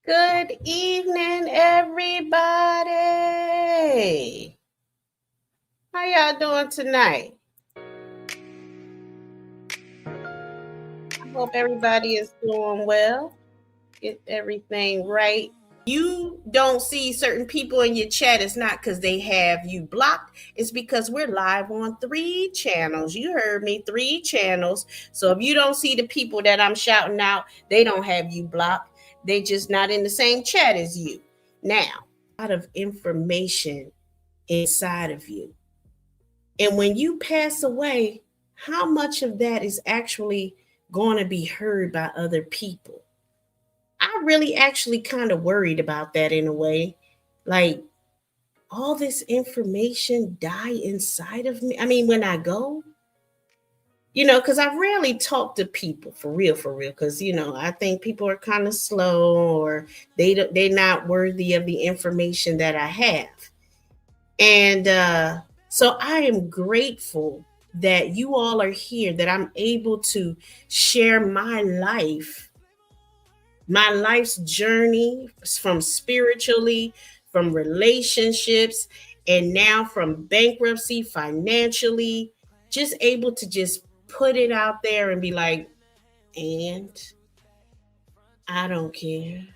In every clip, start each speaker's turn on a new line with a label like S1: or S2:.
S1: Good evening, everybody. How y'all doing tonight? I hope everybody is doing well. Get everything right. You don't see certain people in your chat, it's not because they have you blocked. It's because we're live on 3 channels. You heard me, 3 channels. So if you don't see the people that I'm shouting out, they don't have you blocked. They just not in the same chat as you. Now, a lot of information inside of you. And when you pass away, how much of that is actually going to be heard by other people? I really actually kind of worried about that in a way. Like, all this information die inside of me. I mean, when I go, because I rarely talk to people for real, because I think people are kind of slow or they're not worthy of the information that I have. And so I am grateful that you all are here, that I'm able to share my life's journey from spiritually, from relationships, and now from bankruptcy, financially, just able to just put it out there and be like, and I don't care.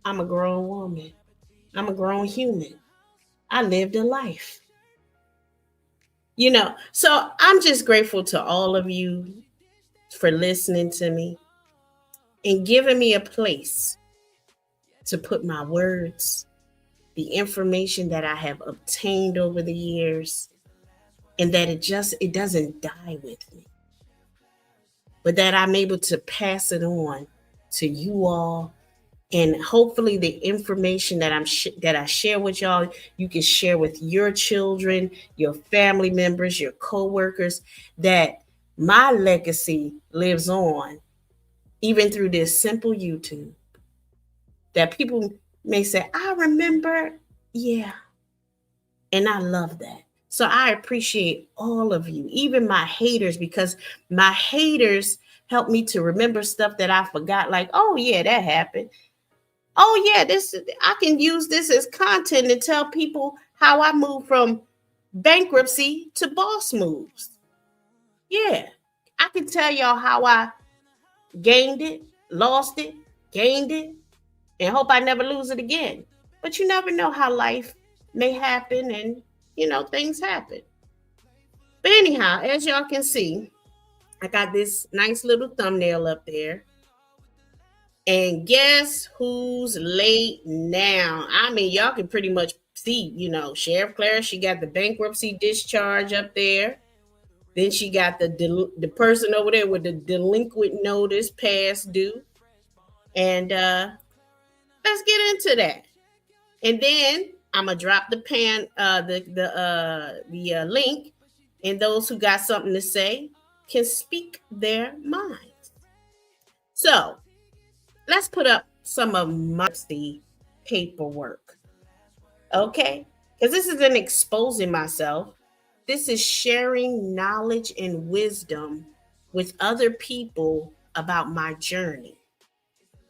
S1: I'm a grown woman. I'm a grown human. I lived a life. So I'm just grateful to all of you for listening to me and giving me a place to put my words, the information that I have obtained over the years, and that it doesn't die with me, but that I'm able to pass it on to you all. And hopefully the information that that I share with y'all, you can share with your children, your family members, your coworkers, that my legacy lives on even through this simple YouTube. That people may say, I remember, yeah. And I love that. So I appreciate all of you, even my haters, because my haters help me to remember stuff that I forgot. Like, oh yeah, that happened. Oh yeah, I can use this as content to tell people how I moved from bankruptcy to boss moves. Yeah, I can tell y'all how I gained it, lost it, gained it, and hope I never lose it again. But you never know how life may happen, and things happen. But anyhow, as y'all can see, I got this nice little thumbnail up there. And guess who's late now? I mean, y'all can pretty much see, Sheriff Clara, she got the bankruptcy discharge up there. Then she got the person over there with the delinquent notice past due. And let's get into that. And then I'm gonna drop the link, and those who got something to say can speak their minds. So let's put up some of my paperwork, okay? Because this isn't exposing myself. This is sharing knowledge and wisdom with other people about my journey.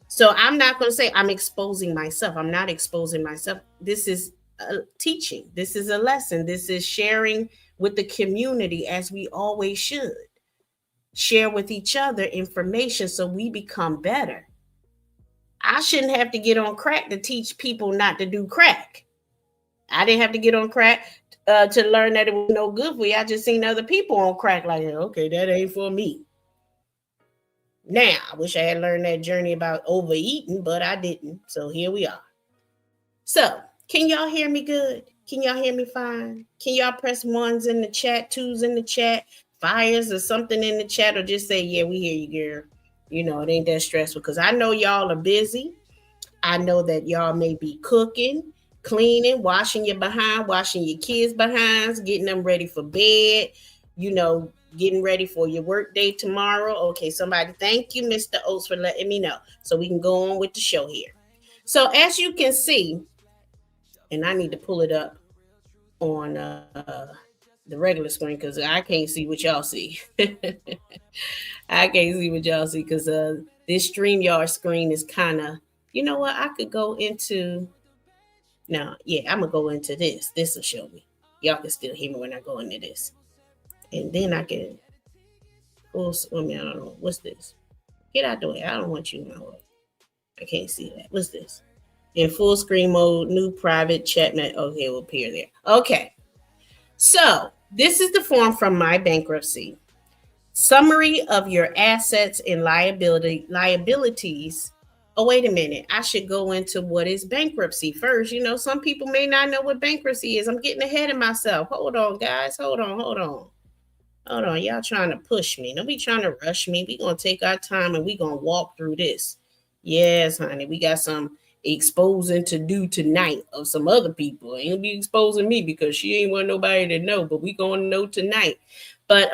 S1: So I'm not going to say I'm exposing myself. I'm not exposing myself. This is a teaching. This is a lesson. This is sharing with the community, as we always should. Share with each other information so we become better. I shouldn't have to get on crack to teach people not to do crack. I didn't have to get on crack to learn that it was no good for you. I just seen other people on crack like, okay, that ain't for me. Now, I wish I had learned that journey about overeating, but I didn't. So here we are. So, can y'all hear me good? Can y'all hear me fine? Can y'all press ones in the chat, twos in the chat, fires or something in the chat, or just say, yeah, we hear you, girl. It ain't that stressful, because I know y'all are busy. I know that y'all may be cooking, cleaning, washing your behind, washing your kids' behinds, getting them ready for bed, getting ready for your work day tomorrow. Okay, somebody, thank you, Mr. Oates, for letting me know so we can go on with the show here. So as you can see, and I need to pull it up on the regular screen because I can't see what y'all see. I can't see what y'all see because this StreamYard screen is kind of you know what? I could go into now. Yeah, I'm gonna go into this. This will show me. Y'all can still hear me when I go into this, and then I can. I mean, I don't know. What's this? Get out the way. I don't want you in my way. I can't see that. What's this? In full screen mode, new private chat net. Okay, will appear there. Okay. So this is the form from my bankruptcy. Summary of your assets and liabilities. Oh, wait a minute. I should go into what is bankruptcy first. You know, some people may not know what bankruptcy is. I'm getting ahead of myself. Hold on, guys. Hold on. Hold on. Y'all trying to push me. Don't be trying to rush me. We're going to take our time and we're going to walk through this. Yes, honey. We got some exposing to do tonight of some other people. Ain't be exposing me because she ain't want nobody to know, but we going to know tonight. But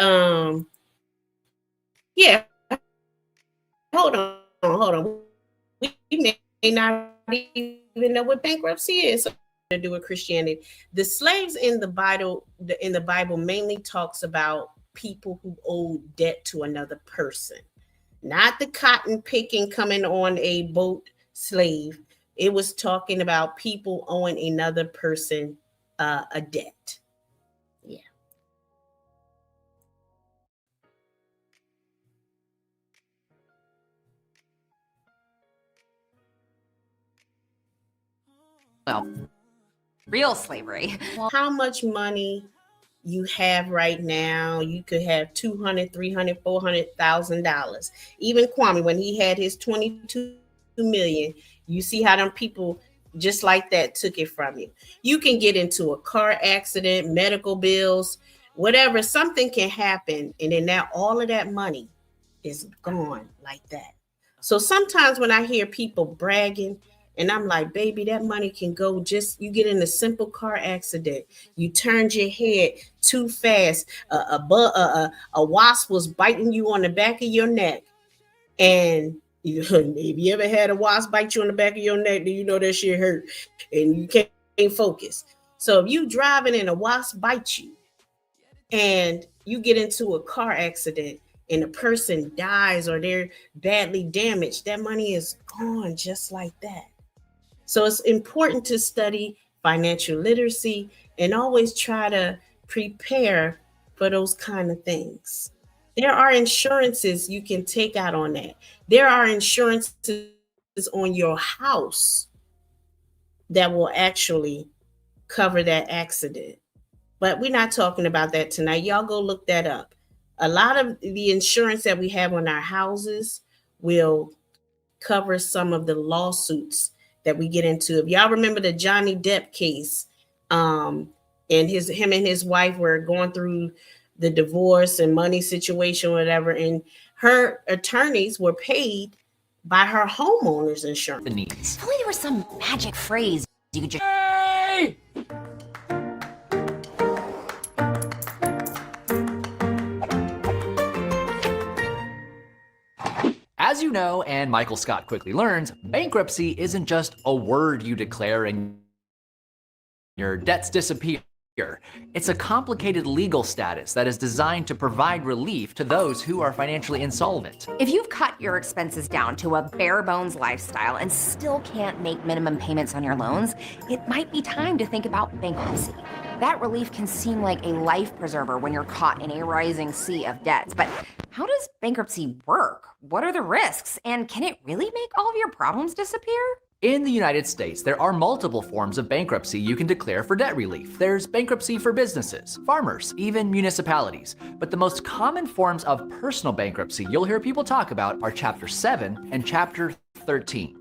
S1: yeah, hold on. We may not even know what bankruptcy is. So to do with Christianity, the slaves in the Bible mainly talks about people who owe debt to another person, not the cotton picking coming on a boat slave. It was talking about people owing another person a debt. Yeah.
S2: Well, real slavery.
S1: How much money you have right now? You could have 200, 300, $400,000. Even Kwame, when he had his 22 million, you see how them people just like that took it from you. You can get into a car accident, medical bills, whatever. Something can happen, and then now all of that money is gone like that. So sometimes when I hear people bragging, and I'm like, baby, that money can go just, you get in a simple car accident. You turned your head too fast. A wasp was biting you on the back of your neck. And if you ever had a wasp bite you on the back of your neck, then you know that shit hurt and you can't focus. So if you driving and a wasp bites you and you get into a car accident and a person dies or they're badly damaged, that money is gone just like that. So it's important to study financial literacy and always try to prepare for those kind of things. There are insurances you can take out on that. There are insurances on your house that will actually cover that accident. But we're not talking about that tonight. Y'all go look that up. A lot of the insurance that we have on our houses will cover some of the lawsuits that we get into. If y'all remember the Johnny Depp case, and him and his wife were going through the divorce and money situation, whatever, and her attorneys were paid by her homeowner's insurance.
S2: If only there was some magic phrase you could just. Hey! As you know, and Michael Scott quickly learns, bankruptcy isn't just a word you declare and your debts disappear. It's a complicated legal status that is designed to provide relief to those who are financially insolvent. If you've cut your expenses down to a bare bones lifestyle and still can't make minimum payments on your loans, it might be time to think about bankruptcy. That relief can seem like a life preserver when you're caught in a rising sea of debts, but how does bankruptcy work? What are the risks? And can it really make all of your problems disappear? In the United States, there are multiple forms of bankruptcy you can declare for debt relief. There's bankruptcy for businesses, farmers, even municipalities. But the most common forms of personal bankruptcy you'll hear people talk about are Chapter 7 and Chapter 13.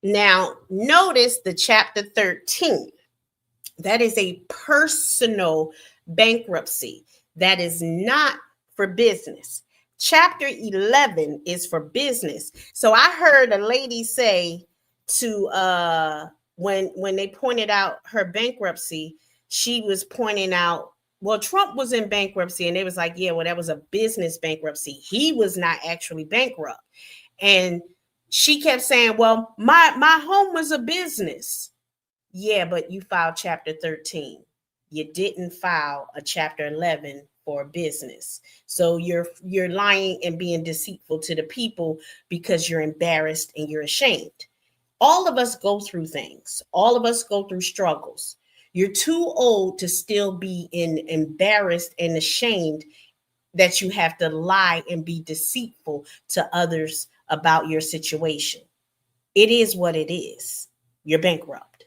S1: Now, notice the Chapter 13. That is a personal bankruptcy. That is not for business. Chapter 11 is for business. So I heard a lady say to when they pointed out her bankruptcy, she was pointing out, well, Trump was in bankruptcy, and they was like, yeah, well, that was a business bankruptcy. He was not actually bankrupt. And she kept saying, well, my home was a business. Yeah, but you filed Chapter 13. You didn't file a Chapter 11 for business. So you're lying and being deceitful to the people because you're embarrassed and you're ashamed. All of us go through things. All of us go through struggles. You're too old to still be embarrassed and ashamed that you have to lie and be deceitful to others about your situation. It is what it is. You're bankrupt.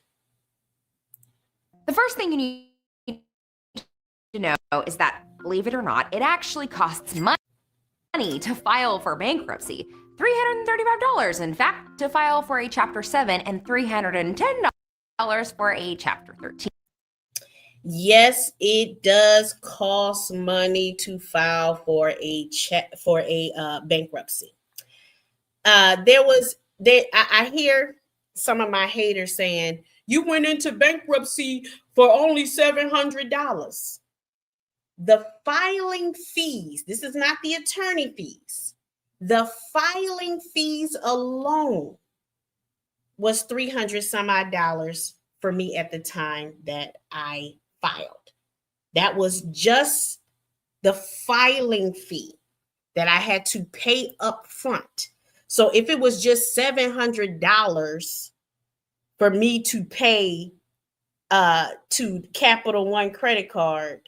S3: The first thing you need to know is that, believe it or not, it actually costs money to file for bankruptcy. $335, in fact, to file for a Chapter 7 and $310 for a Chapter 13.
S1: Yes, it does cost money to file for a bankruptcy. I hear some of my haters saying, you went into bankruptcy for only $700. The filing fees, this is not the attorney fees, the filing fees alone was $300 some odd dollars for me at the time that I filed. That was just the filing fee that I had to pay up front. So if it was just $700 for me to pay to Capital One credit card,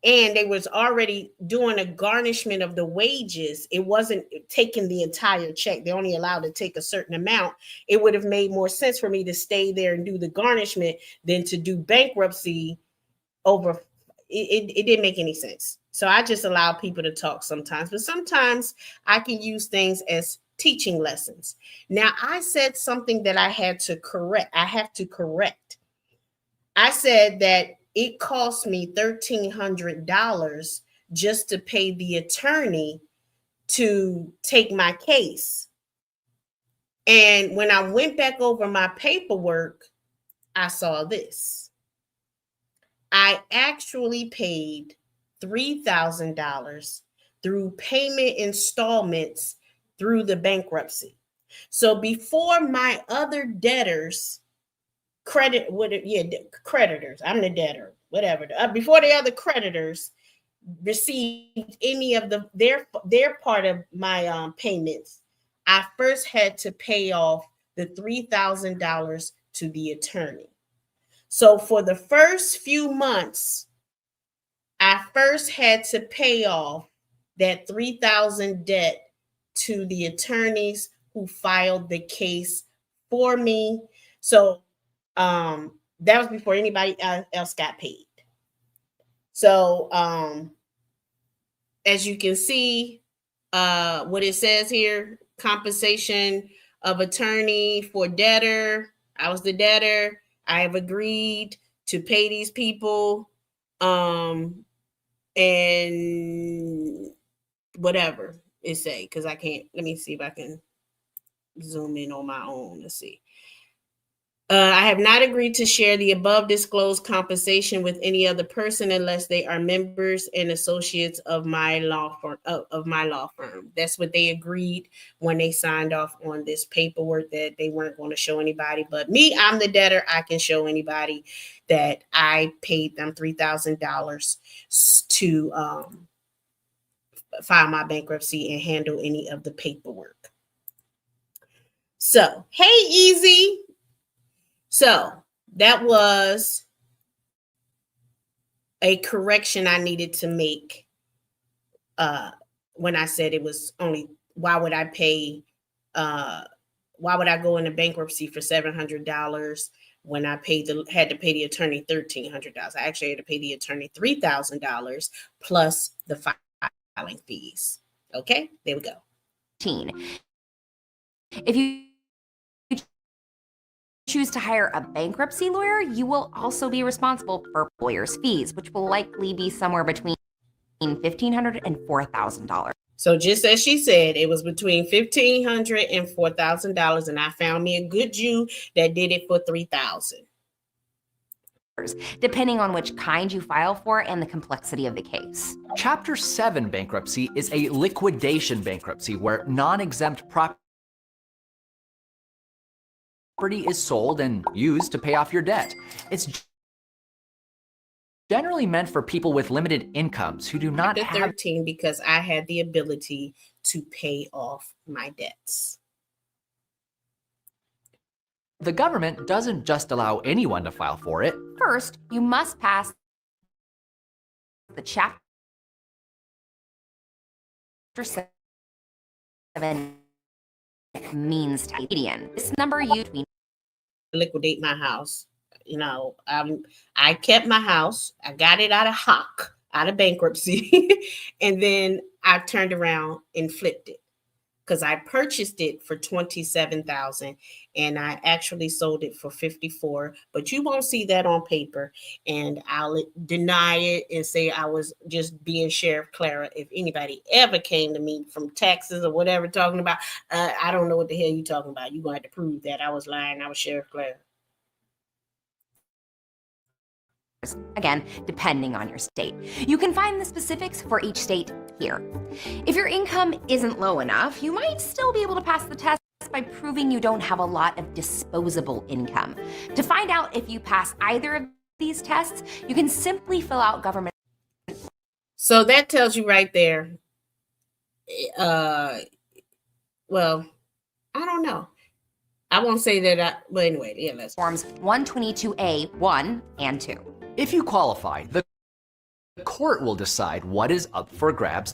S1: and they was already doing a garnishment of the wages, it wasn't taking the entire check. They only allowed to take a certain amount. It would have made more sense for me to stay there and do the garnishment than to do bankruptcy over. It didn't make any sense. So I just allow people to talk sometimes, but sometimes I can use things as teaching lessons. Now, I said something that I had to correct. I have to correct. I said that it cost me $1,300 just to pay the attorney to take my case. And when I went back over my paperwork, I saw this. I actually paid $3,000 through payment installments through the bankruptcy. So before my other debtors, creditors, I'm the debtor, whatever. Before the other creditors received any of their part of my payments, I first had to pay off the $3,000 to the attorney. So for the first few months, I first had to pay off that $3,000 debt to the attorneys who filed the case for me. So that was before anybody else got paid. So as you can see, what it says here, compensation of attorney for debtor. I was the debtor. I have agreed to pay these people, and whatever it say, because I can't. Let me see if I can zoom in on my own. Let's see. I have not agreed to share the above disclosed compensation with any other person unless they are members and associates of my law firm. That's what they agreed when they signed off on this paperwork, that they weren't going to show anybody. But me, I'm the debtor. I can show anybody that I paid them $3,000 to file my bankruptcy and handle any of the paperwork. So, hey, Easy. So that was a correction I needed to make when I said it was only, why would I go into bankruptcy for $700 when I had to pay the attorney $1,300? I actually had to pay the attorney $3,000 plus the filing fees. Okay, there we go.
S3: If you choose to hire a bankruptcy lawyer, you will also be responsible for lawyer's fees, which will likely be somewhere between $1,500 and $4,000.
S1: So just as she said, it was between $1,500 and $4,000, and I found me a good Jew that did it for $3,000.
S3: Depending on which kind you file for and the complexity of the case.
S2: Chapter 7 bankruptcy is a liquidation bankruptcy where non-exempt property is sold and used to pay off your debt. It's generally meant for people with limited incomes who do not have
S1: 13 because I had the ability to pay off my debts.
S2: The government doesn't just allow anyone to file for it.
S3: First, you must pass the Chapter 7 means median. This number you
S1: liquidate my house. I kept my house. I got it out of bankruptcy, and then I turned around and flipped it because I purchased it for $27,000 and I actually sold it for $54,000. But you won't see that on paper, and I'll deny it and say I was just being Sheriff Clara. If anybody ever came to me from taxes or whatever talking about, I don't know what the hell you talking about. You're going to have to prove that I was lying. I was Sheriff Clara.
S3: Again, depending on your state. You can find the specifics for each state here. If your income isn't low enough, you might still be able to pass the test by proving you don't have a lot of disposable income. To find out if you pass either of these tests, you can simply fill out government.
S1: So that tells you right there. Well, I don't know. I won't say that. But anyway, yeah, let's.
S3: Forms 122A, 1 and 2.
S2: If you qualify, the court will decide what is up for grabs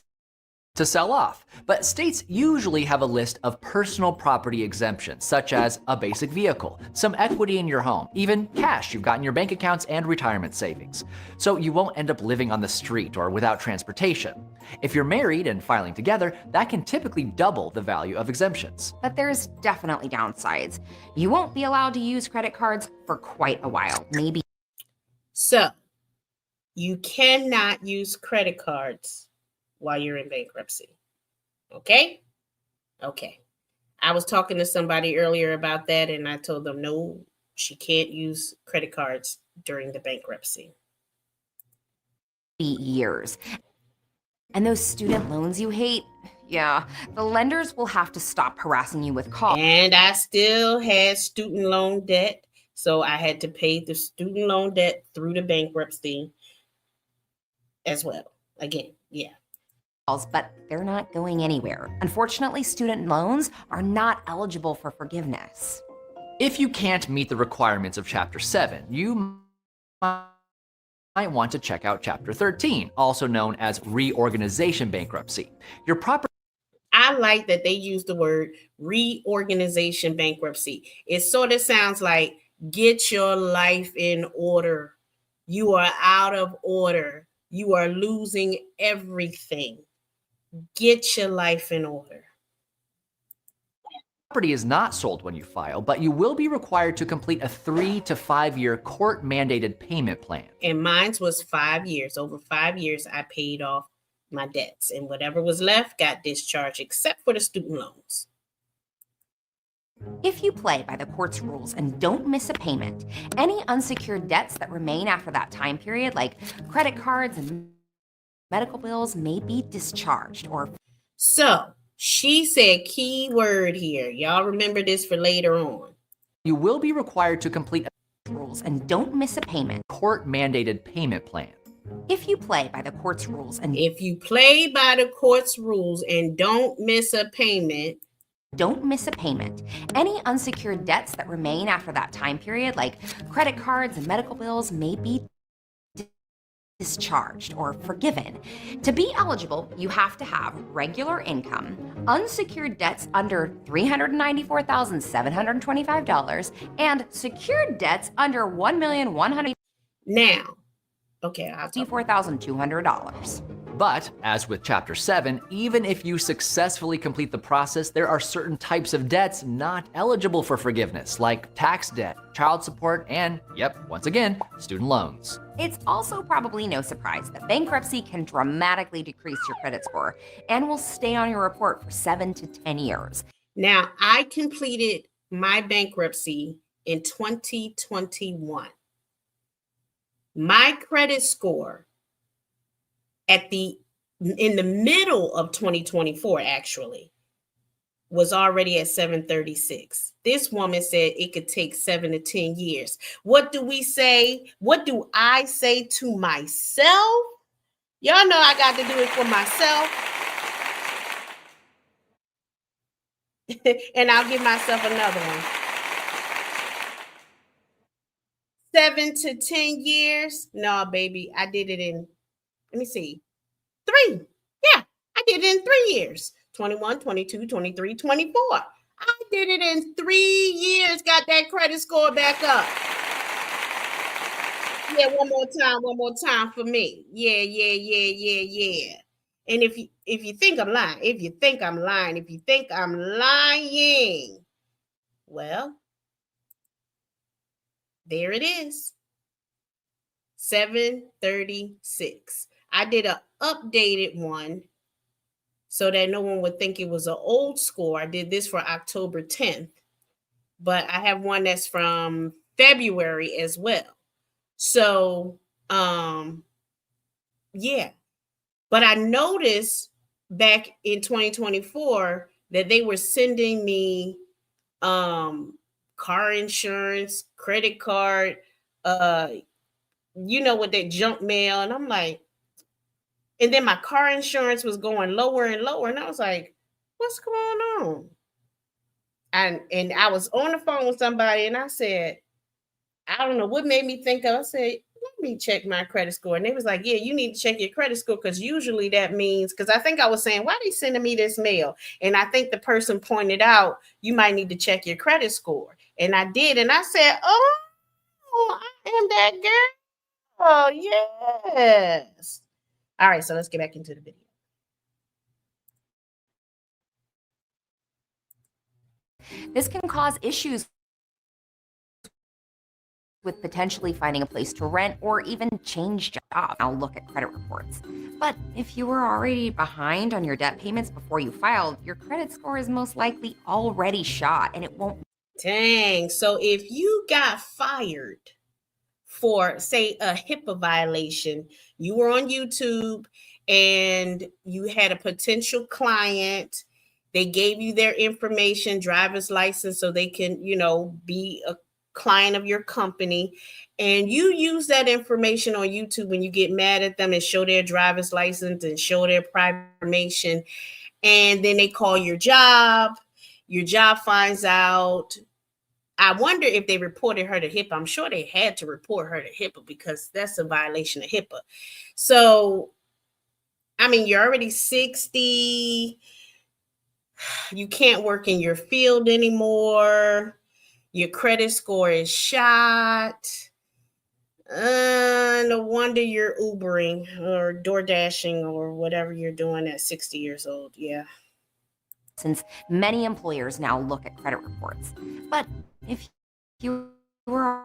S2: to sell off. But states usually have a list of personal property exemptions, such as a basic vehicle, some equity in your home, even cash you've got in your bank accounts and retirement savings. So you won't end up living on the street or without transportation. If you're married and filing together, that can typically double the value of exemptions.
S3: But there's definitely downsides. You won't be allowed to use credit cards for quite a while, maybe.
S1: So you cannot use credit cards while you're in bankruptcy. Okay? Okay. I was talking to somebody earlier about that, and I told them, no, she can't use credit cards during the bankruptcy.
S3: Years. And those student loans you hate, yeah, the lenders will have to stop harassing you with calls.
S1: And I still had student loan debt, so I had to pay the student loan debt through the bankruptcy as well. Again, yeah.
S3: But they're not going anywhere. Unfortunately, student loans are not eligible for forgiveness.
S2: If you can't meet the requirements of Chapter 7, you might want to check out Chapter 13, also known as reorganization bankruptcy. Your property.
S1: I like that they use the word reorganization bankruptcy. It sort of sounds like get your life in order. You are out of order. You are losing everything. Get your life in order.
S2: Property is not sold when you file, but you will be required to complete a 3 to 5 year court-mandated payment plan.
S1: And mine was 5 years. Over 5 years, I paid off my debts, and whatever was left got discharged, except for the student loans.
S3: If you play by the court's rules and don't miss a payment, any unsecured debts that remain after that time period, like credit cards and medical bills, may be discharged or.
S1: So she said key word here. Y'all remember this for later on.
S2: You will be required to complete
S3: rules and don't miss a payment.
S2: Court-mandated payment plan.
S3: If you play by the court's rules and
S1: if you play by the court's rules and don't miss a payment.
S3: Don't miss a payment. Any unsecured debts that remain after that time period, like credit cards and medical bills, may be discharged or forgiven. To be eligible, you have to have regular income, unsecured debts under $394,725, and secured debts under $1,100,000.
S1: Now, okay,
S3: $54,200.
S2: But, as with Chapter 7, even if you successfully complete the process, there are certain types of debts not eligible for forgiveness, like tax debt, child support, and, yep, once again, student loans.
S3: It's also probably no surprise that bankruptcy can dramatically decrease your credit score and will stay on your report for 7 to 10 years.
S1: Now, I completed my bankruptcy in 2021. My credit score in the middle of 2024 actually was already at 736. This woman said it could take 7 to 10 years. What do we say? What do I say to myself? Y'all know I got to do it for myself. And I'll give myself another one. 7 to 10 years. No, baby, I did it in, let me see, 3. Yeah, I did it in 3 years. 21, 22, 23, 24. I did it in 3 years, got that credit score back up. Yeah, one more time for me. Yeah. And if you think I'm lying, if you think I'm lying, well, there it is. 736. I did an updated one so that no one would think it was an old score. I did this for October 10th, but I have one that's from February as well. So, yeah. But I noticed back in 2024 that they were sending me car insurance, credit card, with that junk mail. And I'm like, and then my car insurance was going lower and lower. And I was like, what's going on? And I was on the phone with somebody and I said, I don't know what made me think of. I said, let me check my credit score. And they was like, yeah, you need to check your credit score because usually that means, because I think I was saying, why are they sending me this mail? And I think the person pointed out, you might need to check your credit score. And I did. And I said, oh, I am that girl. Oh, yes. All right, so let's get back into the video.
S3: This can cause issues with potentially finding a place to rent or even change jobs. I'll look at credit reports. But if you were already behind on your debt payments before you filed, your credit score is most likely already shot and it won't.
S1: Dang. So if you got fired for, say, a HIPAA violation, you were on YouTube and you had a potential client, they gave you their information, driver's license, so they can, be a client of your company, and you use that information on YouTube when you get mad at them and show their driver's license and show their private information, and then they call your job finds out. I wonder if they reported her to HIPAA. I'm sure they had to report her to HIPAA because that's a violation of HIPAA. So, I mean, you're already 60. You can't work in your field anymore. Your credit score is shot. No wonder you're Ubering or DoorDashing or whatever you're doing at 60 years old. Yeah.
S3: Since many employers now look at credit reports. But if you were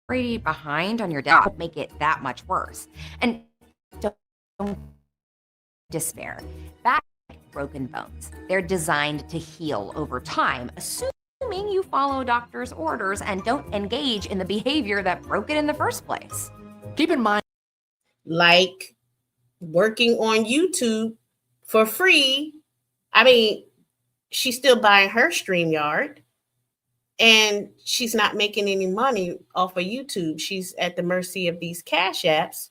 S3: already behind on your debt, it would make it that much worse. And don't despair. Back broken bones. They're designed to heal over time, assuming you follow doctor's orders and don't engage in the behavior that broke it in the first place.
S2: Keep in mind,
S1: like working on YouTube for free. I mean, she's still buying her StreamYard and she's not making any money off of YouTube. She's at the mercy of these cash apps.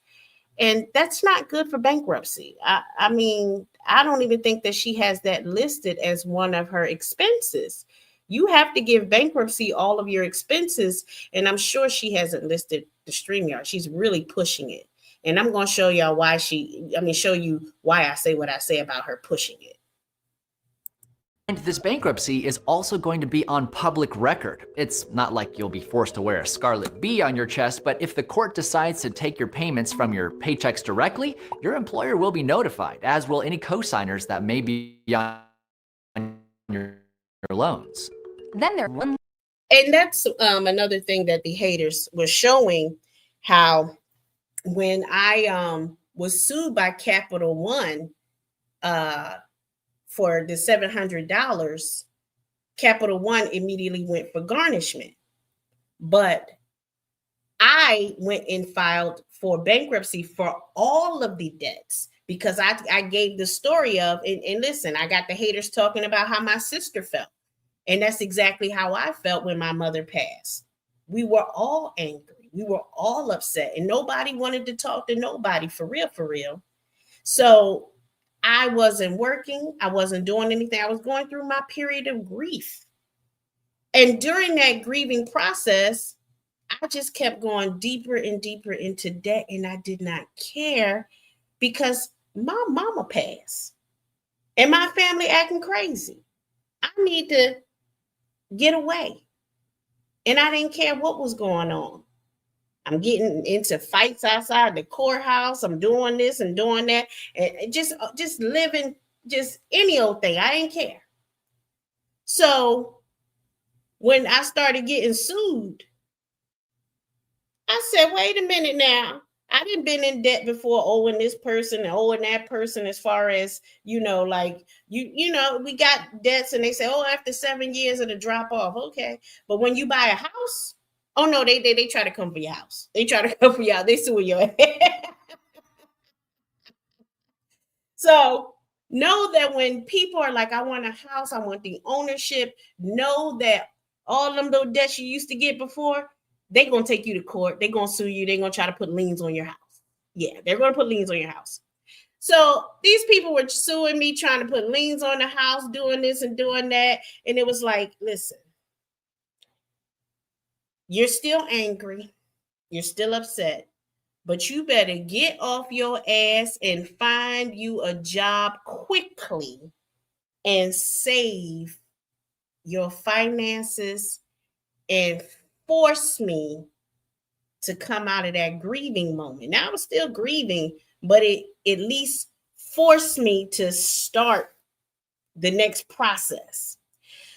S1: And that's not good for bankruptcy. I mean, I don't even think that she has that listed as one of her expenses. You have to give bankruptcy all of your expenses. And I'm sure she hasn't listed the StreamYard. She's really pushing it. And I'm going to show y'all why show you why I say what I say about her pushing it.
S2: and this bankruptcy is also going to be on public record. It's not like you'll be forced to wear a scarlet B on your chest, but if the court decides to take your payments from your paychecks directly, your employer will be notified, as will any co-signers that may be on your loans.
S3: Then there
S1: And that's another thing that the haters were showing, how when I was sued by Capital One for the $700, Capital One immediately went for garnishment. But I went and filed for bankruptcy for all of the debts because I gave the story of, and listen, I got the haters talking about how my sister felt. And that's exactly how I felt when my mother passed. We were all angry. We were all upset. And nobody wanted to talk to nobody, for real, for real. So I wasn't working. I wasn't doing anything. I was going through my period of grief. And during that grieving process, I just kept going deeper and deeper into debt, and I did not care because my mama passed and my family acting crazy. I need to get away. And I didn't care what was going on. I'm getting into fights outside the courthouse. I'm doing this and doing that, and just living just any old thing. I didn't care. So when I started getting sued, I said, wait a minute now. I didn't been in debt before, owing this person and owing that person, as far as, like we got debts and they say, oh, after 7 years it'll drop off. Okay. But when you buy a house, oh no, they try to come for your house. They try to come for your house. They sue your head. So know that when people are like, I want a house, I want the ownership, know that all them little debts you used to get before, they're going to take you to court. They're going to sue you. They're going to try to put liens on your house. Yeah, they're going to put liens on your house. So these people were suing me, trying to put liens on the house, doing this and doing that. And it was like, listen, you're still angry. You're still upset. But you better get off your ass and find you a job quickly and save your finances and force me to come out of that grieving moment. Now I was still grieving, but it at least forced me to start the next process.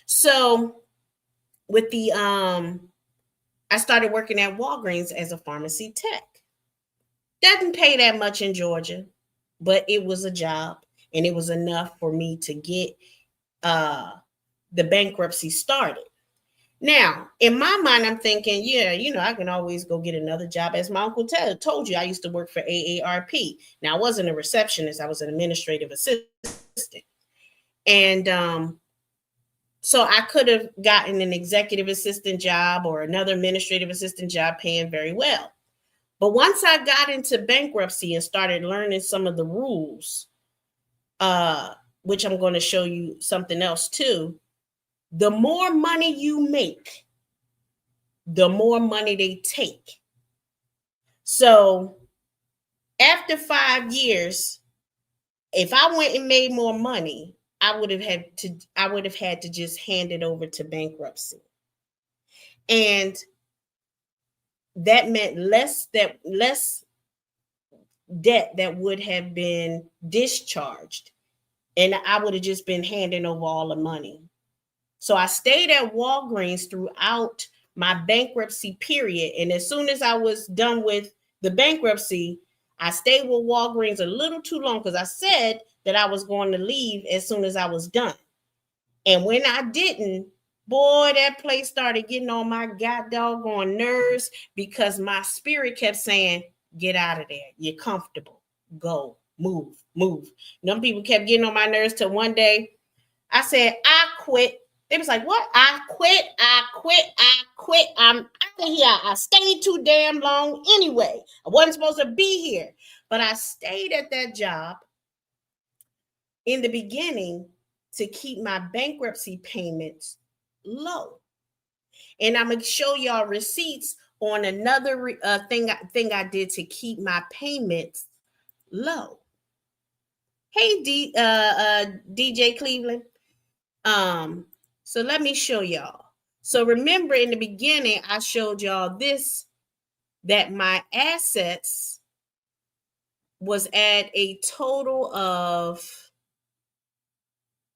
S1: So with the I started working at Walgreens as a pharmacy tech. Doesn't pay that much in Georgia, but it was a job and it was enough for me to get the bankruptcy started. Now, in my mind, I'm thinking, yeah, I can always go get another job. As my uncle told you, I used to work for AARP. Now, I wasn't a receptionist. I was an administrative assistant. And so I could have gotten an executive assistant job or another administrative assistant job paying very well. But once I got into bankruptcy and started learning some of the rules, which I'm going to show you something else too, the more money you make, the more money they take. So after 5 years, if I went and made more money, I would have had to just hand it over to bankruptcy. And that meant less debt that would have been discharged. And I would have just been handing over all the money. So I stayed at Walgreens throughout my bankruptcy period. And as soon as I was done with the bankruptcy, I stayed with Walgreens a little too long because I said that I was going to leave as soon as I was done. And when I didn't, boy, that place started getting on my god doggone nerves because my spirit kept saying, get out of there. You're comfortable. Go, move. Them people kept getting on my nerves till one day I said, I quit. They was like, what? I quit. I'm out of here. I stayed too damn long anyway. I wasn't supposed to be here. But I stayed at that job in the beginning to keep my bankruptcy payments low. And I'm going to show y'all receipts on another thing I did to keep my payments low. Hey, DJ Cleveland. So let me show y'all. So remember in the beginning, I showed y'all this, that my assets was at a total of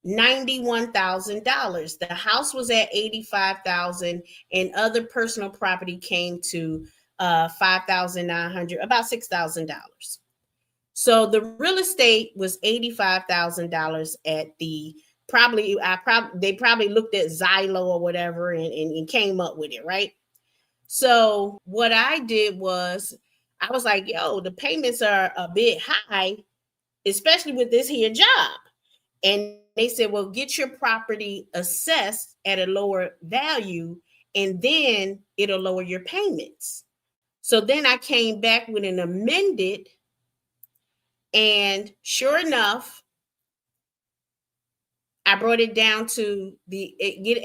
S1: $91,000. The house was at $85,000 and other personal property came to $5,900, about $6,000. So the real estate was $85,000 at the they probably looked at Zillow or whatever and came up with it, right? So what I did was I was like, yo, the payments are a bit high, especially with this here job. And they said, well, get your property assessed at a lower value and then it'll lower your payments. So then I came back with an amended, and sure enough, I brought it down to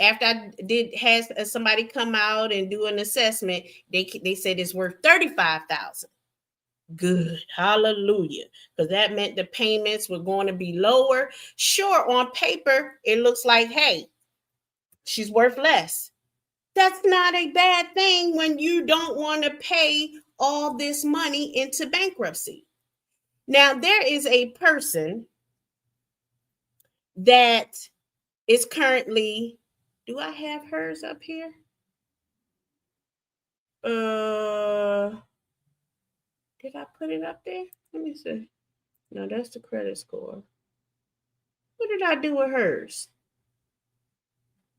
S1: after I did has somebody come out and do an assessment. They said it's worth $35,000. Good, hallelujah, because that meant the payments were going to be lower. Sure, on paper it looks like, hey, she's worth less. That's not a bad thing when you don't want to pay all this money into bankruptcy. Now, there is a person that is currently, do I have hers up here? Did I put it up there? Let me see. No, that's the credit score. What did I do with hers?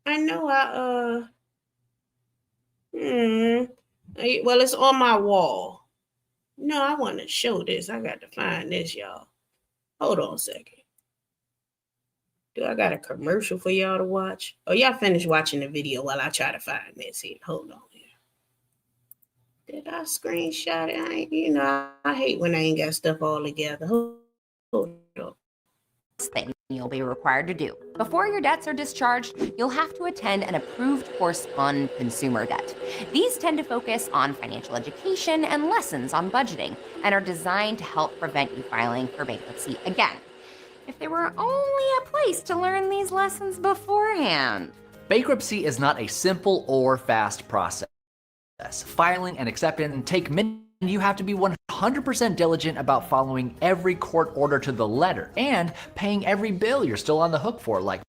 S1: I know well, it's on my wall. No, I want to show this. I got to find this, y'all. Hold on a second. Do I got a commercial for y'all to watch? Oh, y'all finish watching the video while I try to find this here. Hold on here. Did I screenshot it? I hate when I ain't got stuff all together. Hold on.
S3: Thing you'll be required to do. Before your debts are discharged, you'll have to attend an approved course on consumer debt. These tend to focus on financial education and lessons on budgeting and are designed to help prevent you filing for bankruptcy again. If there were only a place to learn these lessons beforehand.
S2: Bankruptcy is not a simple or fast process. Filing and acceptance take minutes. You have to be 100% diligent about following every court order to the letter and paying every bill you're still on the hook for, like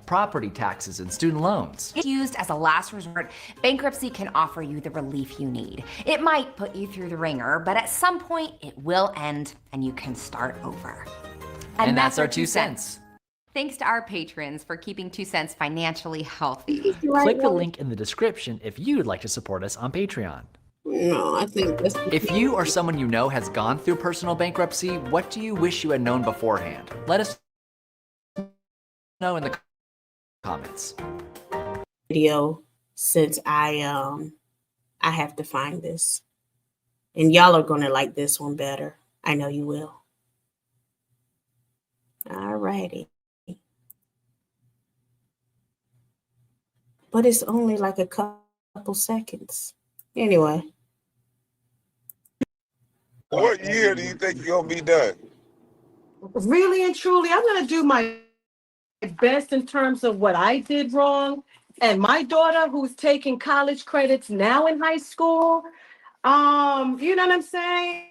S2: property taxes and student loans.
S3: Used as a last resort, bankruptcy can offer you the relief you need. It might put you through the ringer, but at some point it will end and you can start over.
S2: And that's our 2 cents.
S3: Thanks to our patrons for keeping 2 cents financially healthy.
S2: Click the link in the description if you'd like to support us on Patreon.
S1: No, I think that's...
S2: If you or someone you know has gone through personal bankruptcy, what do you wish you had known beforehand? Let us know in the comments.
S1: Video, since I have to find this. And y'all are gonna like this one better. I know you will. All righty. But it's only like a couple seconds. Anyway.
S4: What year do you think you're going to be done?
S5: Really and truly, I'm going to do my best in terms of what I did wrong. And my daughter, who's taking college credits now in high school, you know what I'm saying?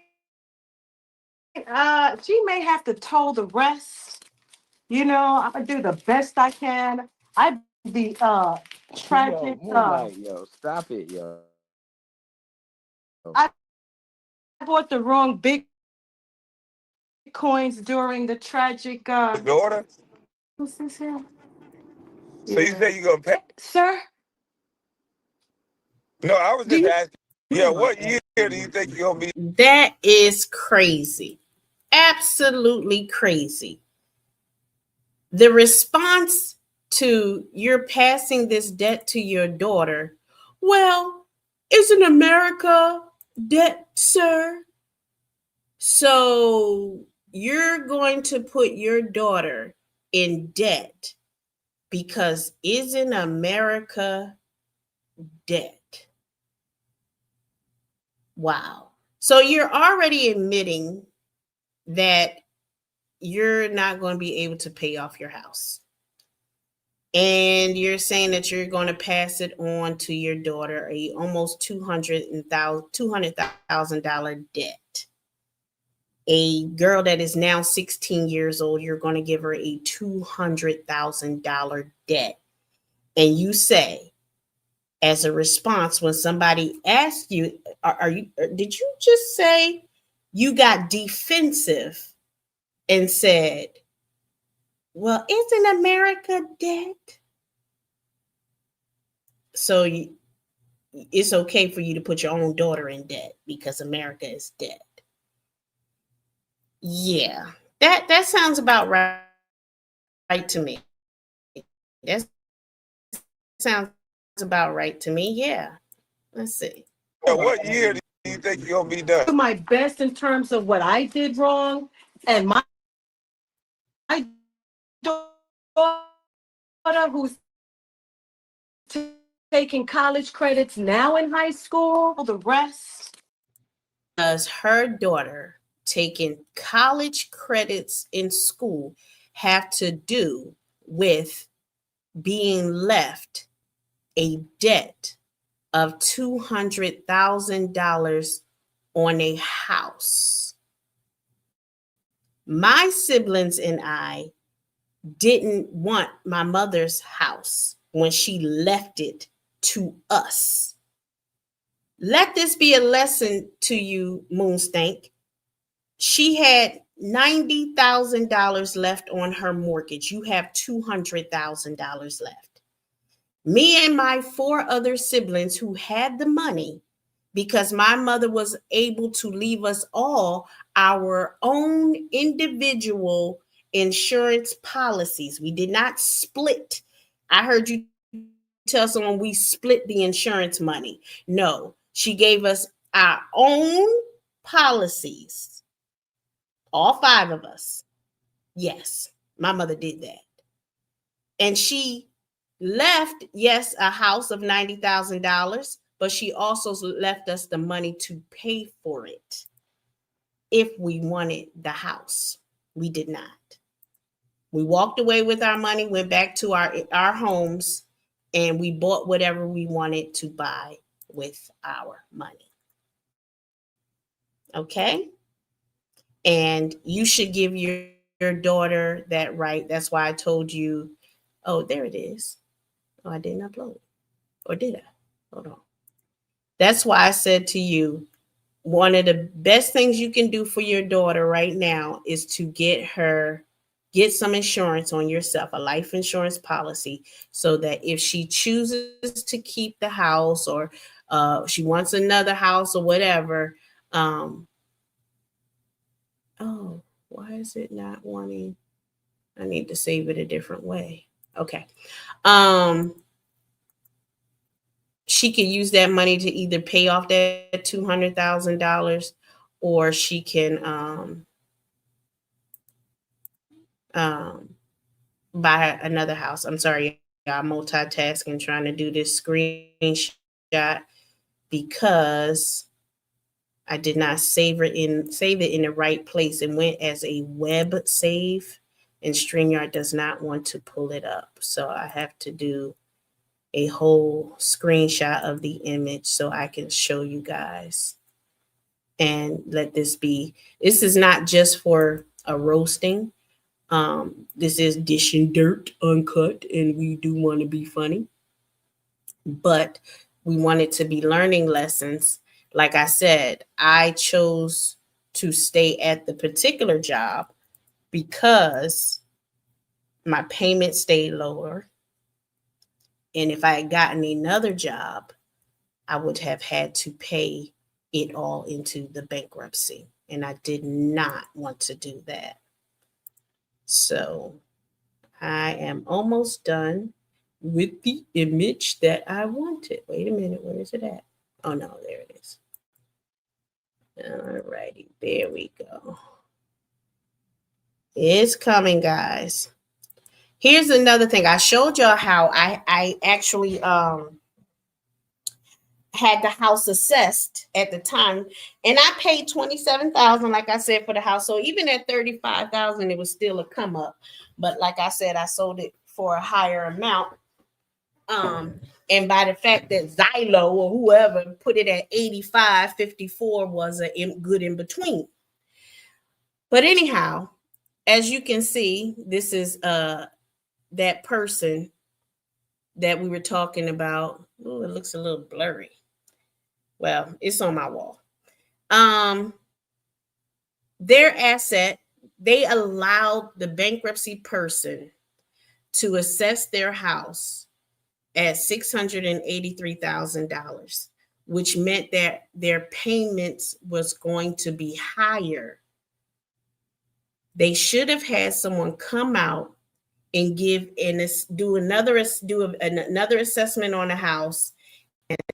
S5: She may have to toll the rest. I'm going to do the best I can. The tragic...
S6: Yo, stop it, yo.
S5: I bought the wrong Bitcoins during the tragic...
S4: daughter?
S5: What's this here?
S4: So you say you're going to pay?
S5: Sir?
S4: No, I was just asking. Yeah, what year do you think you're going to be?
S1: That is crazy. Absolutely crazy. The response to you're passing this debt to your daughter, well, isn't America debt, sir? So you're going to put your daughter in debt because isn't America debt? Wow. So you're already admitting that you're not going to be able to pay off your house. And you're saying that you're going to pass it on to your daughter, a almost $200,000 debt. A girl that is now 16 years old, you're going to give her a $200,000 debt. And you say, as a response, when somebody asks you, did you just say you got defensive and said, well, isn't America dead? So it's okay for you to put your own daughter in debt because America is dead. Yeah, that sounds about right to me. That sounds about right to me. Yeah. Let's see.
S4: What year do you think you're going to be done?
S5: Do my best in terms of what I did wrong, and my daughter who's taking college credits now in high school. The rest.
S1: Does her daughter taking college credits in school have to do with being left a debt of $200,000 on a house? My siblings and I didn't want my mother's house when she left it to us. Let this be a lesson to you, Moonstank. She had $90,000 left on her mortgage. You have $200,000 left. Me and my 4 other siblings who had the money, because my mother was able to leave us all our own individual insurance policies. We did not split. I heard you tell someone we split the insurance money. No, she gave us our own policies, all 5 of us. Yes, my mother did that. And she left, yes, a house of $90,000, but she also left us the money to pay for it if we wanted the house. We did not. We walked away with our money, went back to our homes, and we bought whatever we wanted to buy with our money. Okay? And you should give your daughter that right. That's why I told you, oh, there it is. Oh, I didn't upload it. Or did I? Hold on. That's why I said to you, one of the best things you can do for your daughter right now is to get some insurance on yourself, a life insurance policy, so that if she chooses to keep the house or she wants another house or whatever, oh, why is it not wanting? I need to save it a different way. Okay. She can use that money to either pay off that $200,000 or she can buy another house. I'm sorry, I'm multitasking, trying to do this screenshot because I did not save it in the right place. It went as a web save, and StreamYard does not want to pull it up. So I have to do a whole screenshot of the image so I can show you guys. And let this is not just for a roasting. This is Dish and Dirt Uncut, and we do want to be funny. But we want it to be learning lessons. Like I said, I chose to stay at the particular job because my payment stayed lower. And if I had gotten another job, I would have had to pay it all into the bankruptcy. And I did not want to do that. So I am almost done with the image that I wanted. Wait a minute, where is it at? Oh no, there it is. All righty, there we go. It's coming, guys. Here's another thing. I showed y'all how I actually had the house assessed at the time, and I paid $27,000, like I said, for the house. So even at $35,000, it was still a come up. But like I said, I sold it for a higher amount. And by the fact that Zillow or whoever put it at 85, 54 was a good in between. But anyhow, as you can see, this is that person that we were talking about. Oh, it looks a little blurry. Well, it's on my wall. Their asset, they allowed the bankruptcy person to assess their house at $683,000, which meant that their payments was going to be higher. They should have had someone come out and do another assessment on the house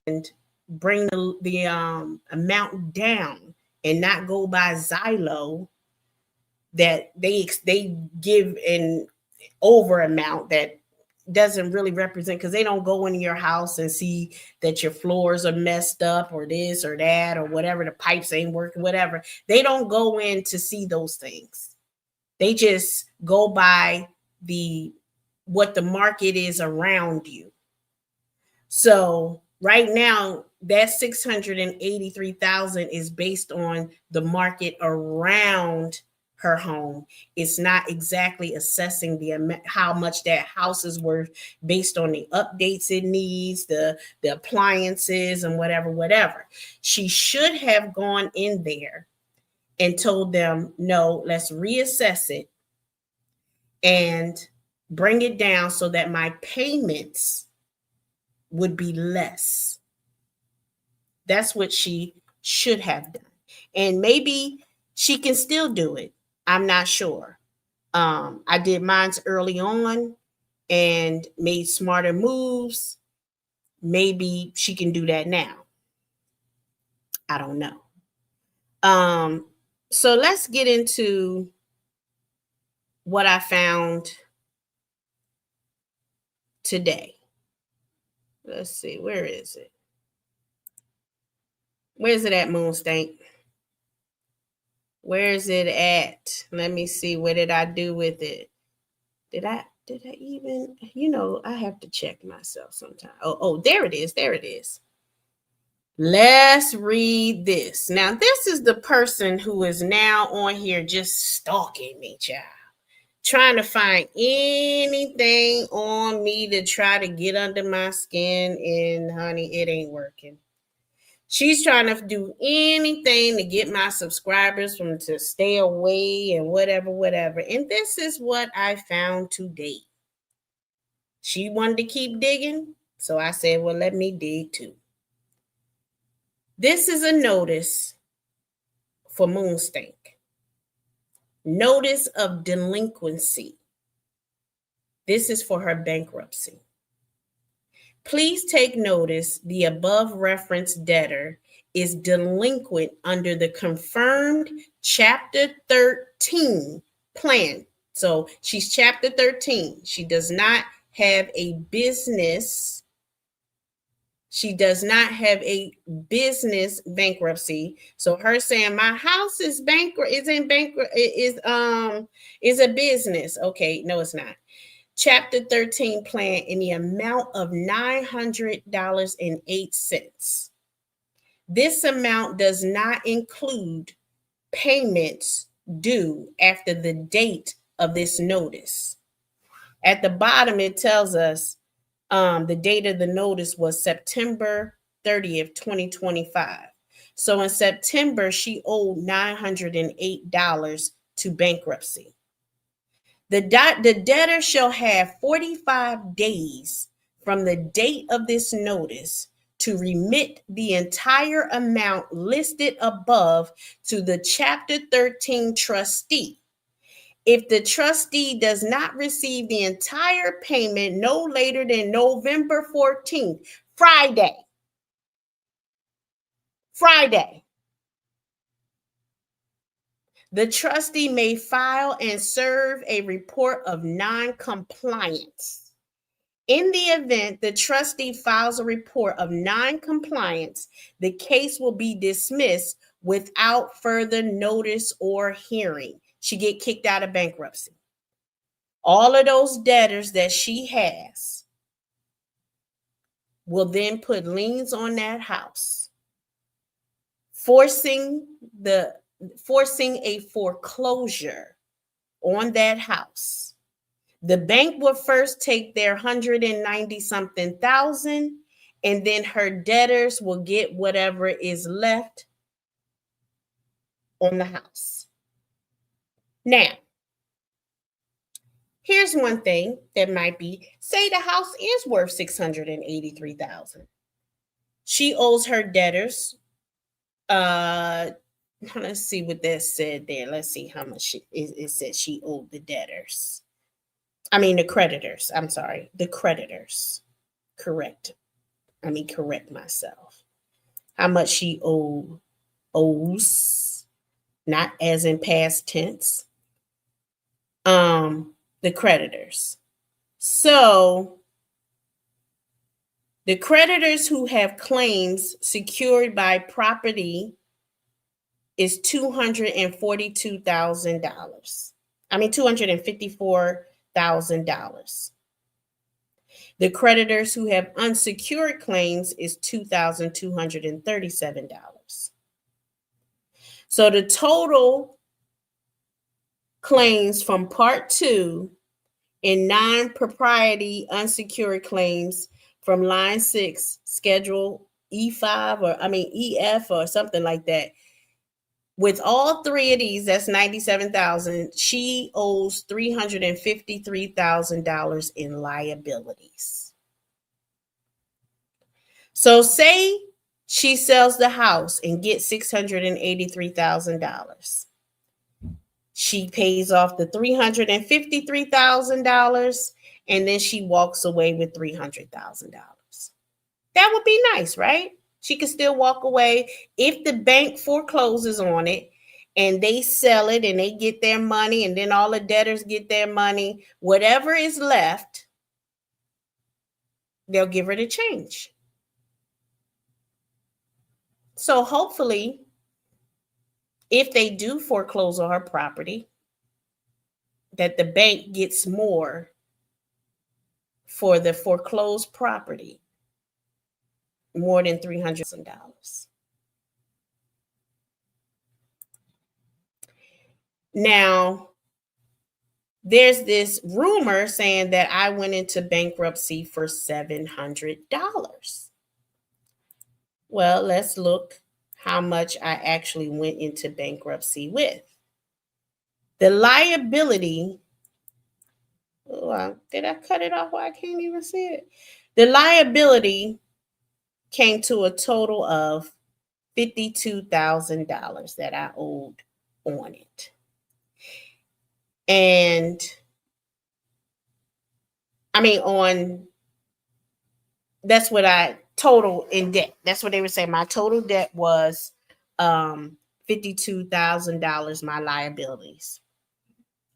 S1: and bring the amount down, and not go by Zillow that they give an over amount that doesn't really represent, because they don't go into your house and see that your floors are messed up or this or that or whatever, the pipes ain't working, whatever. They don't go in to see those things. They just go by what the market is around you. So right now, that 683,000 is based on the market around her home. It's not exactly assessing how much that house is worth based on the updates it needs, the appliances and whatever. She should have gone in there and told them, no, let's reassess it and bring it down so that my payments would be less. That's what she should have done. And maybe she can still do it. I'm not sure. I did mine's early on and made smarter moves. Maybe she can do that now. I don't know. So let's get into what I found today. Let's see, where is it? Where's it at, Moonstank? Where's it at? Let me see. What did I do with it? Did I even, I have to check myself sometime. Oh, there it is. There it is. Let's read this. Now, this is the person who is now on here just stalking me, child. Trying to find anything on me to try to get under my skin, and honey, it ain't working. She's trying to do anything to get my subscribers to stay away and whatever. And this is what I found today. She wanted to keep digging, so I said, well, let me dig too. This is a notice for Moonstank. Notice of delinquency. This is for her bankruptcy. Please take notice the above referenced debtor is delinquent under the confirmed Chapter 13 plan. So she's Chapter 13. She does not have a business. She does not have a business bankruptcy. So her saying my house is bankrupt, is a business. Okay, no, it's not. Chapter 13 plan in the amount of $900.08. This amount does not include payments due after the date of this notice. At the bottom, it tells us the date of the notice was September 30th, 2025. So in September, she owed $908 to bankruptcy. The debtor shall have 45 days from the date of this notice to remit the entire amount listed above to the Chapter 13 trustee. If the trustee does not receive the entire payment no later than November 14th, Friday, the trustee may file and serve a report of non-compliance. In the event the trustee files a report of non-compliance, the case will be dismissed without further notice or hearing. She get kicked out of bankruptcy. All of those debtors that she has will then put liens on that house, forcing a foreclosure on that house. The bank will first take their 190 something thousand, and then her debtors will get whatever is left on the house. Now, here's one thing that might be, say the house is worth 683,000. She owes her debtors, let's see what that said there. Let's see how much it said she owed the debtors. The creditors. I'm sorry, the creditors. Correct myself. How much she owes, not as in past tense. The creditors. So the creditors who have claims secured by property is $242,000. $254,000. The creditors who have unsecured claims is $2,237. So the total claims from Part 2 in non-propriety unsecured claims from line 6, Schedule EF or something like that. With all three of these, that's $97,000. She owes $353,000 in liabilities. So say she sells the house and gets $683,000. She pays off the $353,000 and then she walks away with $300,000. That would be nice, right? She could still walk away if the bank forecloses on it and they sell it and they get their money and then all the debtors get their money. Whatever is left, they'll give her the change. So hopefully, if they do foreclose on her property, that the bank gets more for the foreclosed property, more than $300,000. Now, there's this rumor saying that I went into bankruptcy for $700. Well, let's look how much I actually went into bankruptcy with. The liability, did I cut it off? I can't even see it. The liability came to a total of $52,000 that I owed on it. And that's what I total in debt. That's what they were saying. My total debt was $52,000, my liabilities.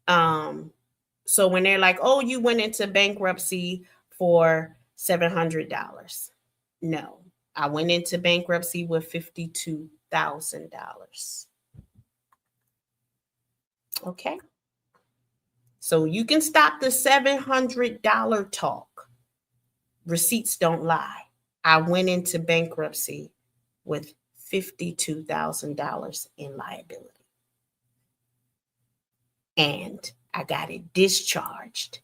S1: So when they're like, oh, you went into bankruptcy for $700. No, I went into bankruptcy with $52,000. Okay. So you can stop the $700 talk. Receipts don't lie. I went into bankruptcy with $52,000 in liability. And I got it discharged.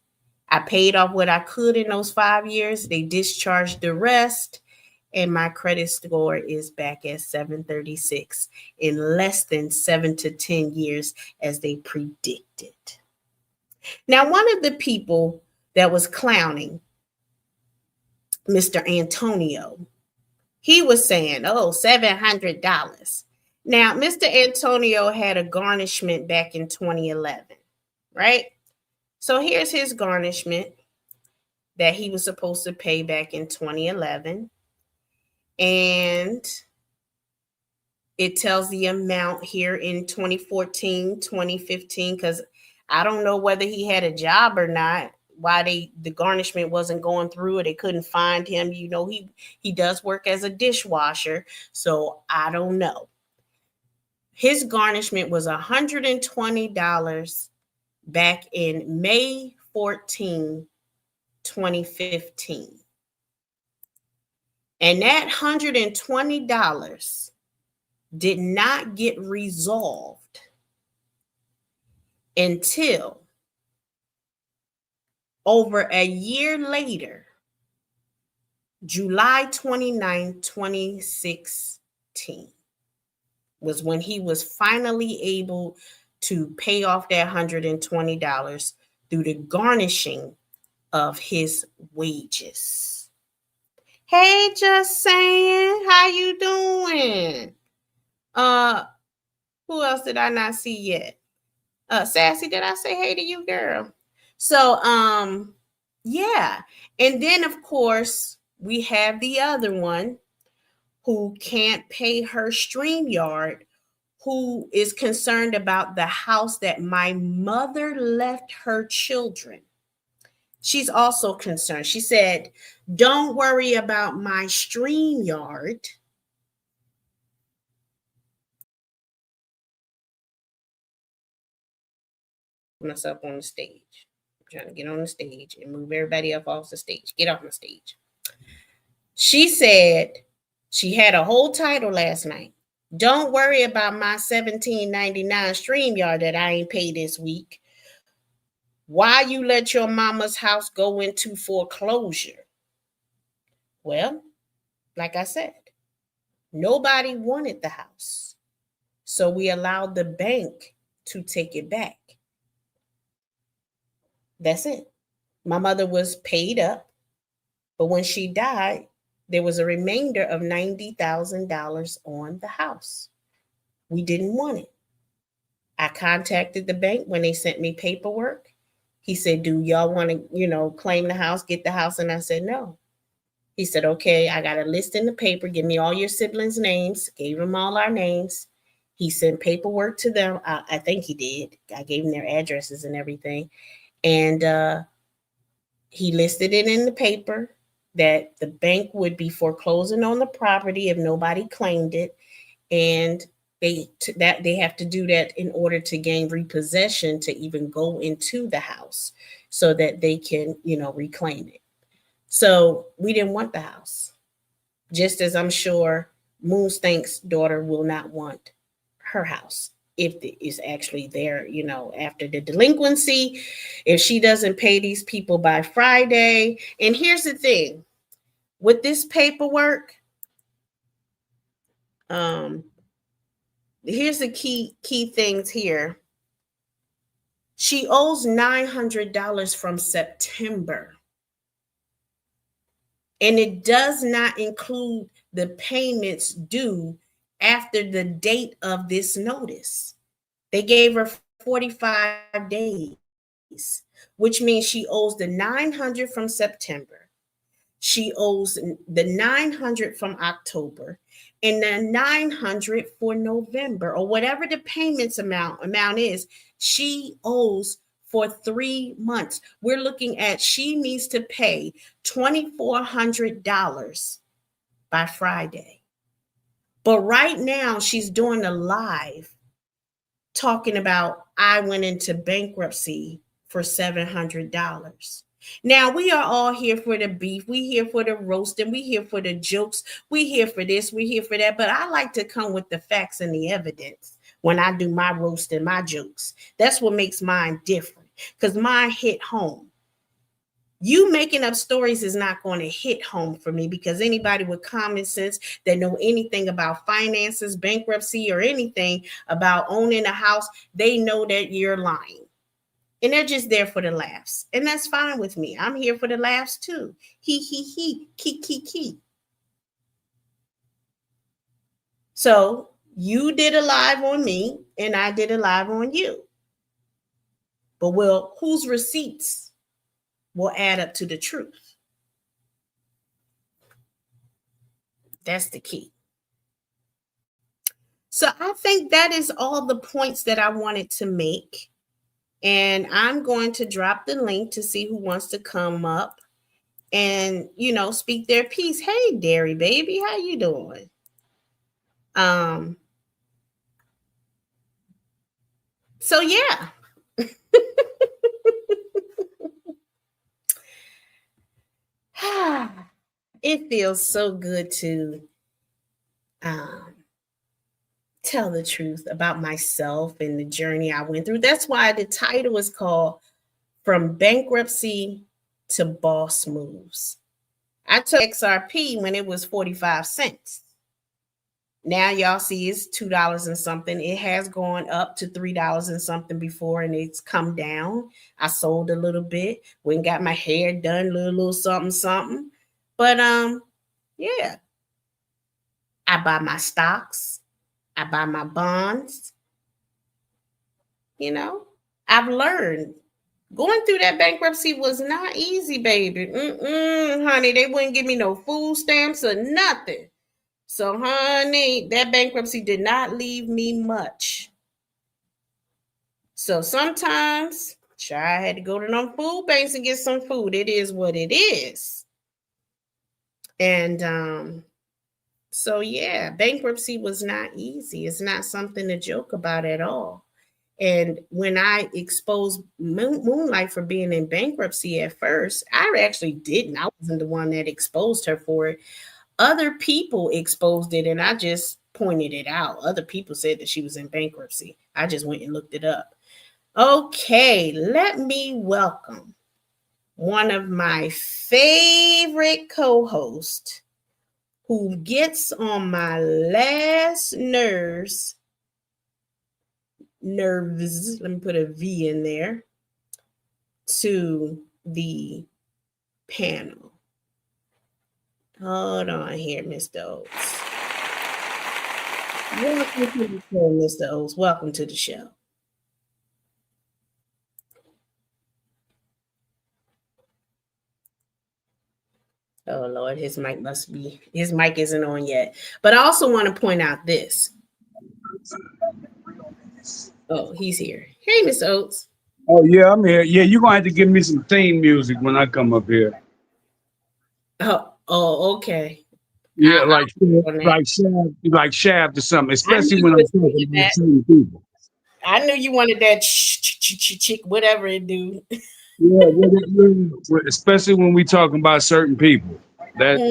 S1: I paid off what I could in those 5 years. They discharged the rest. And my credit score is back at 736 in less than 7 to 10 years as they predicted. Now, one of the people that was clowning Mr. Antonio, he was saying, oh, $700. Now, Mr. Antonio had a garnishment back in 2011, right? So here's his garnishment that he was supposed to pay back in 2011. And it tells the amount here in 2014, 2015, because I don't know whether he had a job or not, why the garnishment wasn't going through or they couldn't find him. You know, he does work as a dishwasher, so I don't know. His garnishment was $120 back in May 14, 2015. And that $120 did not get resolved until over a year later, July 29, 2016, was when he was finally able to pay off that $120 through the garnishing of his wages. Hey, just saying, how you doing? Who else did I not see yet? Sassy, did I say hey to you, girl? So, yeah. And then, of course, we have the other one who can't pay her StreamYard, who is concerned about the house that my mother left her children. She's also concerned. She said, don't worry about my StreamYard. Myself on the stage. I'm trying to get on the stage and move everybody up off the stage. Get off the stage. She said she had a whole title last night. Don't worry about my $17.99 StreamYard that I ain't paid this week. Why you let your mama's house go into foreclosure? Well, like I said, nobody wanted the house. So we allowed the bank to take it back. That's it. My mother was paid up, but when she died, there was a remainder of $90,000 on the house. We didn't want it. I contacted the bank when they sent me paperwork. He said, do y'all want to, claim the house, get the house? And I said, no. He said, okay, I got a list in the paper. Give me all your siblings' names. Gave him all our names. He sent paperwork to them. I think he did. I gave him their addresses and everything. And he listed it in the paper that the bank would be foreclosing on the property if nobody claimed it. And they have to do that in order to gain repossession to even go into the house so that they can, reclaim it. So we didn't want the house, just as I'm sure Moonstank's daughter will not want her house if it is actually there, after the delinquency, if she doesn't pay these people by Friday. And here's the thing with this paperwork, here's the key things here. She owes $900 from September. And it does not include the payments due after the date of this notice. They gave her 45 days, which means she owes the $900 from September. She owes the $900 from October and the $900 for November, or whatever the payments amount is, she owes for 3 months. We're looking at, she needs to pay $2,400 by Friday. But right now she's doing a live talking about, I went into bankruptcy for $700. Now we are all here for the beef. We here for the roasting. We here for the jokes. We here for this. We here for that. But I like to come with the facts and the evidence when I do my roast and my jokes. That's what makes mine different, because mine hit home. You making up stories is not going to hit home for me, because anybody with common sense that know anything about finances, bankruptcy, or anything about owning a house, they know that you're lying. And they're just there for the laughs. And that's fine with me. I'm here for the laughs too. He, key. So you did a live on me and I did a live on you. But whose receipts will add up to the truth? That's the key. So I think that is all the points that I wanted to make. And I'm going to drop the link to see who wants to come up and, speak their piece. Hey, Dairy Baby, how you doing? So yeah. It feels so good to tell the truth about myself and the journey I went through. That's why the title is called From Bankruptcy to Boss Moves. I took XRP when it was 45 cents. Now y'all see it's $2 and something. It has gone up to $3 and something before, and it's come down. I sold a little bit, went and got my hair done, little something. But yeah. I buy my stocks. I buy my bonds. I've learned. Going through that bankruptcy was not easy, baby. Honey, they wouldn't give me no food stamps or nothing. So, honey, that bankruptcy did not leave me much. So sometimes Sure, I had to go to them food banks and get some food. It is what it is. And so yeah, bankruptcy was not easy. It's not something to joke about at all. And when I exposed Moonlight for being in bankruptcy at first, I actually didn't. I wasn't the one that exposed her for it. Other people exposed it, and I just pointed it out. Other people said that she was in bankruptcy. I just went and looked it up. Okay, let me welcome one of my favorite co-hosts who gets on my last nerves, let me put a V in there, to the panel. Hold on here, Mr. Oates. Welcome to the show, Mr. Oates. Welcome to the show. Oh Lord, his mic isn't on yet. But I also want to point out this. Oh, he's here. Hey, Mr. Oates.
S7: Oh yeah, I'm here. Yeah, you're gonna have to give me some theme music when I come up here.
S1: Oh, okay.
S7: Yeah, like Shaft or something, especially when I'm talking about certain people.
S1: I knew you wanted that chick, whatever it do.
S7: Yeah, especially when we talking about certain people. But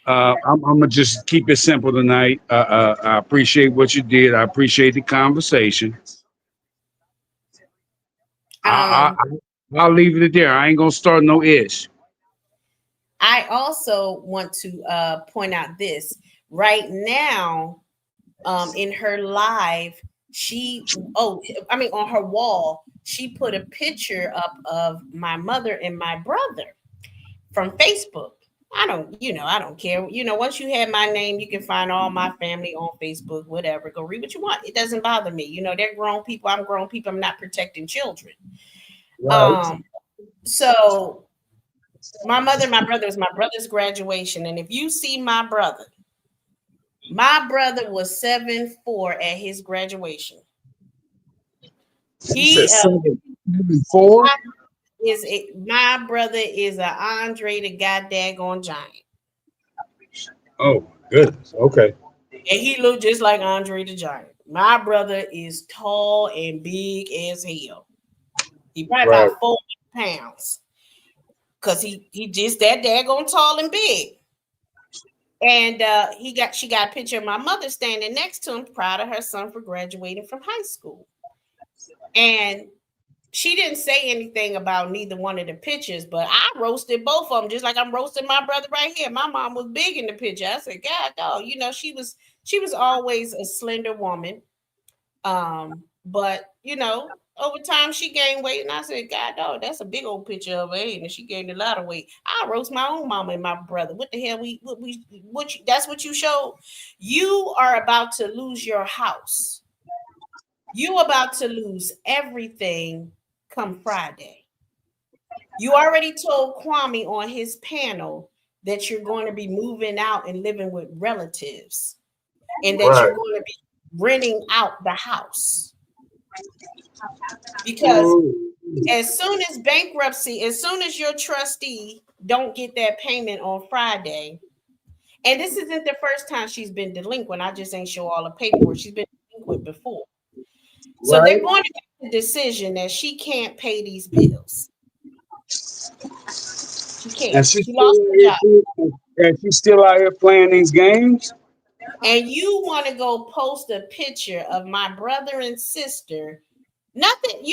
S7: I'm gonna just keep it simple tonight. I appreciate what you did. I appreciate the conversation. I'll leave it there. I ain't gonna start no ish.
S1: I also want to point out this right now. In her live, on her wall, she put a picture up of my mother and my brother from Facebook. I don't care. Once you have my name, you can find all my family on Facebook, whatever. Go read what you want. It doesn't bother me. They're grown people. I'm grown people. I'm not protecting children.
S7: Right.
S1: So my mother, my brother, is my brother's graduation. And if you see my brother was 7'4" at his graduation. He
S7: 7'4".
S1: My brother is a Andre the goddamn giant.
S7: Oh goodness. Okay.
S1: And he looked just like Andre the Giant. My brother is tall and big as hell. He probably about 400 pounds. Cause he just that daggone tall and big. And she got a picture of my mother standing next to him, proud of her son for graduating from high school. And she didn't say anything about neither one of the pictures, but I roasted both of them, just like I'm roasting my brother right here. My mom was big in the picture. I said, God, dog, she was always a slender woman. But over time she gained weight, and I said, God, dog, that's a big old picture of her, and she gained a lot of weight. I roast my own mama and my brother. What the hell? That's what you showed. You are about to lose your house. You about to lose everything come Friday. You already told Kwame on his panel that you're going to be moving out and living with relatives, and that you're going to be renting out the house. Because as soon as your trustee don't get that payment on Friday, and this isn't the first time she's been delinquent. I just ain't show all the paperwork. She's been delinquent before. So they're going to make the decision that she can't pay these bills. She can't.
S7: And
S1: she lost her job.
S7: And she's still out here playing these games.
S1: And you want to go post a picture of my brother and sister. Nothing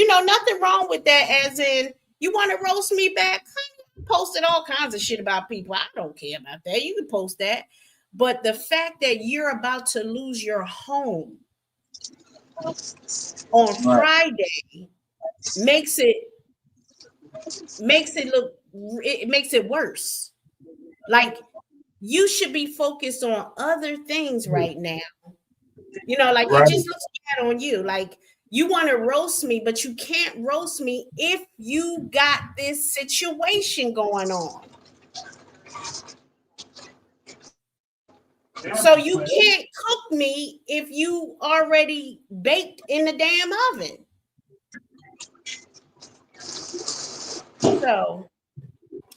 S1: wrong with that. As in, you want to roast me back? Posted all kinds of shit about people. I don't care about that. You can post that. But the fact that you're about to lose your home on Friday makes it worse. Like, you should be focused on other things right now. It just looks bad on you. Like, you want to roast me, but you can't roast me if you got this situation going on. So you can't cook me if you already baked in the damn oven. So,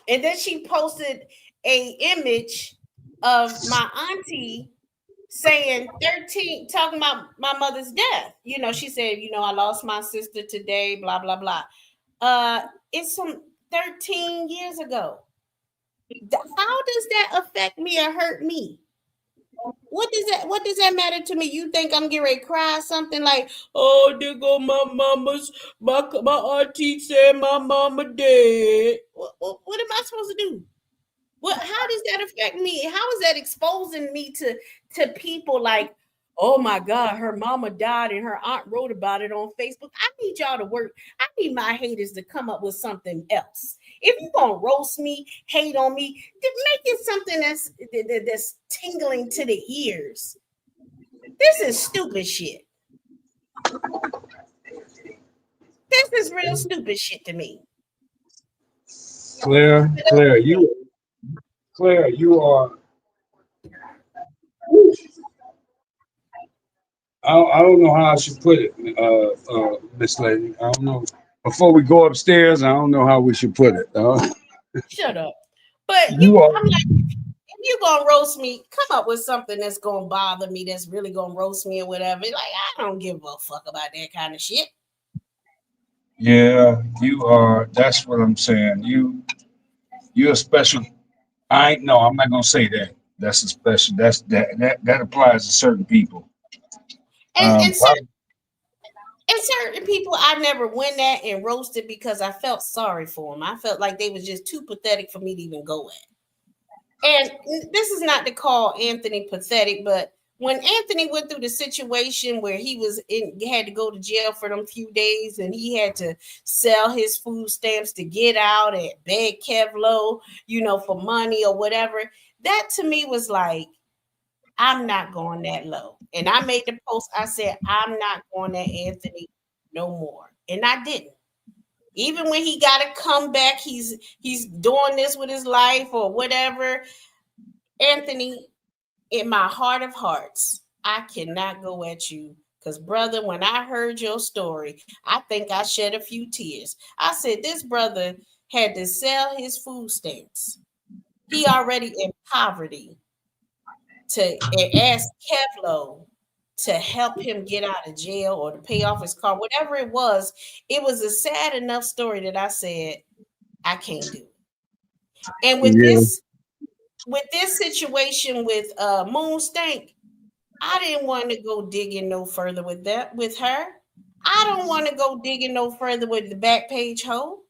S1: and then she posted a image of my auntie saying 13, talking about my mother's death. You know, she said, you know, I lost my sister today, blah, blah, blah. It's some 13 years ago. How does that affect me or hurt me? What does that matter to me? You think I'm getting ready to cry something like, oh, there go my auntie said my mama dead. What am I supposed to do? How does that affect me? How is that exposing me to people like, oh my God, her mama died and her aunt wrote about it on Facebook? I need y'all to work. I need my haters to come up with something else. If you're gonna roast me, hate on me, then make it something that's tingling to the ears. This is stupid shit. This is real stupid shit to me.
S7: Claire, you are. I don't know how I should put it, Miss Lady. I don't know. Before we go upstairs, I don't know how we should put it.
S1: Shut up. But
S7: You are.
S1: I'm like, if you're gonna roast me, come up with something that's gonna bother me, that's really gonna roast me or whatever. Like, I don't give a fuck about that kind of shit.
S7: Yeah, you are. That's what I'm saying. You're a special. I ain't. No, I'm not gonna say that. That's a special. That applies to certain people.
S1: And
S7: Um,
S1: and certain, and certain people I never went at and roasted because I felt sorry for them. I felt like they was just too pathetic for me to even go at. And this is not to call Anthony pathetic, but when Anthony went through the situation where had to go to jail for them few days and he had to sell his food stamps to get out and beg Kevlo, you know, for money or whatever, that to me was like, I'm not going that low. And I made the post, I said, I'm not going at Anthony no more. And I didn't. Even when he got to come back, he's doing this with his life or whatever. Anthony, in my heart of hearts, I cannot go at you because, brother, when I heard your story, I think I shed a few tears. I said, this brother had to sell his food stamps. He already in poverty to ask Kevlo to help him get out of jail or to pay off his car, whatever it was. It was a sad enough story that I said, I can't do it. And
S7: yeah.
S1: with this situation with Moon Stank, I didn't want to go digging no further with her. I don't want to go digging no further with the back page hoe.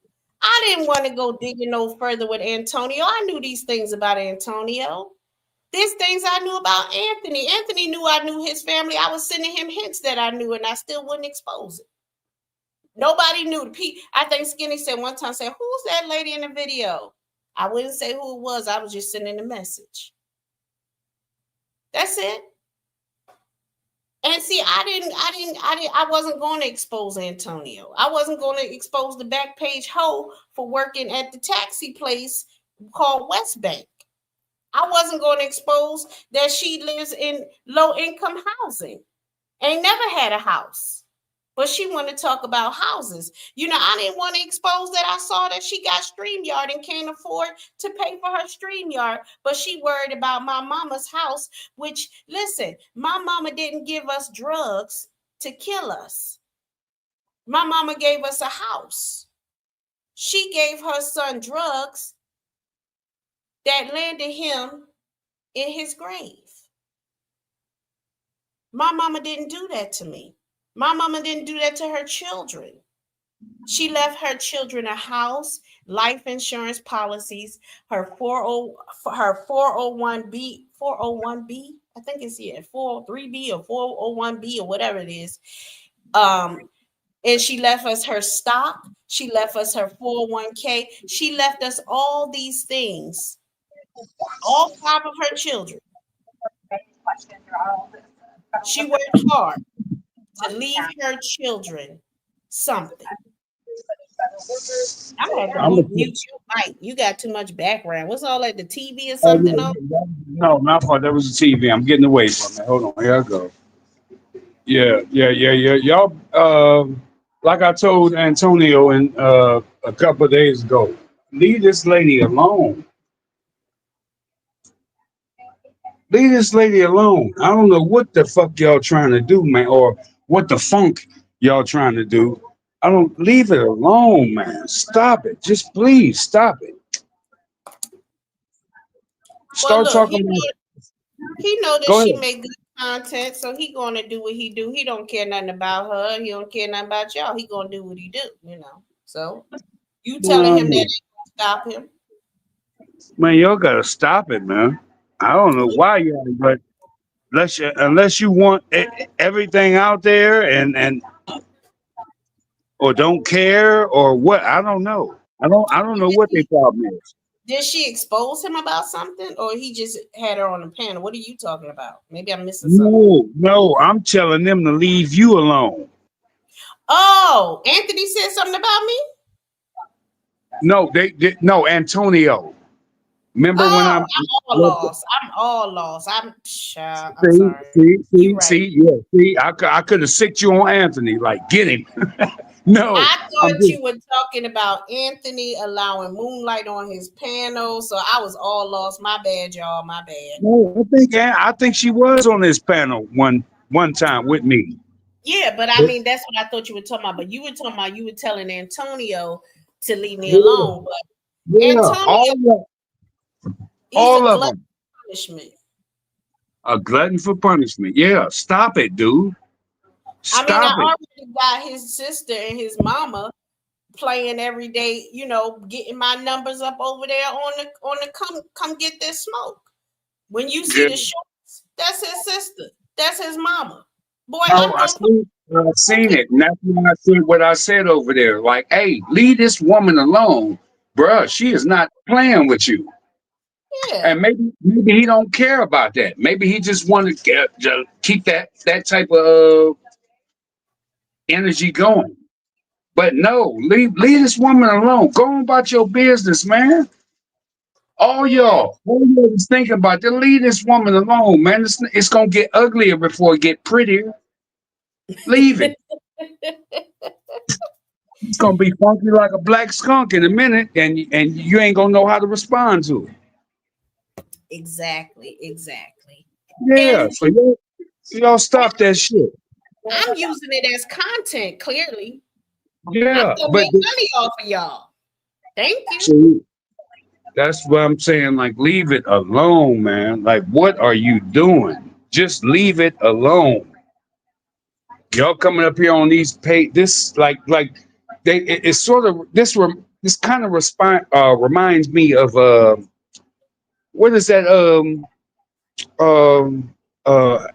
S1: I didn't want to go digging no further with Antonio. I knew these things about Antonio. These things I knew about Anthony. Anthony knew I knew his family. I was sending him hints that I knew, and I still wouldn't expose it. Nobody knew. I think Skinny said one time, said, who's that lady in the video? I wouldn't say who it was. I was just sending a message. That's it. And see, I wasn't going to expose Antonio. I wasn't going to expose the back page hoe for working at the taxi place called West Bank. I wasn't going to expose that she lives in low income housing. Ain't never had a house. But she wanted to talk about houses. You know, I didn't want to expose that I saw that she got StreamYard and can't afford to pay for her StreamYard. But she worried about my mama's house, which, listen, my mama didn't give us drugs to kill us. My mama gave us a house. She gave her son drugs that landed him in his grave. My mama didn't do that to me. My mama didn't do that to her children. She left her children a house, life insurance policies, her 401b, I think it's 403b or 401b or whatever it is. And she left us her stock. She left us her 401k. She left us all these things, all 5 of her children. She worked hard to leave her children something. I'm gonna have to mute your mic. You got too much background. What's all that? The TV or something on?
S7: No, my fault. That was the TV. I'm getting away from it. Hold on. Here I go. Yeah. Y'all, like I told Antonio a couple of days ago, leave this lady alone. Leave this lady alone. I don't know what the fuck y'all trying to do, man, or what the funk y'all trying to do. I don't leave it alone, man. Stop it. Just please stop it.
S1: Well,
S7: Start
S1: look,
S7: talking about.
S1: he know that
S7: Go
S1: she
S7: ahead.
S1: make good content, so he gonna do what he do. He don't care nothing about her. He don't care nothing about y'all. He gonna do what he do. So you telling him that
S7: Man,
S1: ain't gonna stop him?
S7: man, y'all gotta stop it, man. I don't know why y'all, but unless you want everything out there and or don't care or what, I don't know. I don't know what their problem is.
S1: Did she expose him about something, or he just had her on the panel? What are you talking about? Maybe I'm missing something.
S7: No, I'm telling them to leave you alone.
S1: Oh, Anthony said something about me.
S7: No, no, Antonio. Remember when
S1: Oh,
S7: I'm
S1: I'm all lost. I'm all lost. I'm
S7: see,
S1: sorry.
S7: see,
S1: You
S7: see,
S1: right.
S7: see, yeah, see, I could have sicked you on Anthony, like get him. No,
S1: I
S7: I'm
S1: thought
S7: just
S1: you were talking about Anthony allowing moonlight on his panel, so I was all lost. My bad, y'all. My bad.
S7: no, I think she was on this panel one time with me.
S1: Yeah, but I mean that's what I thought you were talking about. But you were talking about you were telling Antonio to leave me
S7: Yeah,
S1: alone. But
S7: yeah,
S1: Antonio, he's a
S7: all of
S1: glutton
S7: them.
S1: for punishment.
S7: A glutton for punishment. Yeah, stop it, dude.
S1: I mean, I
S7: Stop it.
S1: already got his sister and his mama playing every day, getting my numbers up over there on the come get this smoke. When you see
S7: Yeah.
S1: the shorts, that's his sister. That's his mama. Boy,
S7: No,
S1: I'm gonna put
S7: I seen
S1: okay.
S7: it, and that's why I said what I said over there. Like, hey, leave this woman alone, bruh. She is not playing with you.
S1: Yeah,
S7: And maybe he don't care about that. Maybe he just want to keep that type of energy going. But no, leave this woman alone. Go on about your business, man.
S1: yeah.
S7: All y'all is thinking about to leave this woman alone, man. It's gonna get uglier before it get prettier. Leave it. It's gonna be funky like a black skunk in a minute, and you ain't gonna know how to respond to it.
S1: Exactly.
S7: Yeah,
S1: And
S7: so y'all stop that shit.
S1: I'm using it as content, clearly. I'm
S7: Yeah,
S1: gonna
S7: but
S1: make money off of y'all. Thank you.
S7: so that's what I'm saying. Like, leave it alone, man. Like, what are you doing? Just leave it alone. Y'all coming up here on these pay this like it's sort of this kind of reminds me of what is that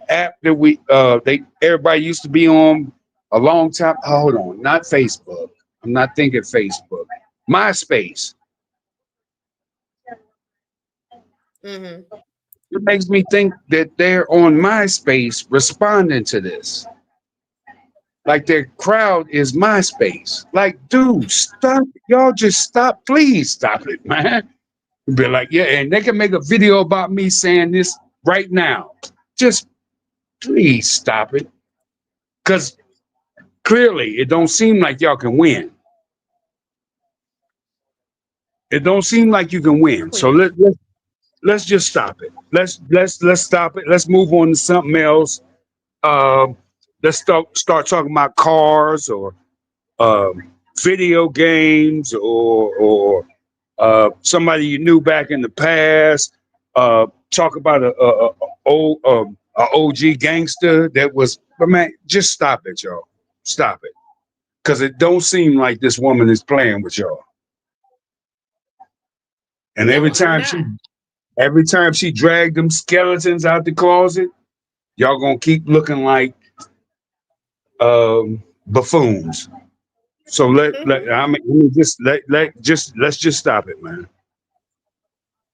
S7: app that they everybody used to be on a long time. Hold on, not Facebook. I'm not thinking Facebook. MySpace.
S1: Hmm.
S7: It makes me think that they're on MySpace responding to this. Like their crowd is MySpace. Like, dude, stop. Y'all just stop. Please stop it, man. Be like, yeah, and they can make a video about me saying this right now. Just please stop it. Because clearly it don't seem like y'all can win. It don't seem like you can win. So
S1: Clearly.
S7: let's just stop it. Let's stop it. Let's move on to something else. Um, let's start talking about cars or video games or somebody you knew back in the past. Talk about a OG gangster that was. But man, just stop it, y'all. Stop it, because it don't seem like this woman is playing with y'all. And
S1: No, I'm not.
S7: every time she dragged them skeletons out the closet, y'all gonna keep looking like buffoons. So let's just stop it, man.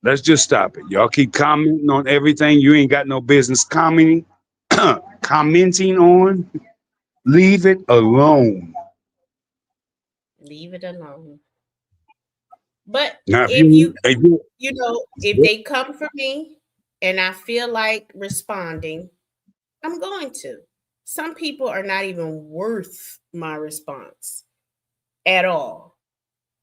S7: Let's just stop it. Y'all keep commenting on everything you ain't got no business commenting commenting on. Leave it alone.
S1: Leave it alone. But
S7: Now,
S1: if you
S7: if you
S1: if they come for me, and I feel like responding, I'm going to. Some people are not even worth my response at all.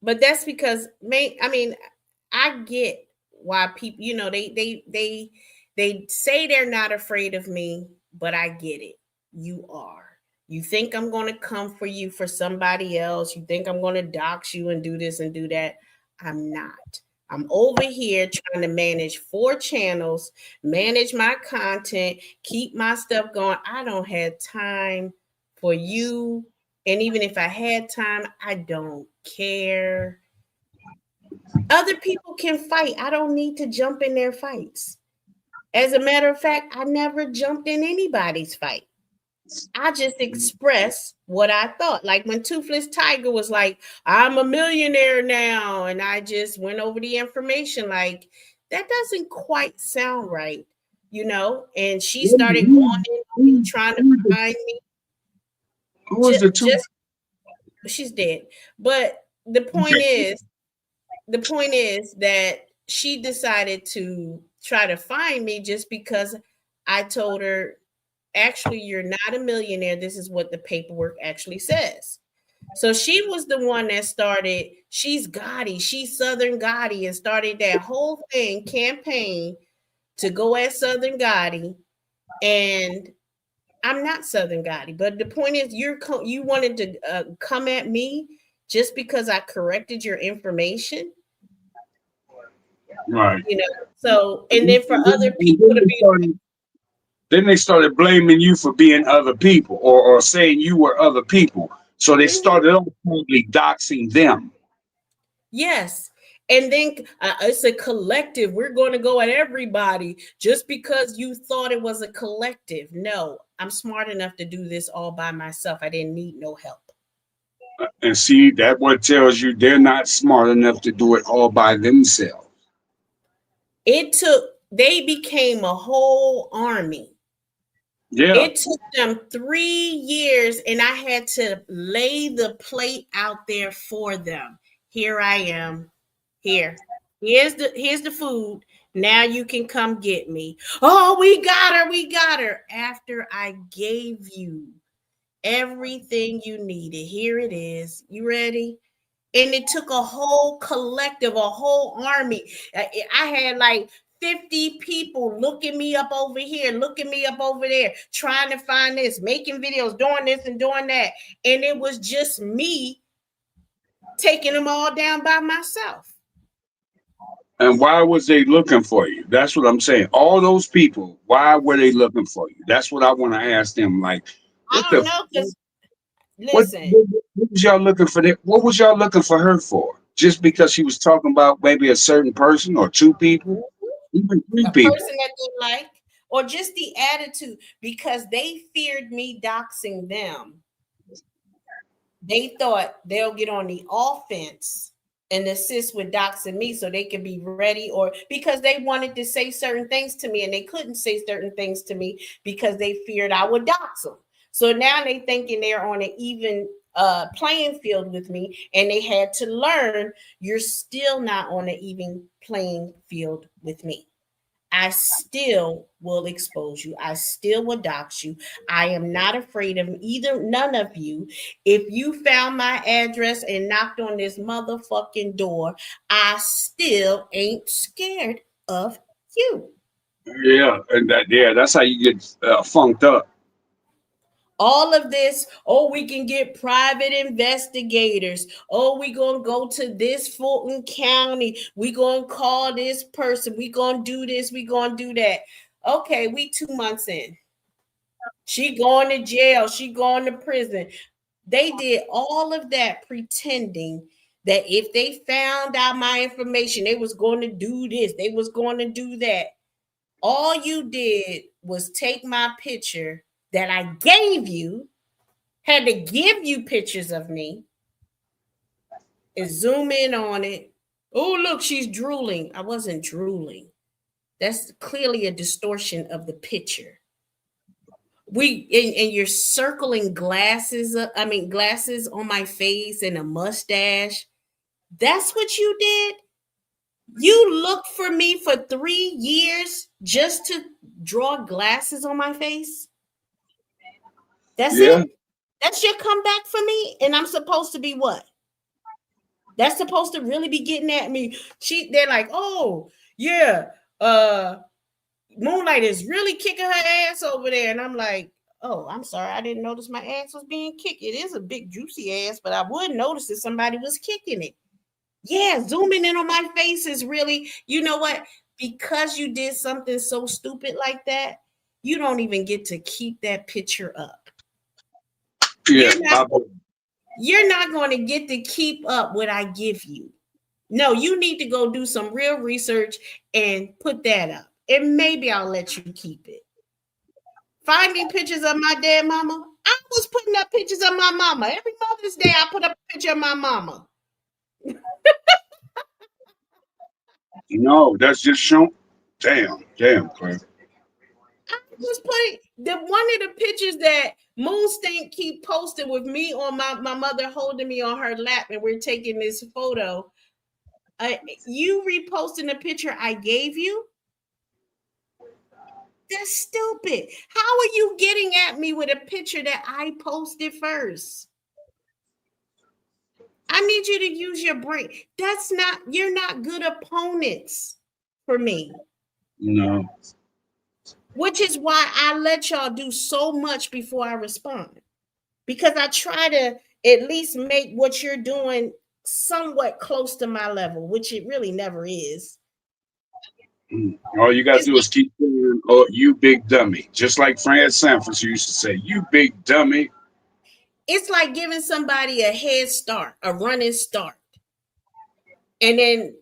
S1: But that's because I get why people, they say they're not afraid of me, but I get it. You are. You think I'm going to come for you for somebody else. You think I'm going to dox you and do this and do that. I'm not. I'm over here trying to manage 4 channels, manage my content, keep my stuff going. I don't have time for you. And even if I had time, I don't care. Other people can fight. I don't need to jump in their fights. As a matter of fact, I never jumped in anybody's fight. I just expressed what I thought. Like when Toothless Tiger was like, I'm a millionaire now. And I just went over the information like, that doesn't quite sound right, And she started going in on me, trying to find me.
S7: Who was the two?
S1: Just she's dead. But the point is that she decided to try to find me just because I told her, actually, you're not a millionaire. This is what the paperwork actually says. So she was the one that started, she's Gotti, she's Southern Gotti, and started that whole campaign to go at Southern Gotti. And I'm not Southern Gotti. But the point is, you wanted to come at me just because I corrected your information.
S7: Right.
S1: So, and then for other people to be like,
S7: Then they started blaming you for being other people, or saying you were other people. So they
S1: mhm,
S7: started off probably doxing them.
S1: yes. And then it's a collective. We're going to go at everybody just because you thought it was a collective. No, I'm smart enough to do this all by myself. I didn't need no help.
S7: And see, that what tells you they're not smart enough to do it all by themselves.
S1: They became a whole army.
S7: Yeah.
S1: It took them 3 years, and I had to lay the plate out there for them. Here I am. Here. Here's the food. Now you can come get me. Oh, we got her. We got her. After I gave you everything you needed. Here it is. You ready? And it took a whole collective, a whole army. I had like 50 people looking me up over here, looking me up over there, trying to find this, making videos, doing this and doing that. And it was just me taking them all down by myself.
S7: And why was they looking for you? That's what I'm saying. All those people, why were they looking for you? That's what I want to ask them. Like,
S1: I
S7: what
S1: don't
S7: the
S1: know, because
S7: what,
S1: listen,
S7: what was y'all looking for? What was y'all looking for her for? Just because she was talking about maybe a certain person or 2 people, even 3 people.
S1: person that they like, or just the attitude, because they feared me doxing them. They thought they'll get on the offense and assist with doxing me so they could be ready, or because they wanted to say certain things to me and they couldn't say certain things to me because they feared I would dox them. So now they thinking they're on an even playing field with me, and they had to learn you're still not on an even playing field with me. I still will expose you. I still will dox you. I am not afraid of none of you. If you found my address and knocked on this motherfucking door, I still ain't scared of you.
S7: Yeah, and that's how you get funked up.
S1: All of this, oh, we can get private investigators. Oh, we gonna go to this Fulton County. We gonna call this person. We gonna do this. We gonna do that. Okay, we 2 months in. She going to jail. She going to prison. They did all of that pretending that if they found out my information, they was going to do this. They was going to do that. All you did was take my picture that I gave you, had to give you pictures of me, and zoom in on it. Oh, look, she's drooling. I wasn't drooling. That's clearly a distortion of the picture. And you're circling glasses on my face and a mustache. That's what you did. You looked for me for 3 years just to draw glasses on my face? That's
S7: Yeah.
S1: it? That's your comeback for me? And I'm supposed to be what? That's supposed to really be getting at me. They're like, oh, yeah, Moonlight is really kicking her ass over there. And I'm like, oh, I'm sorry. I didn't notice my ass was being kicked. It is a big, juicy ass, but I would notice that somebody was kicking it. Yeah, zooming in on my face is really, you know what? Because you did something so stupid like that, you don't even get to keep that picture up.
S7: Yeah.
S1: You're not going to get to keep up what I give you. No, you need to go do some real research and put that up. And maybe I'll let you keep it. Find me pictures of my dead mama. I was putting up pictures of my mama. Every Mother's Day, I put up a picture of my mama.
S7: No, that's just shown. Damn, Clara.
S1: I was putting one of the pictures that Moonstink keep posting with me on my mother holding me on her lap, and we're taking this photo. You reposting the picture I gave you? That's stupid. How are you getting at me with a picture that I posted first? I need you to use your brain. You're not good opponents for me.
S7: No.
S1: Which is why I let y'all do so much before I respond. Because I try to at least make what you're doing somewhat close to my level, which it really never is.
S7: All you gotta
S1: It's,
S7: do is keep saying, "Oh, you big dummy," just like Fred Sanford used to say, "You big dummy."
S1: it's like giving somebody a head start, a running start. And then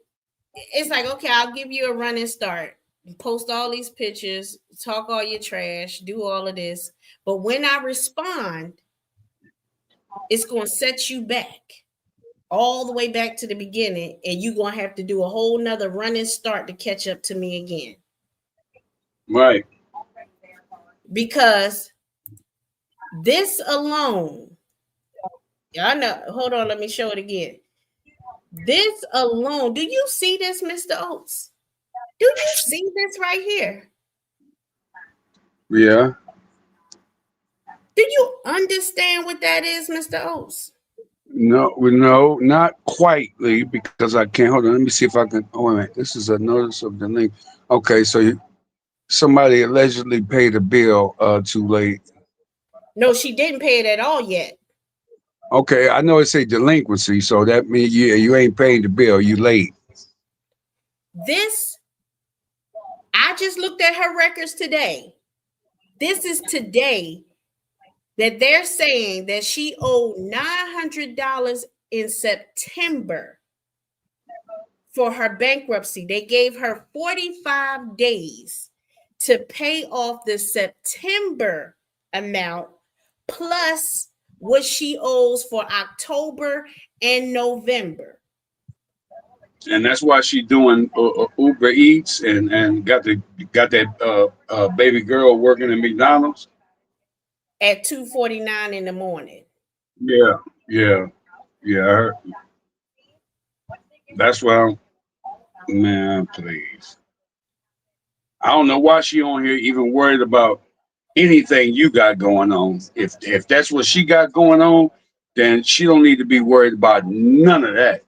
S1: it's like, okay, I'll give you a running start. Post all these pictures, talk all your trash, do all of this. But when I respond, it's going to set you back all the way back to the beginning. And you're going to have to do a whole nother running start to catch up to me again.
S7: Right.
S1: Because this alone, I know, hold on, let me show it again. This alone, do you see this, Mr. Oates? Do you see this right here?
S7: Yeah.
S1: Do you understand what that is, Mr. Oates?
S7: No, not quite, Lee, because I can't. Hold on. Let me see if I can. Oh, wait a minute. This is a notice of the link. Okay, so somebody allegedly paid a bill too late.
S1: No, she didn't pay it at all yet.
S7: Okay, I know it say delinquency, so that means you ain't paying the bill. You late.
S1: This, I just looked at her records today. This is today that they're saying that she owed $900 in September for her bankruptcy. They gave her 45 days to pay off the September amount plus what she owes for October and November.
S7: And that's why she doing Uber Eats and got that baby girl working at McDonald's.
S1: At 2:49 in the morning.
S7: Yeah. I heard. That's why, man, please. I don't know why she on here even worried about anything you got going on. If that's what she got going on, then she don't need to be worried about none of that.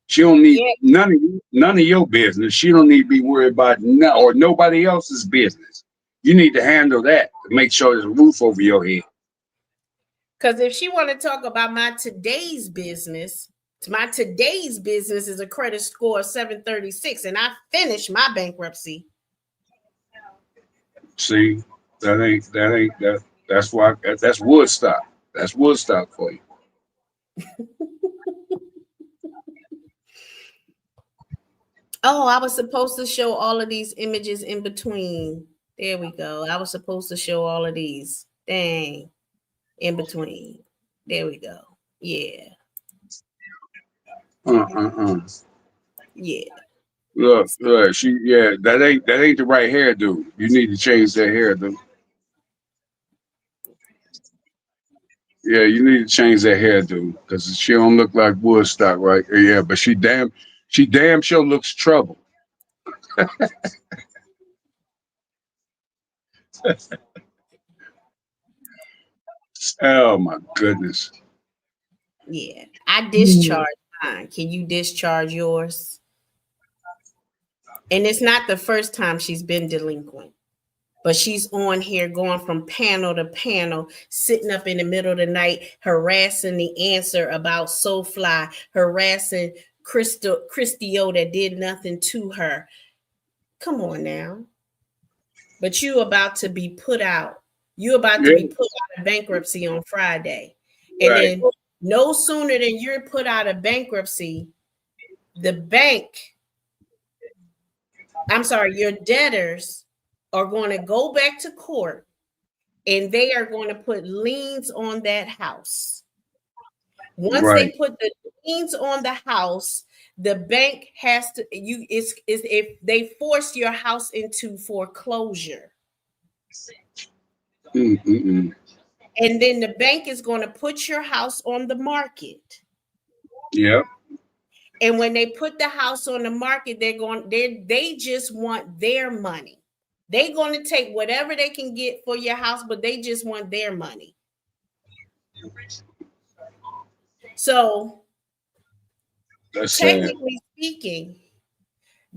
S7: She don't need
S1: Yeah,
S7: none of your business. She don't need to be worried about or nobody else's business. You need to handle that to make sure there's a roof over your head.
S1: because if she want to talk about my today's business is a credit score of 736, and I finished my bankruptcy.
S7: See, that's why that's Woodstock. That's Woodstock for you.
S1: Oh, I was supposed to show all of these images in between. There we go. I was supposed to show all of these. Dang. In between. There we go. Yeah. Yeah.
S7: Look, that ain't the right hairdo. You need to change that hairdo. Yeah, you need to change that hairdo because she don't look like Woodstock, right? Yeah, but She damn sure looks troubled. Oh my goodness.
S1: Yeah. I discharge mine. Can you discharge yours? And it's not the first time she's been delinquent, but she's on here going from panel to panel, sitting up in the middle of the night, harassing the answer about SoFly, harassing Christio that did nothing to her. Come on now. But you about to be put out. You about to
S7: Yeah,
S1: be put out of bankruptcy on Friday. And
S7: right.
S1: then no sooner than you're put out of bankruptcy, the bank, I'm sorry, your debtors are going to go back to court and they are going to put liens on that house. Once they
S7: Right.
S1: put the liens on the house, the bank has to is if they force your house into foreclosure.
S7: Mm-mm-mm.
S1: And then the bank is going to put your house on the market.
S7: Yep.
S1: And when they put the house on the market, they just want their money. They're going to take whatever they can get for your house, but they just want their money. So
S7: That's sad.
S1: technically speaking,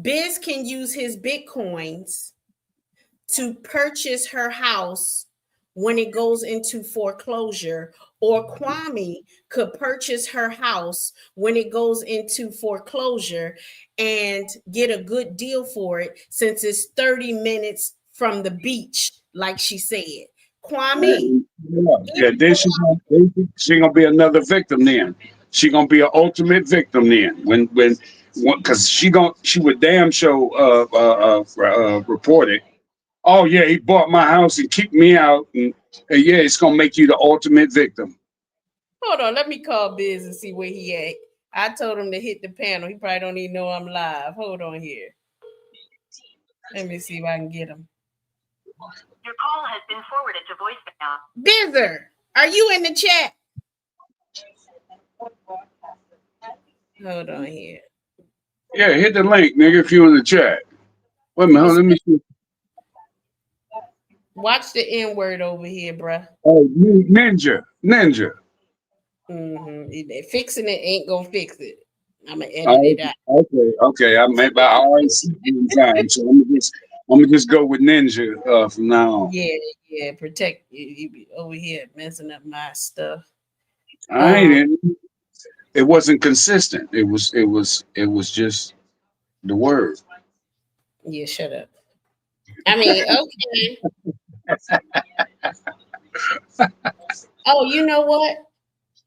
S1: Biz can use his Bitcoins to purchase her house when it goes into foreclosure, or Kwame could purchase her house when it goes into foreclosure and get a good deal for it since it's 30 minutes from the beach, like she said. Kwame,
S7: Yeah, then she gonna be another victim then. She gonna be an ultimate victim then. When because she would damn show report it. Oh yeah, he bought my house and kicked me out, and yeah, it's gonna make you the ultimate victim.
S1: hold on, let me call Biz and see where he at. I told him to hit the panel. He probably don't even know I'm live. Hold on here. Let me see if I can get him. Your call has been forwarded to voicemail. Bizzer, are you in the chat? Hold on here.
S7: Yeah, hit the link, nigga, if you in the chat. Wait a minute, let me see.
S1: Watch the N word over here, bruh.
S7: Oh, ninja.
S1: Fixing it ain't gonna fix it. I'm gonna edit
S7: Oh,
S1: it out.
S7: okay. I already see it time, so I'm gonna just go with ninja from now on.
S1: Yeah. Protect you be over here messing up my stuff.
S7: I ain't. It wasn't consistent. It was just the word.
S1: Yeah, shut up. I mean, okay. Oh, you know what?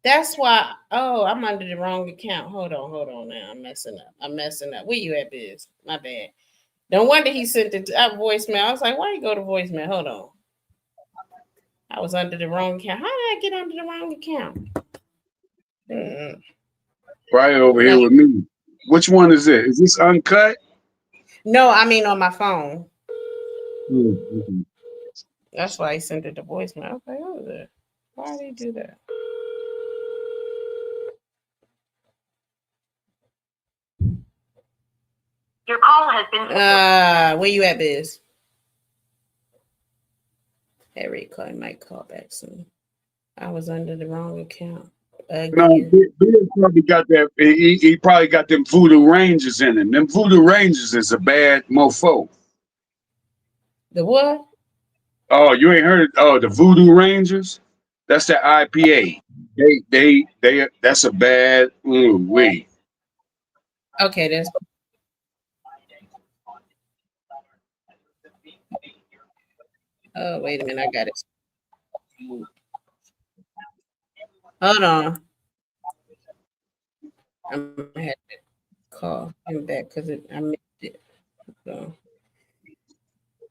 S1: That's why. Oh, I'm under the wrong account. Hold on. Now I'm messing up. Where you at, Biz? My bad. No wonder he sent it to voicemail. I was like, why you go to voicemail? Hold on. I was under the wrong account. How did I get under the wrong account?
S7: Right over here with me. Which one is it? Is this uncut?
S1: No, I mean on my phone.
S7: Mm-hmm.
S1: That's why he sent it to voicemail. I was like, what was it? Why did he do that? Your call has been. Where you at, Biz? Harry might call back soon. I was under the wrong account again.
S7: No, Bill probably got that. He probably got them Voodoo Rangers in him. Them Voodoo Rangers is a bad mofo.
S1: The what?
S7: Oh, you ain't heard? Oh, the Voodoo Rangers. That's the IPA. They. That's a bad. Wait.
S1: Okay, that's. Oh, wait a minute. I got it. Hold on. I'm gonna have to call him back because I missed it. So.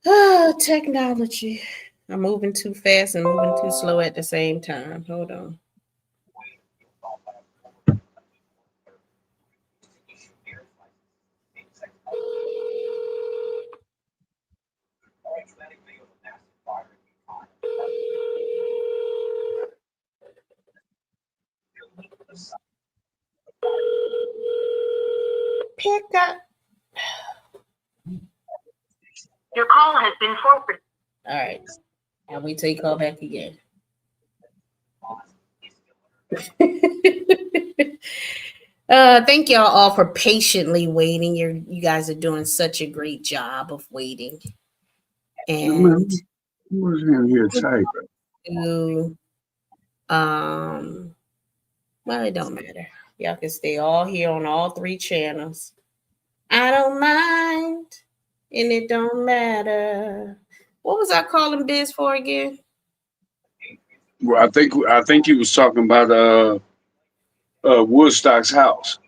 S1: Oh, technology. I'm moving too fast and moving too slow at the same time. Hold on. pick up.
S5: Your call has been forwarded.
S1: All right. I'll wait till you call back again. Thank y'all all for patiently waiting. You guys are doing such a great job of waiting. And
S7: Who's in here typing?
S1: to well, it don't matter. Y'all can stay all here on all 3 channels. I don't mind, and it don't matter. What was I calling Biz for again?
S7: Well, I think he was talking about Woodstock's house.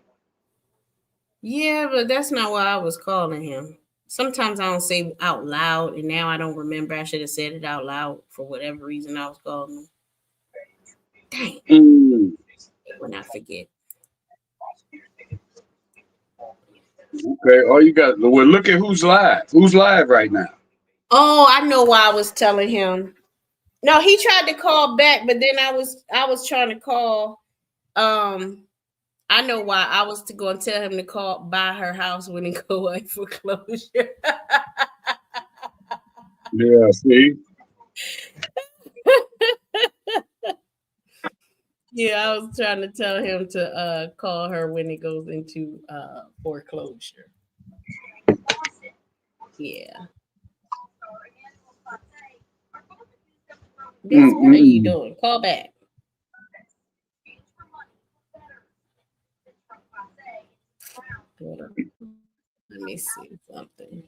S1: Yeah, but that's not what I was calling him. Sometimes I don't say out loud, and now I don't remember. I should have said it out loud for whatever reason I was calling him. Dang, when I forget.
S7: Okay, all you got. Well, look at who's live. Who's live right now?
S1: Oh, I know why I was telling him. No, he tried to call back, but then I was trying to call. I know why I was to go and tell him to call buy her house when it go away for closure.
S7: Yeah, see.
S1: Yeah, I was trying to tell him to call her when it goes into foreclosure. Yeah. This, what are you doing? Call back. Let me see something.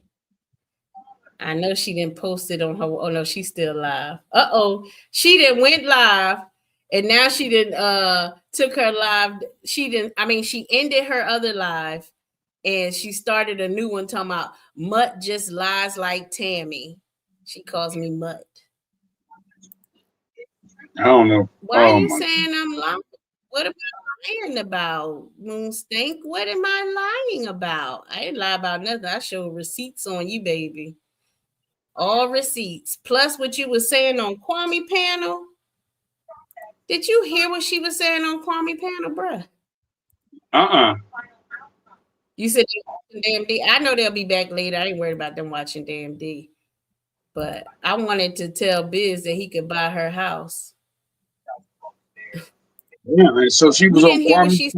S1: I know she didn't post it on her. Oh no, she's still live. She didn't went live, and now she didn't took her live. She ended her other live, and she started a new one talking about Mutt just lies like Tammy. She calls me Mutt.
S7: I don't know.
S1: Why are you saying I'm lying? What am I lying about? Moonstink? What am I lying about? I didn't lie about nothing. I showed receipts on you, baby. All receipts. Plus what you were saying on Kwame panel. Did you hear what she was saying on Kwame panel, bruh? You said DMD. I know they'll be back later. I ain't worried about them watching DMD. But I wanted to tell Biz that he could buy her house.
S7: Yeah, man. So she was on Kwame.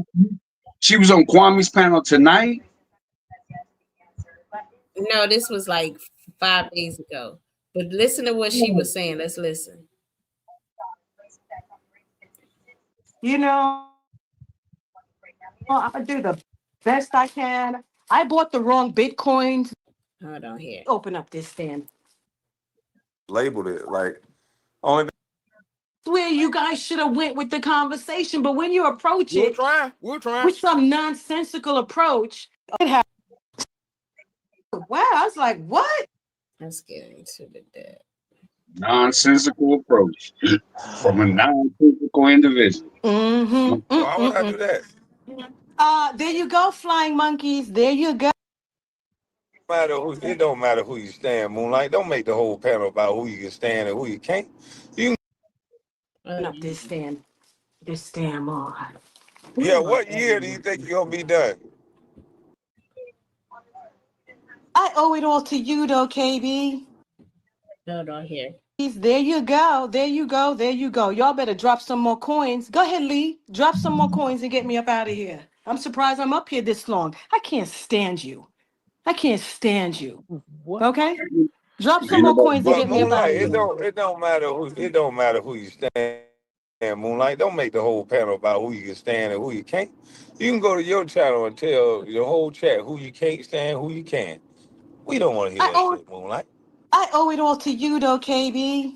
S7: She was on Kwame's panel tonight.
S1: No, this was like 5 days ago. But listen to what she was saying. Let's listen.
S5: You know, I'm gonna do the best I can. I bought the wrong Bitcoins.
S1: Hold on here.
S5: Open up this stand.
S4: Labeled it like only.
S5: Where you guys should have went with the conversation, but when you approach
S4: We'll
S5: it
S4: try. We'll try.
S5: with some nonsensical approach, wow, I was like, what?
S1: Let's get into the debt.
S7: Nonsensical approach from a nonsensical individual.
S4: Why would I do that?
S5: There you go, flying monkeys. There you go.
S4: It don't matter who you stand, Moonlight. Don't make the whole panel about who you can stand and who you can't. You
S5: Open up this stand. This stand more.
S4: Yeah, what year do you think you're gonna be done?
S5: I owe it all to you, though, KB.
S1: Hold on here.
S5: There you go. There you go. There you go. Y'all better drop some more coins. Go ahead, Lee. Drop some more coins and get me up out of here. I'm surprised I'm up here this long. I can't stand you. I can't stand you. Okay? Drop some more coins and get me up out of here.
S4: It don't matter who you stand. Moonlight, don't make the whole panel about who you can stand and who you can't. You can go to your channel and tell the whole chat who you can't stand, who you can. We don't want to hear that shit, Moonlight.
S5: I owe it all to you, though, KB.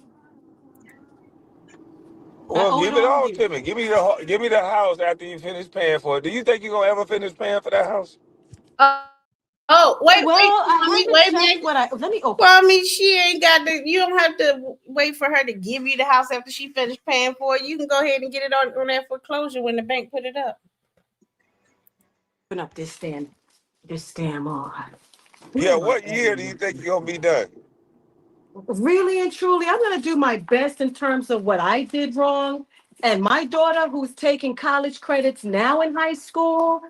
S4: Well, give it all to me. Give me the house after you finish paying for it. Do you think you're gonna ever finish paying for that house?
S1: Wait,
S5: let me open.
S1: Well, I mean, she ain't got to. You don't have to wait for her to give you the house after she finished paying for it. You can go ahead and get it on that foreclosure when the bank put it up.
S5: Open up this stand. This stand more.
S4: Yeah, what year do you think you're gonna be done?
S5: Really and truly, I'm gonna do my best in terms of what I did wrong. And my daughter, who's taking college credits now in high school,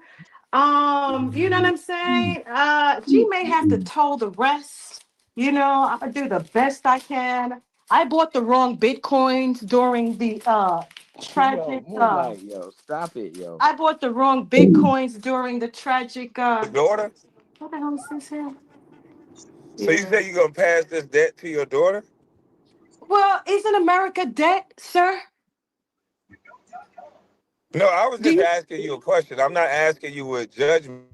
S5: You know what I'm saying? She may have to toll the rest. You know, I'm gonna do the best I can. I bought the wrong bitcoins during the tragic.
S6: Yo, stop it, yo.
S5: I bought the wrong bitcoins during the tragic.
S4: Your daughter?
S5: What the hell is this here?
S4: So you
S5: Yeah.
S4: say you're gonna pass this debt to your daughter?
S5: Well, isn't America debt, sir?
S4: No, I was
S5: Do
S4: just
S5: you?
S4: asking you a question. I'm not asking you with judgment.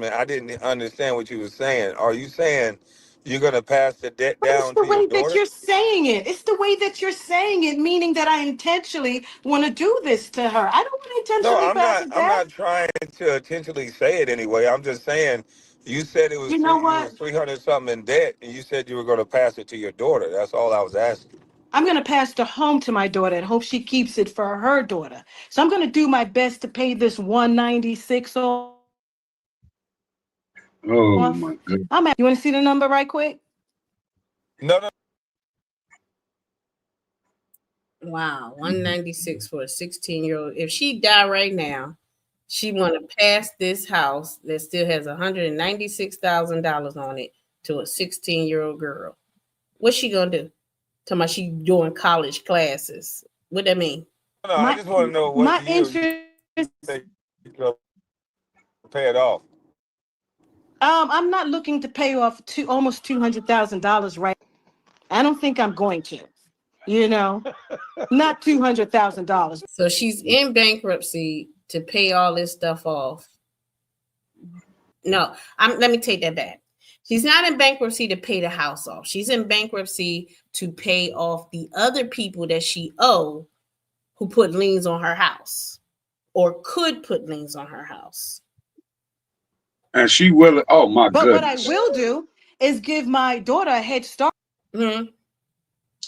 S4: I didn't understand what you were saying. Are you saying you're gonna pass the debt
S5: But it's
S4: down
S5: the
S4: to your
S5: way that
S4: daughter?
S5: you're saying it. It's the way that you're saying it, meaning that I intentionally want to do this to her. I don't want to
S4: No,
S5: intentionally pass it
S4: I'm
S5: down.
S4: not trying to intentionally say it anyway. I'm just saying you said it was
S5: You know
S4: you was
S5: what?
S4: 300 something in debt, and you said you were gonna pass it to your daughter. That's all I was asking.
S5: I'm going to pass the home to my daughter and hope she keeps it for her daughter. So I'm going to do my best to pay this 196 off.
S7: Oh my goodness.
S5: You want to see the number right quick?
S4: No, no.
S1: Wow, 196 for a 16-year-old. If she die right now, she want to pass this house that still has $196,000 on it to a 16-year-old girl. What's she gonna do? Talking about she doing college classes. What that mean?
S4: No, I
S5: My
S4: just want to know what
S5: my
S4: year you
S5: interest.
S4: say you're gonna pay it off.
S5: I'm not looking to pay off almost $200,000 right. I don't think I'm going to. You know, not $200,000.
S1: So she's in bankruptcy to pay all this stuff off. No, let me take that back. She's not in bankruptcy to pay the house off. She's in bankruptcy to pay off the other people that she owe who put liens on her house or could put liens on her house.
S7: And she will. Oh my
S5: But what I
S7: goodness.
S5: will do is give my daughter a head start.
S1: Mm-hmm.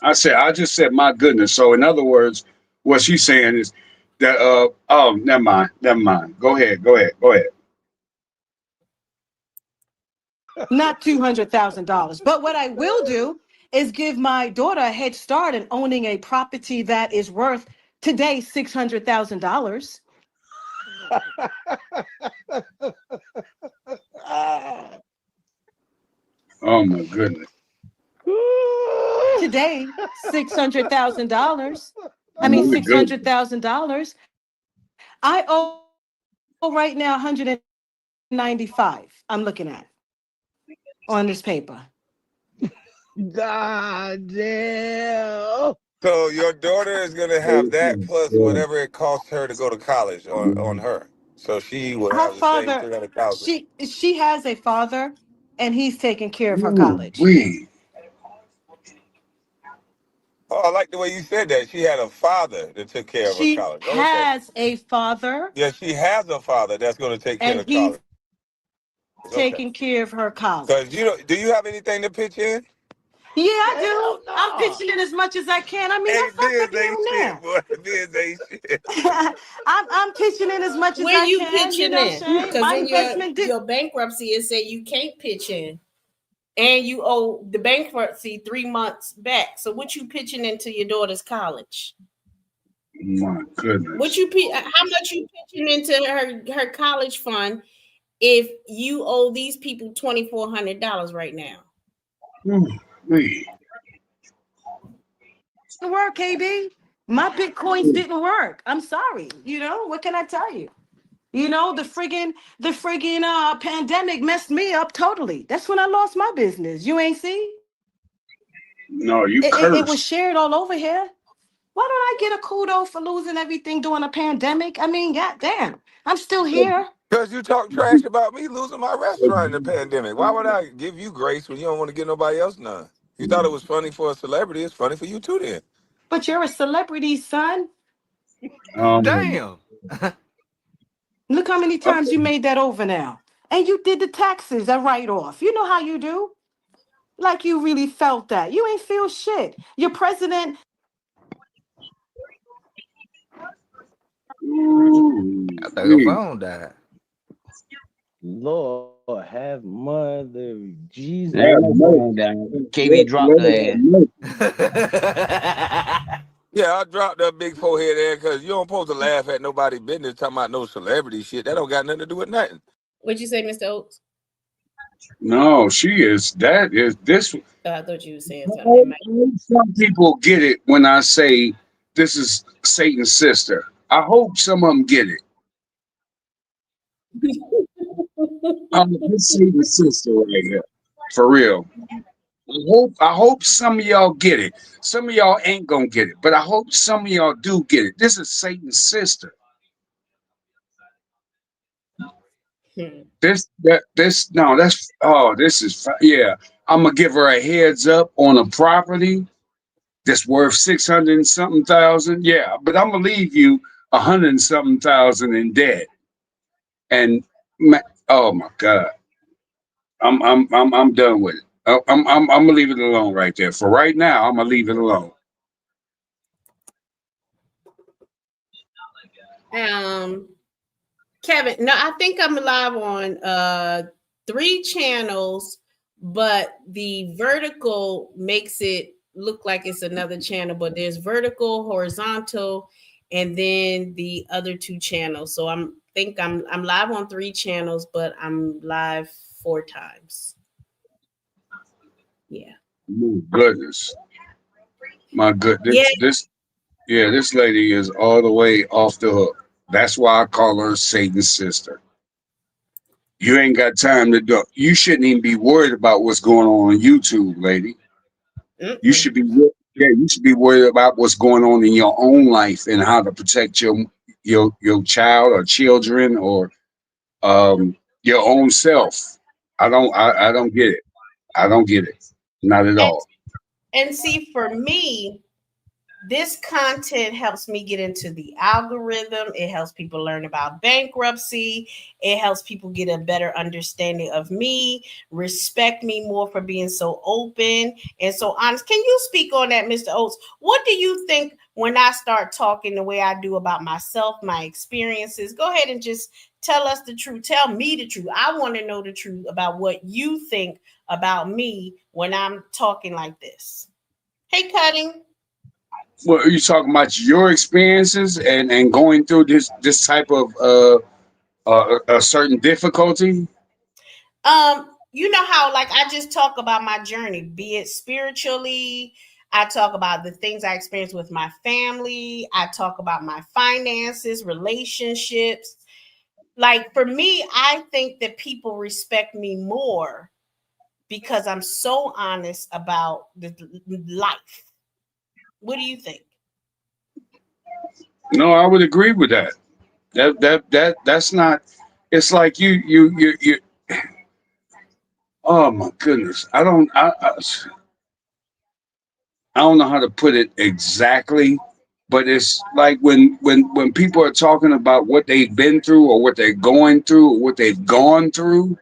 S7: I just said my goodness. So in other words, what she's saying is that oh, never mind, never mind. Go ahead, go ahead, go ahead.
S5: Not $200,000. But what I will do is give my daughter a head start in owning a property that is worth today $600,000.
S7: Oh my goodness.
S5: Today, $600,000. I mean,
S7: My goodness.
S5: $600,000. I owe right now 195. I'm looking at on this paper.
S6: God damn.
S4: So your daughter is gonna have that plus whatever it costs her to go to college on her. So she will
S5: Her
S4: have the same
S5: father,
S4: 300,000.
S5: she has a father, and he's taking care of her
S7: Ooh,
S5: college.
S7: wee.
S4: Oh, I like the way you said that. She had a father that took care of her
S5: She
S4: college. Okay.
S5: has a father,
S4: Yeah, she has a father that's going to take care
S5: and
S4: of
S5: he's
S4: college. Okay.
S5: taking care of her
S4: Because
S5: college.
S4: do you have anything to pitch in?
S5: Yeah, I
S6: Hell
S5: do. I'm
S6: no.
S5: pitching in as much as I can. I mean,
S4: Hey,
S5: I fucked up
S4: biz
S5: here
S4: ain't
S5: and
S4: shit,
S5: there.
S4: boy. Biz ain't shit.
S5: I'm pitching in as much as
S1: Where
S5: I
S1: you
S5: can. You
S1: pitching
S5: know what I'm
S1: in?
S5: saying?
S1: Because
S5: My
S1: in
S5: investment did.
S1: your bankruptcy, it said you can't pitch in, and you owe the bankruptcy 3 months back. So what you pitching into your daughter's college?
S7: My
S1: What
S7: goodness.
S1: you how much you pitching into her college fund if you owe these people $2,400 right now?
S7: Ooh, wee.
S5: Didn't work, KB. My bitcoins didn't work. I'm sorry. You know what can I tell you? You know the friggin' pandemic messed me up totally. That's when I lost my business. You ain't see?
S7: No, you
S5: It was
S7: cursed.
S5: shared all over here. Why don't I get a kudo for losing everything during a pandemic? I mean, goddamn, I'm still here.
S4: Because you talk trash about me losing my restaurant in the pandemic. Why would I give you grace when you don't want to give nobody else none? You thought it was funny for a celebrity. It's funny for you too then.
S5: But you're a celebrity, son.
S7: Um,
S2: Damn.
S5: Look how many
S7: okay.
S5: times you made that over now. And you did the taxes, a write-off. You know how you do. Like you really felt that. You ain't feel shit. Your president.
S7: Ooh,
S8: I think her
S7: wee.
S8: phone died.
S6: Lord have mother Jesus.
S9: Ain't
S7: Have
S9: no
S7: mercy.
S9: phone down. KB
S7: Lord,
S9: dropped
S7: Lord
S9: the
S7: have
S9: ass.
S7: mercy.
S4: Yeah, I dropped that big forehead there because you don't supposed to laugh at nobody business talking about no celebrity shit. That don't got nothing to do with nothing.
S1: What'd you say, Mr. Oates?
S7: No, she is. That is this.
S1: I thought you were saying something. It might-
S7: Some people get it when I say this is Satan's sister. I hope some of them get it. This Satan's sister right here, for real. I hope some of y'all get it. Some of y'all ain't gonna get it, but I hope some of y'all do get it. This is Satan's sister.
S1: Hmm.
S7: This is yeah. I'm gonna give her a heads up on a property that's worth 600 and something thousand. Yeah, but I'm gonna leave you 100 and something thousand in debt. And oh my God, I'm done with it. I'm gonna leave it alone right there. For right now, I'm gonna leave it alone.
S1: Um, Kevin, no, I think I'm live on 3 channels, but the vertical makes it look like it's another channel, but there's vertical, horizontal, and then the other 2 channels. So I'm live on 3 channels, but I'm live 4 times. Yeah.
S7: My goodness, my
S1: Yeah.
S7: goodness, this lady is all the way off the hook. That's why I call her Satan's sister. You ain't got time to do. You shouldn't even be worried about what's going on YouTube, lady. You
S1: Mm-mm.
S7: should be, yeah, you should be worried about what's going on in your own life and how to protect your child or children or your own self. I don't get it. I don't get it. Not at
S1: And,
S7: all.
S1: and see, for me, this content helps me get into the algorithm. It helps people learn about bankruptcy. It helps people get a better understanding of me, respect me more for being so open and so honest. Can you speak on that, Mr. Oates? What do you think when I start talking the way I do about myself, my experiences? Go ahead and just tell us the truth. Tell me the truth. I want to know the truth about what you think about me when I'm talking like this. Hey, Cutting.
S7: Well, are you talking about your experiences and going through this type of a certain difficulty?
S1: You know how like I just talk about my journey, be it spiritually, I talk about the things I experienced with my family, I talk about my finances, relationships. Like for me, I think that people respect me more because I'm so honest about the life. What do you think?
S7: No, I would agree with that. That's not. It's like you. Oh my goodness, I don't know how to put it exactly, but it's like when people are talking about what they've been through or what they're going through or what they've gone through,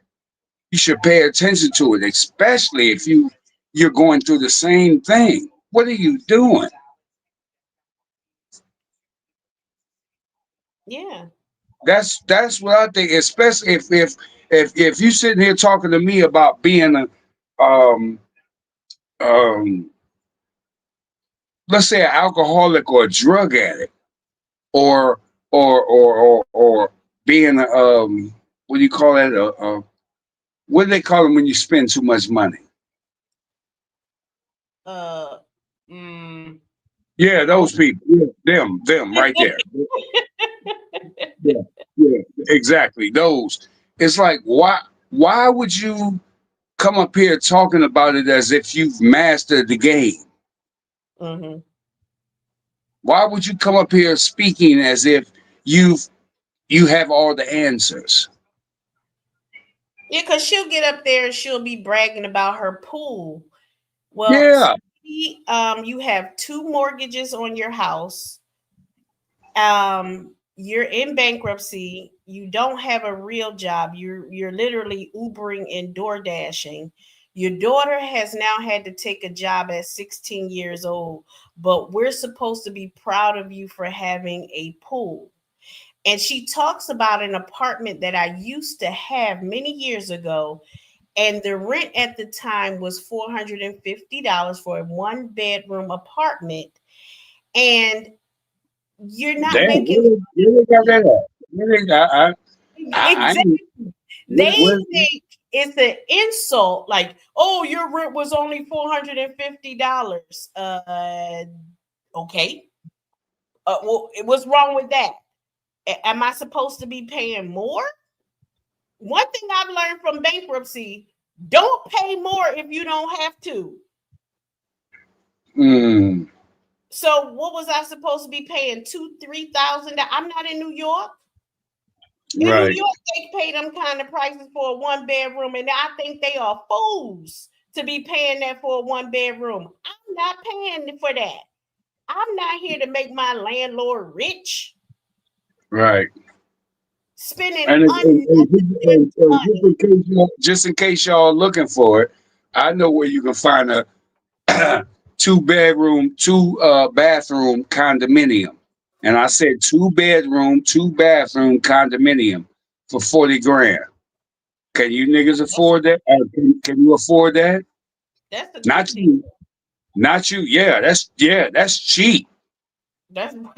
S7: you should pay attention to it, especially if you're going through the same thing. What are you doing?
S1: Yeah.
S7: That's what I think. Especially if you sitting here talking to me about being a um let's say an alcoholic or a drug addict or or being a what do you call that what do they call them when you spend too much money?
S1: Uh mm.
S7: Yeah,
S1: Oh.
S7: those people. Yeah, them right there. Yeah, yeah, exactly. Those. It's like why would you come up here talking about it as if you've mastered the game?
S1: Mm-hmm.
S7: Why would you come up here speaking as if you have all the answers?
S1: Yeah, because she'll get up there and she'll be bragging about her pool. Well,
S7: Yeah,
S1: you have 2 mortgages on your house. You're in bankruptcy. You don't have a real job. You're literally Ubering and door dashing. Your daughter has now had to take a job at 16 years old, but we're supposed to be proud of you for having a pool. And she talks about an apartment that I used to have many years ago, and the rent at the time was $450 for a 1 bedroom apartment. and you're not
S7: Damn,
S1: making
S7: where they got that at? Where they got, I
S1: exactly. They
S7: where,
S1: think it's an insult, like, oh, your rent was only $450. Okay. Well, what's wrong with that? Am I supposed to be paying more? One thing I've learned from bankruptcy: don't pay more if you don't have to.
S7: mm,
S1: So, what was I supposed to be paying? $2,000-3,000? I'm not in New York. In New
S7: right,
S1: York, they pay them kind of prices for a 1-bedroom, and I think they are fools to be paying that for a 1-bedroom. I'm not paying for that. I'm not here to make my landlord rich,
S7: right.
S1: spending
S7: And,
S1: unnecessary money.
S7: just in case y'all looking for it, I know where you can find a 2-bedroom, 2-bathroom condominium. And I said 2-bedroom, 2-bathroom condominium for 40 grand. Can you niggas afford that? Can you afford that?
S1: That's a
S7: Not
S1: good deal.
S7: you. Not you. That's cheap.
S1: That's what,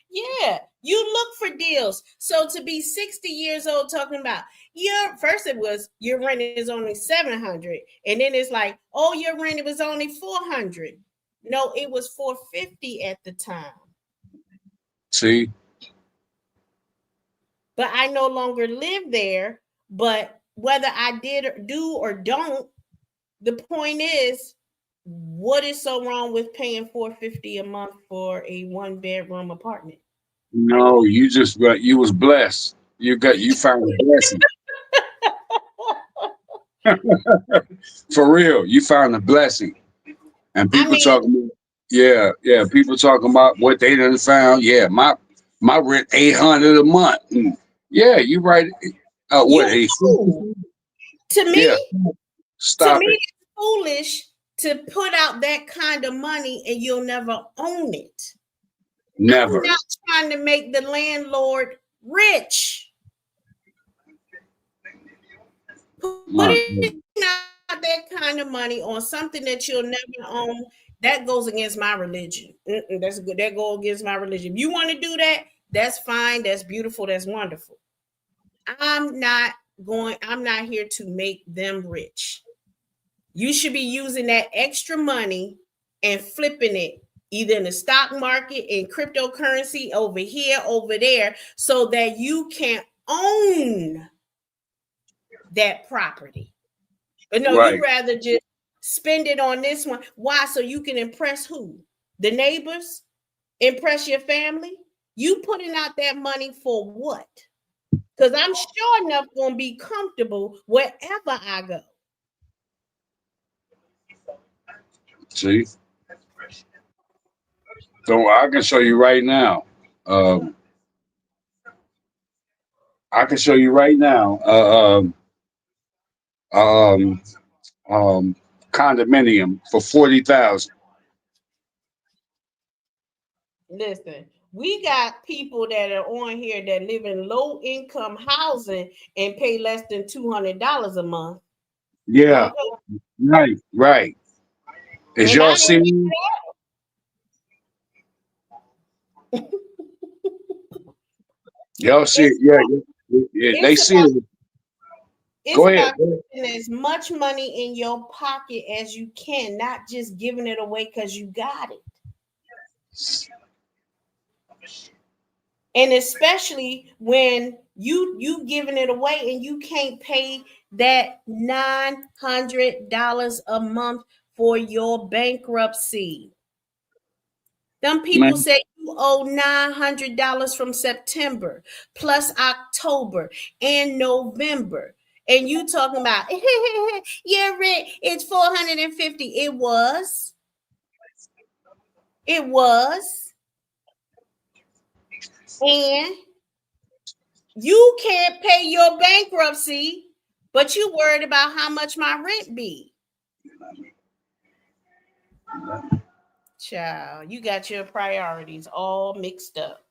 S1: yeah. You look for deals. So to be 60 years old talking about your first, it was your rent is only 700, and then it's like, oh, your rent was only 400. No, it was 450 at the time.
S7: See?
S1: But I no longer live there. But whether I did or do or don't, the point is, what is so wrong with paying $450 a month for a 1-bedroom apartment?
S7: No, you was blessed. You found a blessing. For real. You found a blessing. And
S1: I
S7: people
S1: mean,
S7: talking about, people talking about what they done found. Yeah, my rent 800 a month. Yeah, you right. What
S1: you
S7: a
S1: fool. To
S7: yeah,
S1: me,
S7: stop it.
S1: it's foolish to put out that kind of money and you'll never own it. I'm
S7: Never.
S1: not trying to make the landlord rich.
S7: My,
S1: Putting out that kind of money on something that you'll never own, that goes against my religion. That's good. That goes against my religion. If you want to do that, that's fine. That's beautiful. That's wonderful. I'm not I'm not here to make them rich. You should be using that extra money and flipping it either in the stock market, in cryptocurrency, over here, over there, so that you can own that property. But no, you
S7: right.
S1: rather just spend it on this one. Why? So you can impress who? The neighbors? Impress your family? You putting out that money for what? Because I'm sure enough going to be comfortable wherever I go.
S7: See? So I can show you right now. Um, I can show you right now. Um, Condominium for 40,000.
S1: Listen, we got people that are on here that live in low income housing and pay less than $200 a month.
S7: Yeah,
S1: Okay.
S7: right. Is
S1: And I
S7: y'all
S1: ain't
S7: seeing? Y'all see it?
S1: it's
S7: Yeah, they
S1: it's
S7: see
S1: about
S7: it.
S1: it's
S7: Go ahead.
S1: about getting as much money in your pocket as you can, not just giving it away because you got it. And especially when you giving it away and you can't pay that $900 a month for your bankruptcy. Them people
S7: Man,
S1: say you owe $900 from September plus October and November. And you talking about your rent it's 450. It was. It was. And you can't pay your bankruptcy, but you worried about how much my rent be. Child, you got your priorities all mixed up.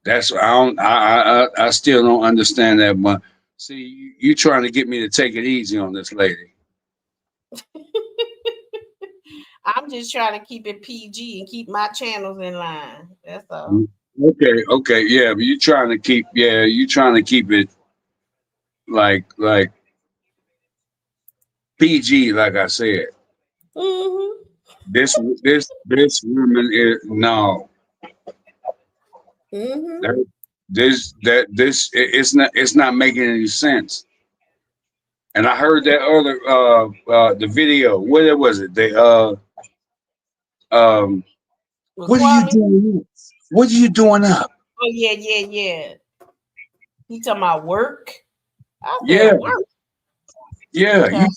S7: that's I don't. I still don't understand that. But see, you trying to get me to take it easy on this lady.
S1: I'm just trying to keep it PG and keep my channels in line. That's all.
S7: Okay, yeah, but you trying to keep, it like PG, like I said.
S1: Mm-hmm.
S7: This woman is no.
S1: Mm-hmm.
S7: That, it's not making any sense. And I heard that other the video. What was it? They um
S1: With
S7: what are you
S1: Kwame?
S7: doing up? What are you doing up?
S1: Oh yeah. You talking about work? I
S7: Yeah,
S1: said work.
S7: yeah.
S1: Okay.
S7: You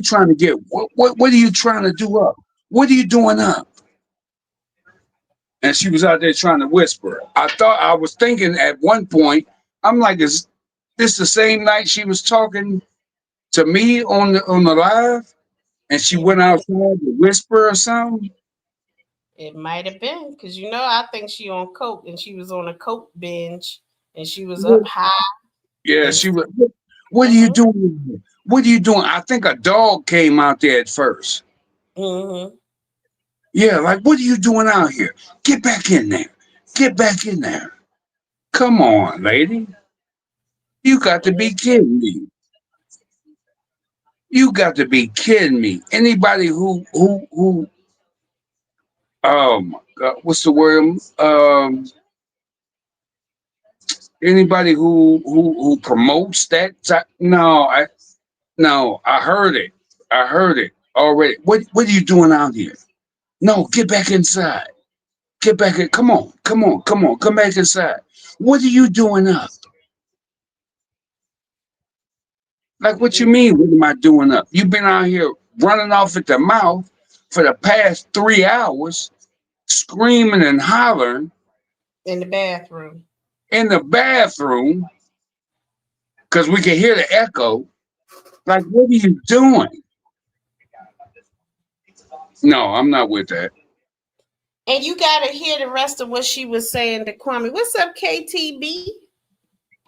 S7: trying to get what are you trying to do up? What are you doing up? And she was out there trying to whisper. I was thinking at one point, I'm like, is this the same night she was talking to me on the live? And she
S1: It
S7: went
S1: might
S7: outside to whisper or something.
S1: it might have been because I think she on coke and she was on a coke binge and she was up high
S7: Yeah,
S1: and
S7: she was. What are you
S1: mm-hmm,
S7: doing? What are you doing? I think a dog came out there at first.
S1: mm-hmm.
S7: Yeah, like what are you doing out here? Get back in there. Get back in there. Come on, lady. You got to be kidding me. You got to be kidding me. Anybody who what's the word? Anybody who promotes that type, no, I heard it. I heard it already. What are you doing out here? No, get back inside. Get back in. Come back inside. What are you doing up? Like what you mean? What am I doing up? You've been out here running off at the mouth for the past 3 hours, screaming and hollering
S1: In the bathroom.
S7: in the bathroom because we can hear the echo. Like, what are you doing? No, I'm not with that.
S1: And you gotta hear the rest of what she was saying to Kwame. What's up, KTB?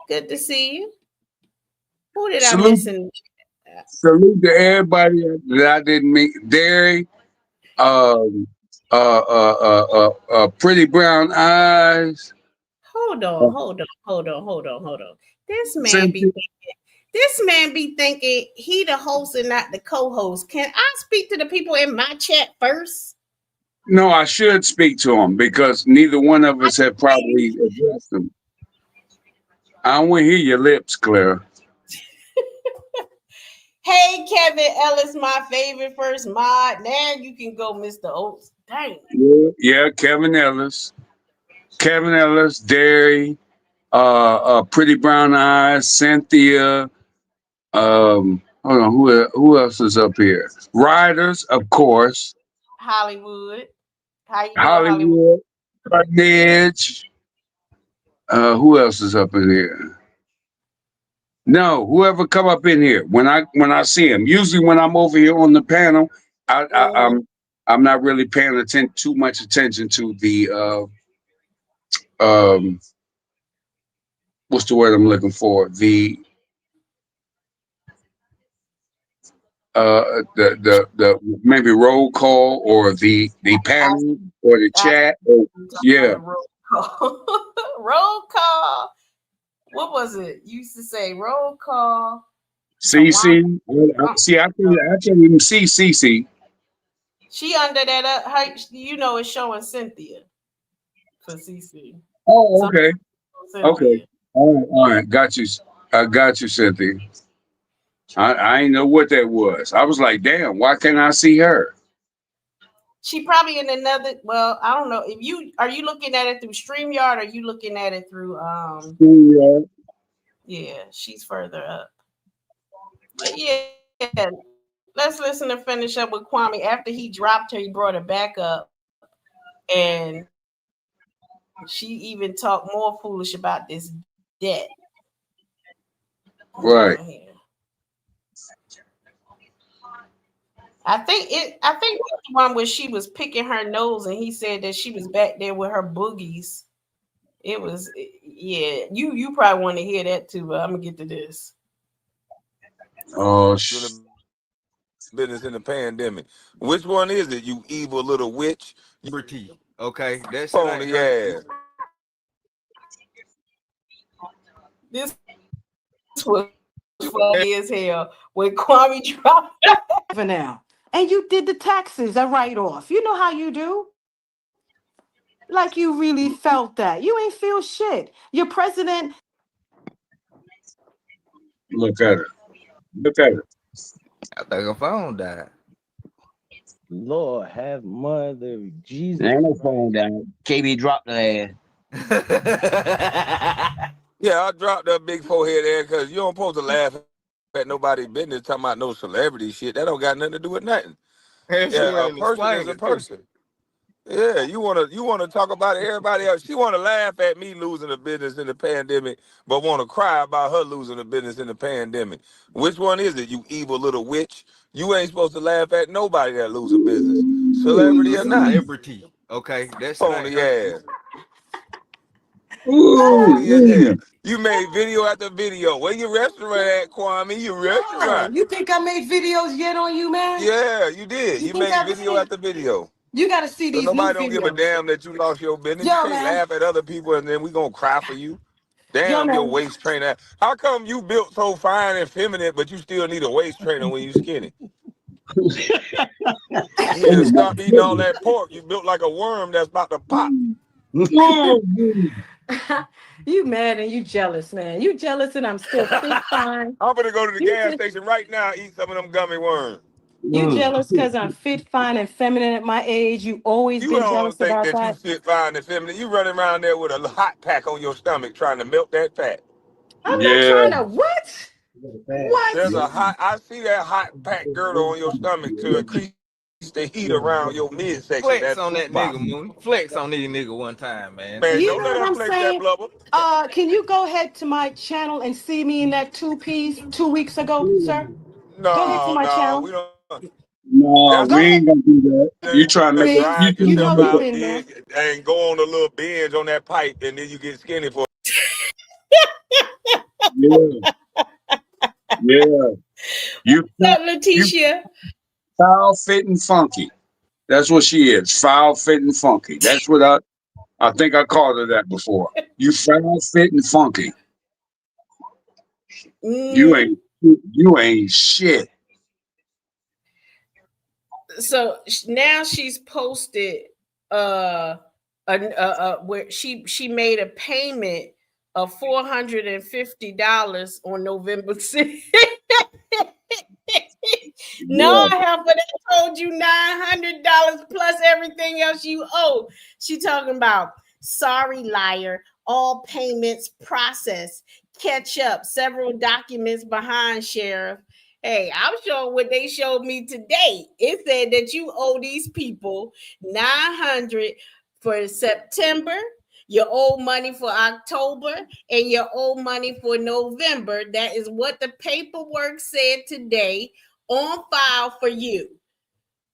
S1: Good to see you. Who did I
S7: Salute,
S1: miss in
S7: salute to everybody that I didn't meet. Derry, um, pretty brown eyes.
S1: hold
S7: Uh,
S1: on, hold on, hold on, hold on, hold on.
S7: Cynthia.
S1: This man be thinking he the host and not the co-host. Can I speak to the people in my chat first?
S7: No, I should speak to him because neither one of
S1: I
S7: us have
S1: say you
S7: probably addressed him. I don't want to hear your lips, Clara.
S1: hey, Kevin Ellis, my favorite first mod. Now you can go, Mr. Oaks. Dang.
S7: Yeah, Kevin Ellis, Derry, pretty brown eyes, Cynthia. Hold on, who else is up here? Riders, of course.
S1: Hollywood. How you doing, Hollywood?
S7: Hollywood, Carnage. Who else is up in here? No, whoever come up in here when I see him. Usually when I'm over here on the panel, I, I
S1: Mm-hmm.
S7: I'm I'm not really paying too much attention to the um what's the word I'm looking for? The maybe roll call or the panel or the
S1: I
S7: chat. Or,
S1: talking about
S7: yeah,
S1: the roll call. roll call. What was it? You used to say roll call. Tawana.
S7: CC. See, I can't even see CC.
S1: She under that her, it's showing Cynthia for CC.
S7: Oh,
S1: So
S7: okay, okay.
S1: Cynthia.
S7: All right. Got you. I got you, Cynthia. I ain't know what that was. I was like, damn, why can't I see her?
S1: She probably in another. Well, I don't know. If you are you looking at it through StreamYard or are you looking at it through
S7: Yeah.
S1: yeah, she's further up. But yeah, let's listen and finish up with Kwame. After he dropped her, he brought her back up and she even talked more foolish about this debt. Hold on
S7: Right.
S1: here. I think that's the one where she was picking her nose and he said that she was back there with her boogies. It was yeah. You probably want to hear that too, but I'm gonna get to this.
S7: Oh,
S4: business in the pandemic. Which one is it, you evil little witch?
S8: Liberty. Okay, that shit
S4: Phony
S8: ain't right.
S4: ass.
S1: This was funny as hell when Kwame dropped.
S5: For now. And you did the taxes, a write-off. You know how you do. Like you really felt that. You ain't feel shit. Your president.
S7: Look at her. Look at her.
S8: I think her phone died.
S6: Lord have mother Jesus.
S9: Ain't no phone down. KB dropped the ass.
S4: Yeah, I dropped that big forehead ass because you don't supposed to laugh at nobody's business talking about no celebrity shit. That don't got nothing to do with nothing.
S8: And she
S4: Yeah, a
S8: ain't
S4: person is
S8: explained
S4: a
S8: it too.
S4: person. Yeah, you wanna talk about everybody else. She wanna laugh at me losing the business in the pandemic, but wanna cry about her losing the business in the pandemic. Which one is it, you evil little witch? You ain't supposed to laugh at nobody that lose a business, celebrity or not.
S8: Celebrity. Okay, that shit ain't
S4: Phony
S8: right.
S4: ass. Phony as hell.
S7: Ooh,
S4: You made video after video. Where your restaurant at, Kwame? Your restaurant.
S5: You think I made videos yet on you, man?
S4: Yeah, you did.
S5: You
S4: You
S5: think
S4: made
S5: I
S4: video
S5: made?
S4: after video.
S5: You got to see
S4: So
S5: these new
S4: nobody don't give a
S5: videos.
S4: damn that you lost your business. You
S5: Yo,
S4: can't
S5: man.
S4: laugh at other people and then we gonna cry for you.
S5: Yo,
S4: Damn your
S5: man.
S4: waist trainer. How come you built so fine and feminine, but you still need a waist trainer when you skinny? You need to
S7: oh my
S4: stop eating all
S7: goodness.
S4: that pork. You built like a worm that's about to pop.
S7: Oh,
S5: You mad and you jealous, man. You jealous and I'm still fit fine.
S4: I'm gonna go to the
S5: You
S4: gas
S5: just,
S4: station right now, eat some of them gummy worms.
S5: you jealous because I'm fit, fine, and feminine at my age. You always
S4: You
S5: been
S4: don't
S5: jealous
S4: think
S5: about
S4: that you
S5: that.
S4: fit fine and feminine. You running around there with a hot pack on your stomach trying to melt that fat.
S5: I'm not
S7: yeah.
S5: trying to what?
S4: There's
S5: What?
S4: a hot, I see that hot pack girdle on your stomach to increase the heat around your midsection,
S8: Flex
S4: that
S8: on
S4: sweet
S8: that
S4: spot.
S8: nigga, Mooney. Flex on these nigga one time, man.
S4: Man,
S5: You
S4: don't
S5: know
S4: let
S5: what
S4: her
S5: I'm
S4: flex that
S5: saying?
S4: blubber.
S5: Can you go ahead to my channel and see me in that two-piece 2 weeks ago, sir? Go ahead to
S4: No,
S5: my
S4: no,
S5: channel.
S4: we don't.
S7: No,
S4: That's
S5: Go
S7: we
S5: ahead.
S7: ain't gonna do that. You trying to
S4: to
S7: make
S5: See,
S7: you
S4: drive
S5: you
S7: trying to
S5: know
S4: yourself
S5: he
S7: make
S4: out
S5: been there.
S4: big and go on a little binge on that pipe, and then you get skinny for.
S7: yeah, yeah. You you
S1: Letitia.
S7: foul fit and funky. That's what she is. Foul fit and funky. That's what I think I called her that before. You foul fit and funky. You
S1: Mm,
S7: ain't you ain't shit.
S1: so now she's posted where she made a payment of $450 on November 6th. No,
S7: Yeah.
S1: helper, they told you $900 plus everything else you owe. She talking about sorry liar, all payments processed, catch up, several documents behind, sheriff. Hey, I'm showing what they showed me today. It said that you owe these people 900 for September, you owe money for October, and you owe money for November. That is what the paperwork said today on file for you.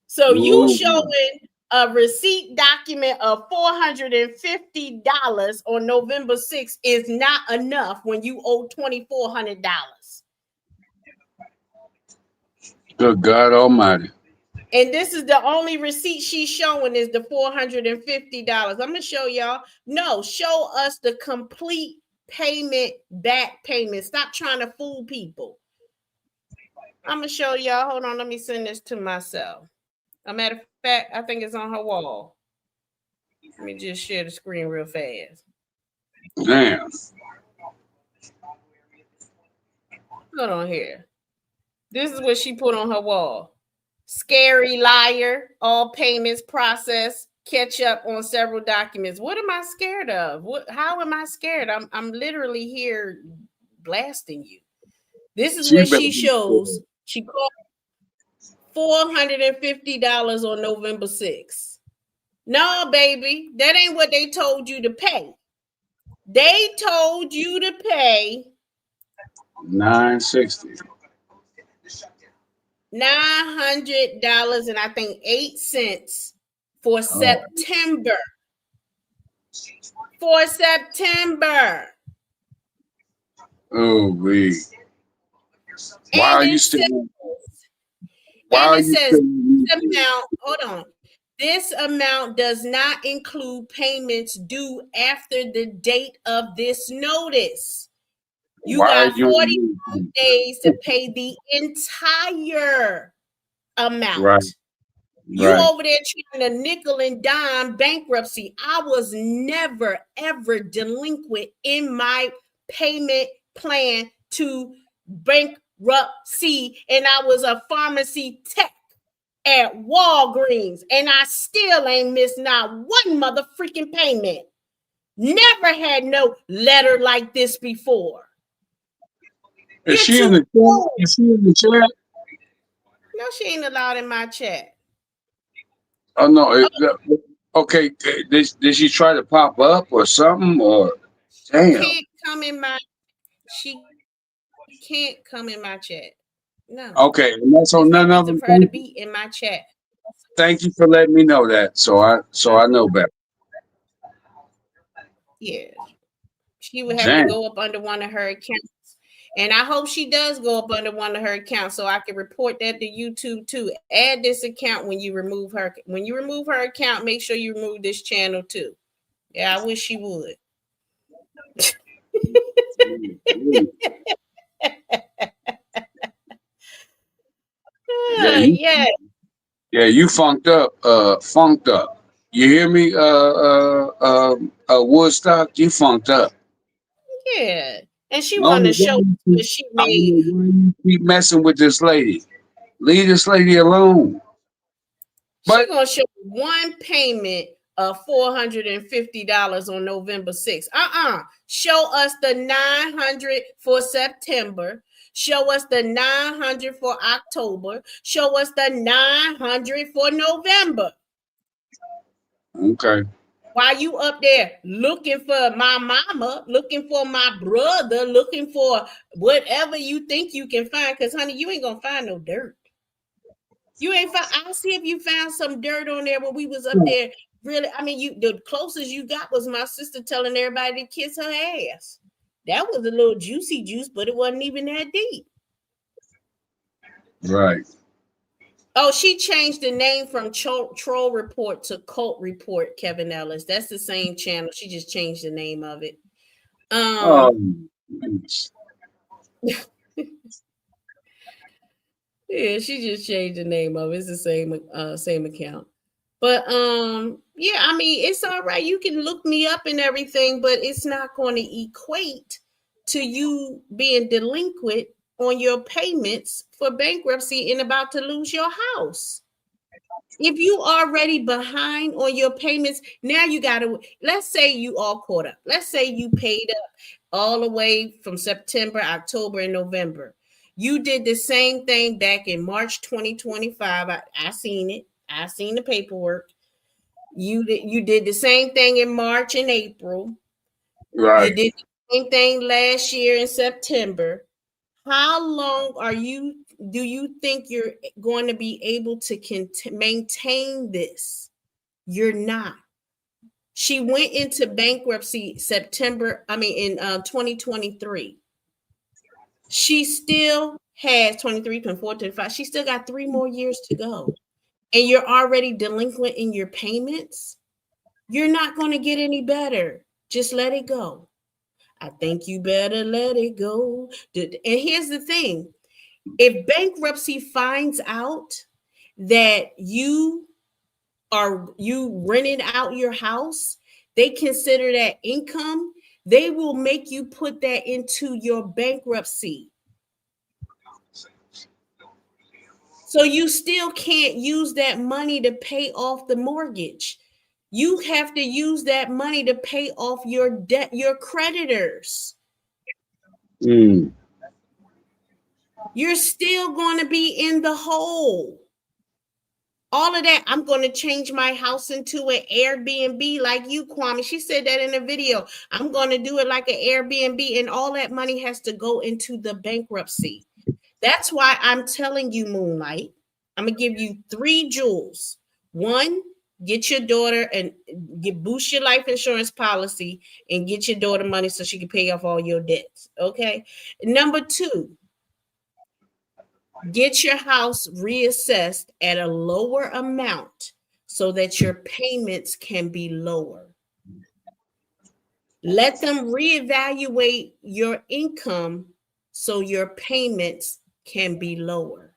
S1: So you
S7: Ooh.
S1: showing a receipt document of $450 on November 6th is not enough when you owe $2,400.
S7: Good God Almighty.
S1: And this is the only receipt she's showing is the $450. I'm gonna show y'all. No, show us the complete payment, back payment. Stop trying to fool people. I'm gonna show y'all. Hold on, let me send this to myself. A matter of fact, I think it's on her wall. Let me just share the screen real fast.
S7: Damn.
S1: Hold on here. This is what she put on her wall. Scary liar, all payments processed, catch up on several documents. What am I scared of? How am I scared? I'm literally here blasting you. This is
S7: She
S1: what
S7: better
S1: she
S7: be
S1: shows. She called $450 on November 6th. No, baby, that ain't what they told you to pay. They told you to pay
S7: $960.
S1: $900 and I think 8 cents for
S7: Oh,
S1: September. For September.
S7: oh we. Why
S1: And
S7: are you
S1: it
S7: still
S1: says,
S7: Why
S1: And
S7: are
S1: it
S7: you
S1: says
S7: saying
S1: this amount, hold on. This amount does not include payments due after the date of this notice. You
S7: why are
S1: got
S7: you
S1: 45 days to pay the entire
S7: right,
S1: amount. You
S7: right.
S1: over there trying to nickel and dime bankruptcy. I was never, ever delinquent in my payment plan to bankruptcy. And I was a pharmacy tech at Walgreens. And I still ain't missed not one motherfucking payment. Never had no letter like this before.
S7: Is
S1: You're
S7: she in
S1: too
S7: the chat?
S1: old.
S7: Is she in the chat?
S1: No, she ain't allowed in my chat.
S7: Oh no. Okay. Did she try to pop up or something? Or damn.
S1: Can't come in my she can't come in my chat. No.
S7: Okay. And that's
S1: There's
S7: on
S1: no
S7: none of
S1: reason
S7: them.
S1: for her to be in my chat.
S7: Thank you for letting me know that. So I know better.
S1: Yeah. She would have to
S7: Damn.
S1: go up under one of her accounts. And I hope she does go up under one of her accounts so I can report that to YouTube too. Add this account when you remove her. When you remove her account, make sure you remove this channel too. Yeah, I wish she would.
S7: Yeah, you
S1: Yeah.
S7: yeah, you funked up. Funked up. You hear me? Woodstock, you funked up.
S1: Yeah. And she
S7: I don't
S1: wanted
S7: know
S1: to show
S7: why
S1: what she
S7: I don't
S1: made.
S7: know why you keep messing with this lady. Leave this lady alone.
S1: She
S7: But
S1: gonna show one payment of $450 on November 6th. Show us the 900 for September. Show us the 900 for October. Show us the 900 for November.
S7: okay.
S1: While you up there looking for my mama, looking for my brother, looking for whatever you think you can find, because honey, you ain't gonna find no dirt. You ain't found. I'll see if you found some dirt on there when we was up there. Really, I mean, you the closest you got was my sister telling everybody to kiss her ass. That was a little juicy juice, but it wasn't even that deep.
S7: Right.
S1: Oh, she changed the name from Troll Report to Cult Report, Kevin Ellis. That's the same channel. She just changed the name of it. Yeah, she just changed the name of it. It's the same account. But yeah, I mean, it's all right. You can look me up and everything, but it's not going to equate to you being delinquent on your payments for bankruptcy and about to lose your house. If you already behind on your payments, now you got to, let's say you all caught up. Let's say you paid up all the way from September, October, and November. You did the same thing back in March 2025. I seen it. I seen the paperwork. You did the same thing in March and April. You
S7: Right.
S1: did the same thing last year in September. How long do you think you're going to be able to maintain this? You're not. She went into bankruptcy in 2023. She still has 23, 24, 25. She still got 3 more years to go. And you're already delinquent in your payments. You're not going to get any better. Just let it go. I think you better let it go. And here's the thing. If bankruptcy finds out that you rented out your house, they consider that income. They will make you put that into your bankruptcy. So you still can't use that money to pay off the mortgage. You have to use that money to pay off your debt, your creditors.
S7: Mm.
S1: You're still going to be in the hole. All of that, I'm going to change my house into an Airbnb like you, Kwame. She said that in a video. I'm going to do it like an Airbnb, and all that money has to go into the bankruptcy. That's why I'm telling you, Moonlight, I'm going to give you 3 jewels. 1, get your daughter and boost your life insurance policy and get your daughter money so she can pay off all your debts. Okay. Number 2, Get your house reassessed at a lower amount so that your payments can be lower. Let them reevaluate your income so your payments can be lower.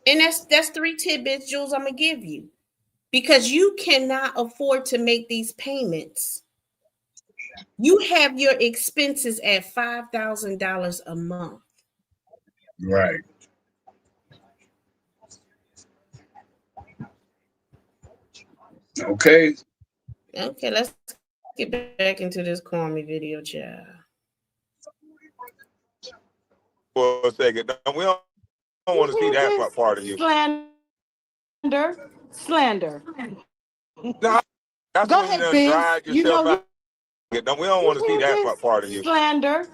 S1: And that's 3 tidbits, Jules, I'm gonna give you. Because you cannot afford to make these payments. You have your expenses at $5,000 a month.
S7: Right. Okay.
S1: Okay, let's get back into this Kwame video, child.
S4: For a second. We don't want to see that part of you.
S5: Slander.
S4: No, that's
S5: Go
S4: when you
S5: ahead,
S4: done
S5: Biz.
S4: dried
S5: You
S4: yourself
S5: know
S4: out. We don't want to see that part of you.
S5: Slander.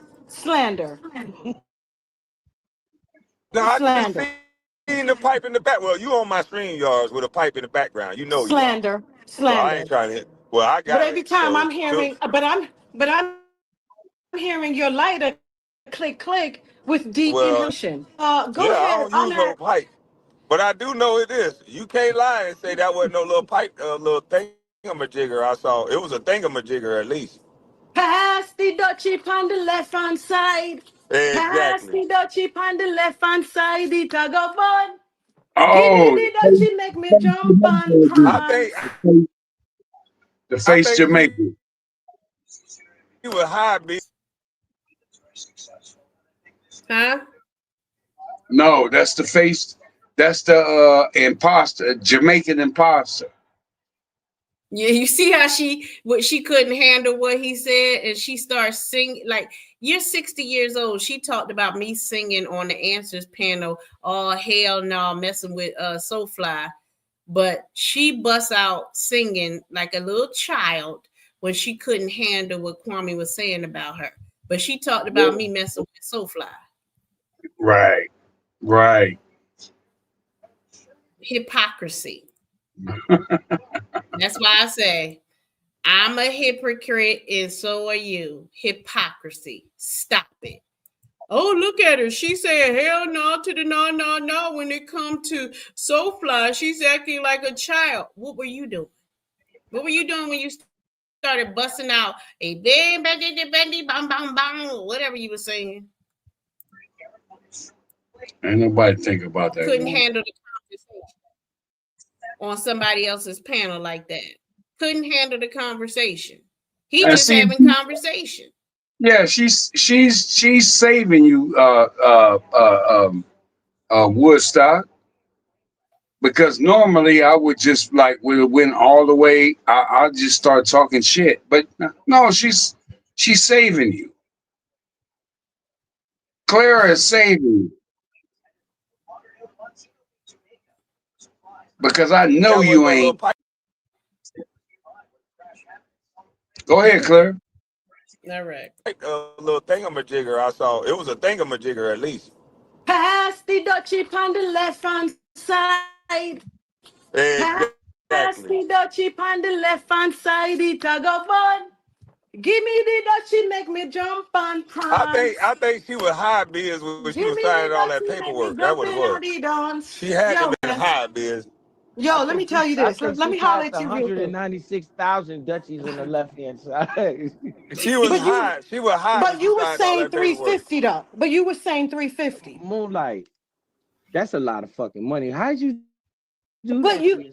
S4: No, I just seen the pipe in the back. Well, you on my stream yards with a pipe in the background. You know you are. So I ain't trying to. Well, I got
S5: But every
S4: it.
S5: time
S4: So
S5: I'm hearing, I'm hearing your lighter click with deep
S4: well,
S5: inhalation. Go
S4: yeah, I
S5: ahead
S4: don't
S5: on
S4: use no
S5: that.
S4: pipe, but I do know it is. You can't lie and say that wasn't no little pipe, little thingamajigger I saw. It was a thingamajigger at least.
S5: Pass the dutchie on the left hand side. Pass
S4: Exactly.
S5: the dutchie on the left hand side. It a go fun. Give me
S7: Oh,
S5: the dutchie, make me jump and
S4: I think
S5: prance.
S7: the
S4: I
S7: face
S4: think she
S7: Jamaican.
S4: was high, B.
S1: Huh?
S7: No, that's the face. That's the imposter, Jamaican imposter.
S1: Yeah, you see how she couldn't handle what he said, and she starts singing. Like, you're 60 years old. She talked about me singing on the answers panel. Oh hell no, messing with Soulfly. But she busts out singing like a little child when she couldn't handle what Kwame was saying about her. But she talked about me messing with Soulfly.
S7: Right. Right.
S1: Hypocrisy. That's why I say I'm a hypocrite and so are you. Hypocrisy. Stop it. Oh, look at her. She said hell no to the no. When it comes to Soulfly, she's acting like a child. What were you doing? What were you doing when you started busting out a bang, whatever you were saying?
S7: Ain't nobody think about that,
S1: Couldn't
S7: woman.
S1: handle the conversation on somebody else's panel like that. Couldn't handle the conversation. He
S7: And
S1: just
S7: see,
S1: having conversation.
S7: yeah, she's saving you, Woodstock, because normally I would just like would have went all the way. I'll just start talking shit, but no, she's saving you. Clara is saving you because I know
S4: That wasn't
S7: you
S4: no little
S7: ain't.
S4: pipe.
S7: Go ahead, Clara.
S1: All right.
S4: Little thingamajigger I saw. It was a thingamajigger at least.
S5: Pass the dutchie on the left hand side. Pass
S4: Exactly.
S5: the dutchie on the left hand side. It a go fun. Give me the dutchie, make me jump and prance.
S4: I think she was high biz when she
S5: Give
S4: was
S5: me the
S4: signing all that
S5: dutchie, make me
S4: paperwork. That's
S5: jump
S4: what it
S5: in
S4: was.
S5: on the dance.
S4: She had to
S5: Yo,
S4: have been
S5: man.
S4: high biz.
S5: Yo, let me tell you
S6: I
S5: this.
S6: think
S5: Let
S6: she
S5: me holler
S6: passed
S5: at you real quick.
S6: 196,000 Dutchies on the left hand side.
S4: She was
S5: But you
S4: high. She was high when
S5: but
S4: she
S5: you were
S4: signed all
S5: saying
S4: that paperwork.
S5: 350 though. But you were saying 350.
S6: Moonlight. That's a lot of fucking money. How'd you do
S5: But
S6: that to
S5: you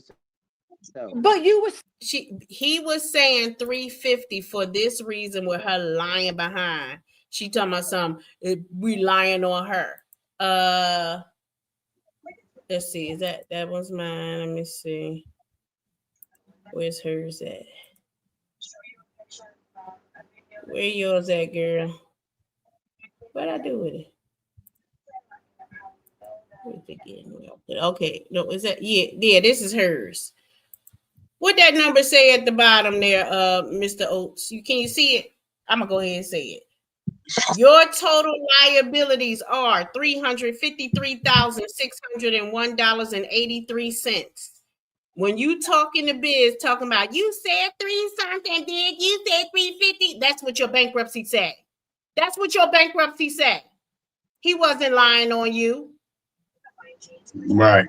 S6: yourself?
S5: but you was
S1: He was saying 350 for this reason with her lying behind. She talking about something, we lying on her. Let's see, is that was mine? Let me see. Where's hers at? Where yours at, girl? What I do with it? Okay, no, is that yeah, this is hers. What that number say at the bottom there, Mr. Oates? Can you see it? I'm gonna go ahead and say it. Your total liabilities are $353,601.83. When you talking to Biz, talking about you said 3 something, did you said 350? That's what your bankruptcy said. That's what your bankruptcy said. He wasn't lying on you.
S7: Right.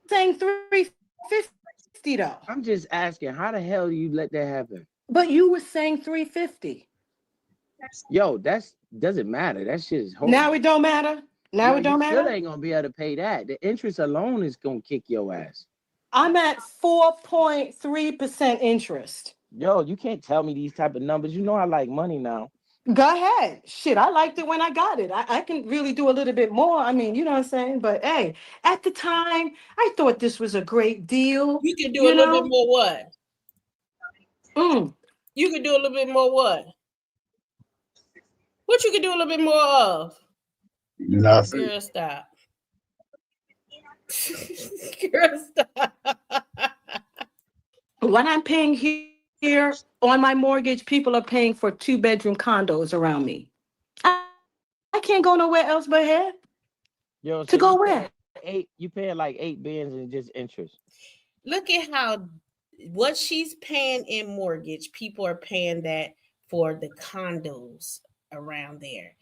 S5: Saying 350 though.
S6: I'm just asking, how the hell do you let that happen?
S5: But you were saying 350.
S6: Yo, that's doesn't matter. That shit is horrible.
S5: Now it don't matter. Now
S6: Yo,
S5: it don't
S6: you still
S5: matter.
S6: ain't gonna be able to pay that. The interest alone is gonna kick your ass.
S5: I'm at 4.3% interest.
S6: Yo, you can't tell me these type of numbers. You know I like money now.
S5: Go ahead. Shit, I liked it when I got it. I can really do a little bit more. I mean, you know what I'm saying? But hey, at the time, I thought this was a great deal.
S1: You can do a little bit more what? You can do a little bit more what? What you can do a little bit more of?
S7: Nothing.
S1: Girl, stop. Girl, stop.
S5: What I'm paying here on my mortgage, people are paying for 2-bedroom condos around me. I can't go nowhere else but here.
S6: Yo,
S5: to go where?
S6: You paying like 8 bands in just interest.
S1: Look at how what she's paying in mortgage, people are paying that for the condos around there.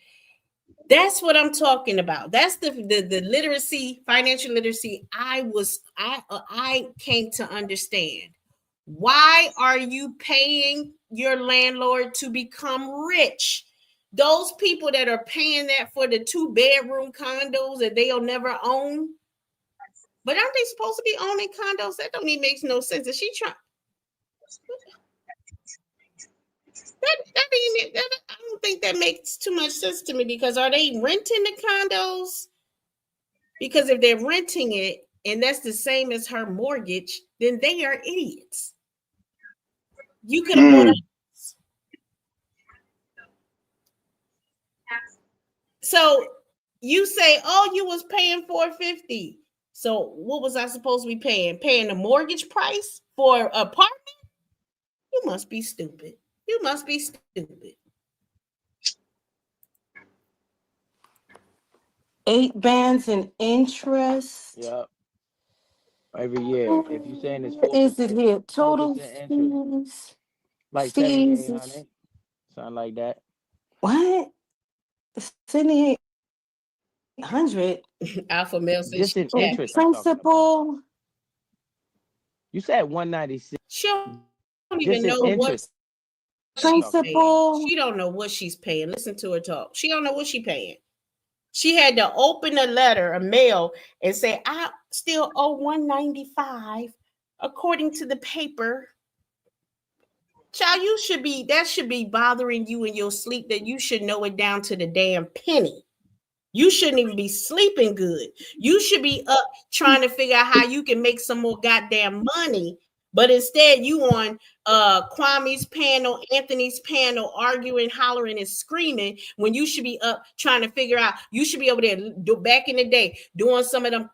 S1: That's what I'm talking about. That's the literacy, financial literacy. I came to understand. Why are you paying your landlord to become rich? Those people that are paying that for the 2-bedroom condos that they'll never own. But aren't they supposed to be owning condos? That don't even make no sense. Is she trying? I don't think that makes too much sense to me, because are they renting the condos? Because if they're renting it and that's the same as her mortgage, then they are idiots. You could have bought a house. So you say, oh, you was paying $450. So what was I supposed to be paying? Paying the mortgage price for an apartment? You must be stupid. You must be stupid.
S5: 8 bands in interest.
S6: Yep. Every year. If you're saying it's 4%,
S5: is it here? Total
S6: fees. Like
S5: fees.
S6: 7,800. Something like that.
S5: What? 7,800.
S1: Alpha male says
S6: Just in interest.
S5: Principal.
S6: You said 196.
S1: She don't
S6: Just
S1: even
S6: in
S1: know what
S6: interest.
S5: Principal.
S1: She don't know what she's paying. Listen to her talk. She don't know what she's paying. She had to open a letter, a mail, and say, I still owe $195 according to the paper. Child, that should be bothering you in your sleep, that you should know it down to the damn penny. You shouldn't even be sleeping good. You should be up trying to figure out how you can make some more goddamn money. But instead, you on Kwame's panel, Anthony's panel, arguing, hollering, and screaming, when you should be up trying to figure out. You should be over there back in the day doing some of them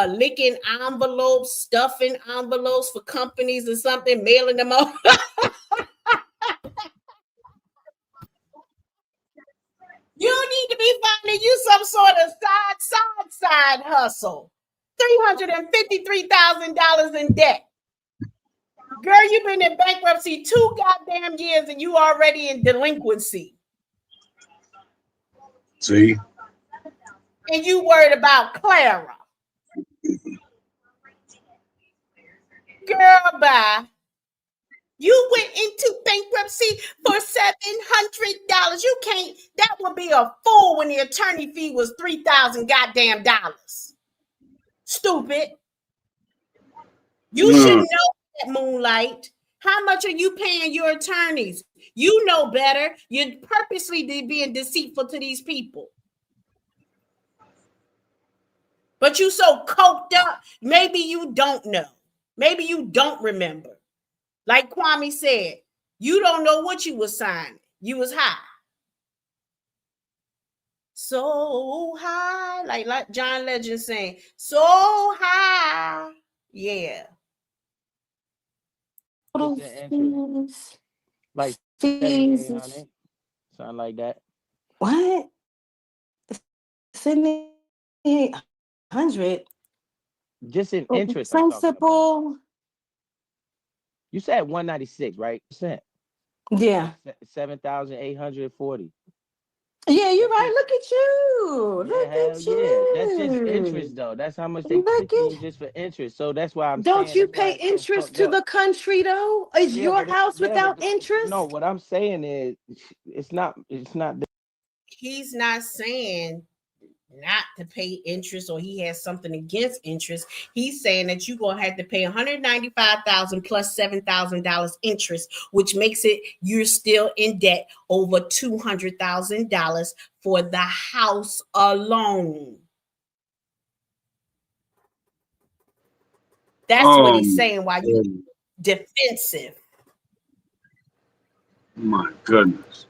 S1: licking envelopes, stuffing envelopes for companies or something, mailing them out. You need to be finding you some sort of side hustle. $353,000 in debt. Girl, you've been in bankruptcy 2 goddamn years and you already in delinquency.
S7: See?
S1: And you worried about Clara. Girl, bye. You went into bankruptcy for $700. You can't. That would be a fool when the attorney fee was $3,000 goddamn dollars. Stupid. You should know that, Moonlight. How much are you paying your attorneys? You know better. You're purposely being deceitful to these people. But you so coked up, maybe you don't know. Maybe you don't remember. Like Kwame said, you don't know what you was signing. You was high. So high, like John Legend saying, so high. Yeah.
S6: Like 7,800. Something like that.
S5: What? 7,800.
S6: Just in interest.
S5: Principal.
S6: You said 196, right? Percent.
S5: Yeah.
S6: 7,840.
S5: Yeah, you're
S6: That's
S5: right.
S6: just
S5: Look at you.
S6: yeah,
S5: Look
S6: hell
S5: at
S6: yeah. That's just interest
S5: you.
S6: though. That's how much they
S5: Look
S6: taking you
S5: at.
S6: just for interest. So that's why I'm
S5: Don't
S6: saying
S5: you
S6: that's why
S5: pay
S6: it's so
S5: interest
S6: fucked
S5: to
S6: up.
S5: the country though? Is
S6: Yeah,
S5: your
S6: but
S5: house without
S6: no.
S5: interest?
S6: What I'm saying is, it's not.
S1: He's not saying not to pay interest or he has something against interest. He's saying that you're going to have to pay $195,000 plus $7,000 interest, which makes it you're still in debt over $200,000 for the house alone. That's what he's saying. Why you defensive?
S7: My goodness.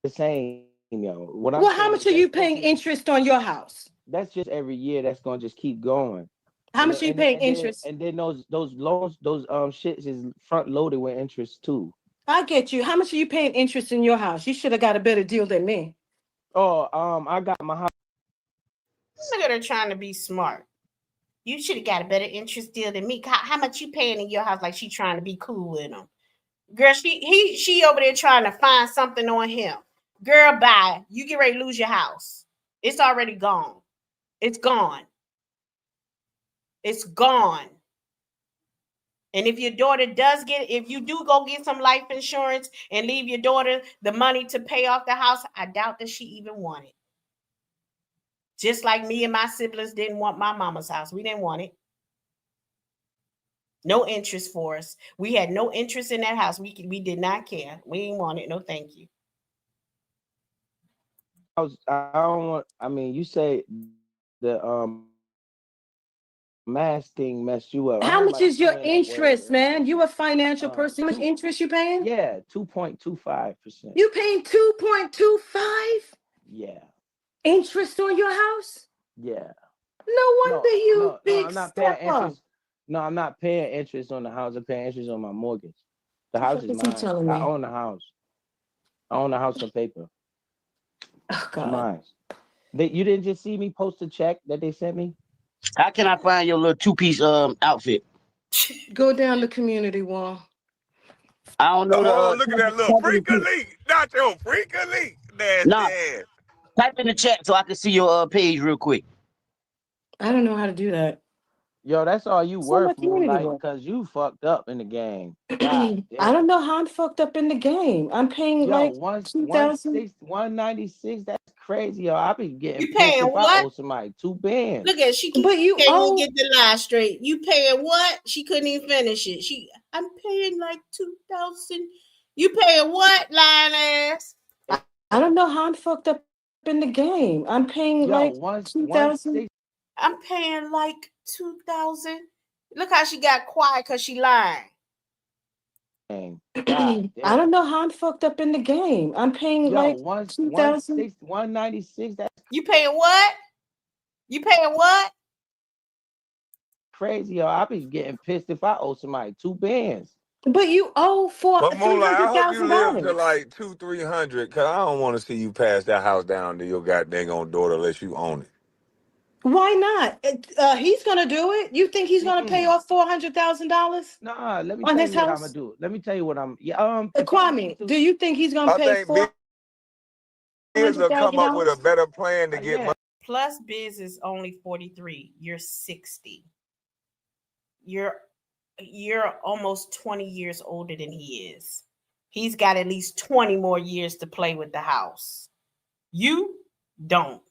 S6: The same, yo. What I'm
S5: Well, how
S6: saying is
S5: much are you paying interest on your house?
S6: that's just every year. That's gonna just keep going.
S5: How much are you paying interest?
S6: And then those loans, those shits is front loaded with interest too.
S5: I get you. How much are you paying interest in your house? You should have got a better deal than me.
S6: Oh, I got my house.
S1: Look at her trying to be smart. You should have got a better interest deal than me. How much you paying in your house? Like she trying to be cool with him. Girl, she over there trying to find something on him. Girl, bye. You get ready to lose your house. It's already gone. It's gone. It's gone. And if your daughter if you do go get some life insurance and leave your daughter the money to pay off the house, I doubt that she even want it. Just like me and my siblings didn't want my mama's house. We didn't want it. No interest for us. We had no interest in that house. We did not care. We didn't want it. No, thank you.
S6: I don't want. I mean, you say the mass thing messed you up. I
S5: How
S6: don't
S5: much
S6: like
S5: is your
S6: saying that
S5: interest,
S6: word.
S5: man? You a financial person. How much interest you paying?
S6: Yeah, 2.25%.
S5: You paying 2.25
S6: Yeah,
S5: interest on your house?
S6: yeah.
S5: No wonder you big
S6: I'm not paying
S5: stepper.
S6: interest. No, I'm not paying interest on the house. I'm paying interest on my mortgage. The
S5: What
S6: house
S5: the
S6: is
S5: fuck is he
S6: mine.
S5: telling
S6: I
S5: me?
S6: own the house. I own the house on paper.
S5: Oh
S6: It's
S5: God.
S6: mine. You didn't just see me post a check that they sent me?
S9: How can I find your little two-piece outfit?
S5: Go down the community wall.
S9: I don't know
S4: Oh,
S9: the
S4: look at that little
S9: type in the
S4: freak
S9: chat.
S4: elite. Not your freak elite. Nasty
S9: Nah,
S4: ass.
S9: type in the chat so I can see your page real quick.
S5: I don't know how to do that.
S6: Yo, that's all you
S5: It's on my
S6: worth,
S5: community
S6: Moonlight,
S5: wall.
S6: because you fucked up in the game. God
S5: I
S6: damn.
S5: don't know how I'm fucked up in the game. I'm paying
S6: Yo,
S5: like 2,000.
S6: 196, that's crazy. Yo, I be getting
S1: You
S6: pissed
S1: paying
S6: if I
S1: what?
S6: owe somebody 2 bands.
S1: Look at she
S5: But you
S1: can't even
S5: owe.
S1: get the lie straight. You paying what? She couldn't even finish it. I'm paying like 2,000. You paying what, lying ass?
S5: I don't know how I'm fucked up in the game. I'm paying
S6: Yo,
S5: like 2,000.
S1: I'm paying like 2,000. Look how she got quiet because she lying.
S6: God
S5: I don't
S6: damn.
S5: know how I'm fucked up in the game. I'm paying
S6: Yo,
S5: like 2,000.
S6: 196, that's
S1: You paying what? You paying what?
S6: crazy. Yo, I be getting pissed if I owe somebody 2 bands.
S5: But you owe
S4: But
S5: three
S4: Moonlight, I
S5: hundred
S4: hope you
S5: thousand
S4: live to
S5: dollars.
S4: like 200-300, cause I don't want to see you pass that house down to your goddamn own daughter unless you own it.
S5: Why not? He's gonna do it. You think he's gonna pay off $400,000
S6: Nah, let me
S5: on
S6: tell
S5: his
S6: you what I'm gonna
S5: house?
S6: do. Let me tell you what I'm. Yeah, if I need
S5: Kwame,
S6: to,
S5: do you think he's gonna
S4: I
S5: pay
S4: think
S5: four
S4: Biz
S5: hundred
S4: will come
S5: thousand
S4: up with a
S5: dollars?
S4: better plan to get
S6: yeah.
S4: money.
S1: Plus Biz is only 43. You're 60. You're almost 20 years older than he is. He's got at least 20 more years to play with the house. You don't.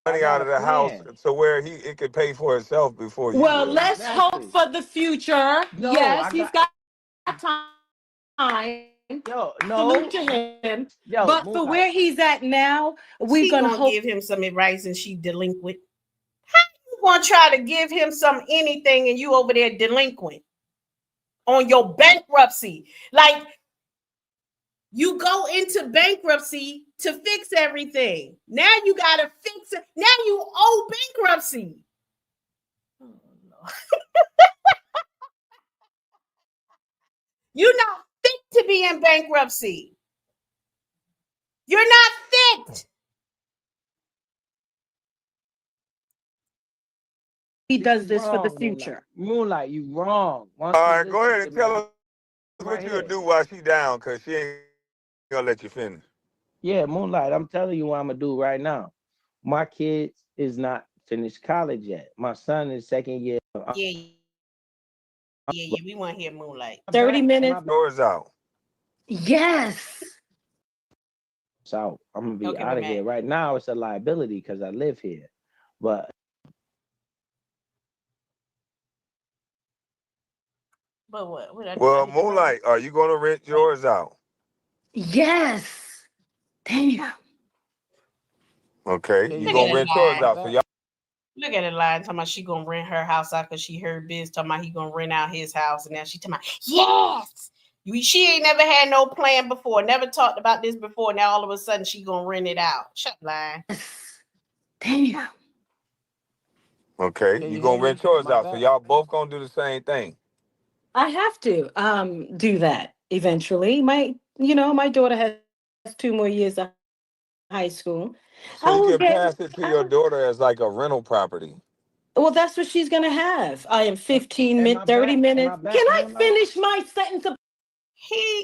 S4: Money out of the house to where it could pay for itself before you
S5: Well,
S4: do.
S5: let's hope for the future.
S6: No,
S5: Yes, he's got time.
S6: Yo,
S5: Salute to him.
S6: Yo,
S5: but for where he's at now, we're
S1: She
S5: gonna
S1: gonna
S5: hope.
S1: give him some advice and she delinquent. How you gonna try to give him some anything and you over there delinquent on your bankruptcy? Like you go into bankruptcy to fix everything. Now you gotta fix it. Now you owe bankruptcy. Oh, Lord. You're not fit to be in bankruptcy. You're not fit.
S5: he does this for the
S6: Wrong,
S5: future.
S6: Moonlight, you wrong. Why
S4: All
S6: don't you
S4: right, go
S6: listen
S4: ahead
S6: to
S4: and
S6: me?
S4: tell us
S6: I'm
S4: what
S6: right
S4: you'll
S6: here.
S4: do while she down, cause she ain't gonna let you finish.
S6: Yeah, Moonlight, I'm telling you what I'm gonna do right now. My kids is not finished college yet. My son is second year.
S1: Yeah, we want to hear Moonlight.
S5: 30 minutes.
S4: Doors out.
S5: Yes.
S6: So I'm gonna be
S1: Okay,
S6: out
S1: we're
S6: of here.
S1: back.
S6: Right now it's a liability because I live here. But
S1: But what I do?
S4: Well, Moonlight, are you gonna rent yours out?
S5: Yes. Damn.
S4: Okay, you
S1: Look at
S4: gonna
S1: it
S4: rent yours
S1: lie.
S4: out. So y'all
S1: Look at it lying, talking about she gonna rent her house out because she heard Biz talking about he gonna rent out his house, and now she talking about yes. She ain't never had no plan before, never talked about this before. Now all of a sudden she gonna rent it out. Shut up, lying.
S5: Damn.
S4: okay,
S6: can
S4: you
S6: you hear
S4: gonna
S6: me?
S4: rent yours
S6: My
S4: out. So
S6: bad.
S4: y'all both gonna do the same thing.
S5: I have to do that eventually. My daughter has 2 more years of high school.
S4: So
S5: I
S4: you
S5: will
S4: can
S5: get
S4: pass it to your daughter as like a rental property.
S5: well, that's what she's gonna have. I am 15
S6: Am I
S5: minutes, 30
S6: back? Am I
S5: minutes.
S6: back,
S5: Can I
S6: Moonlight?
S5: finish my sentence?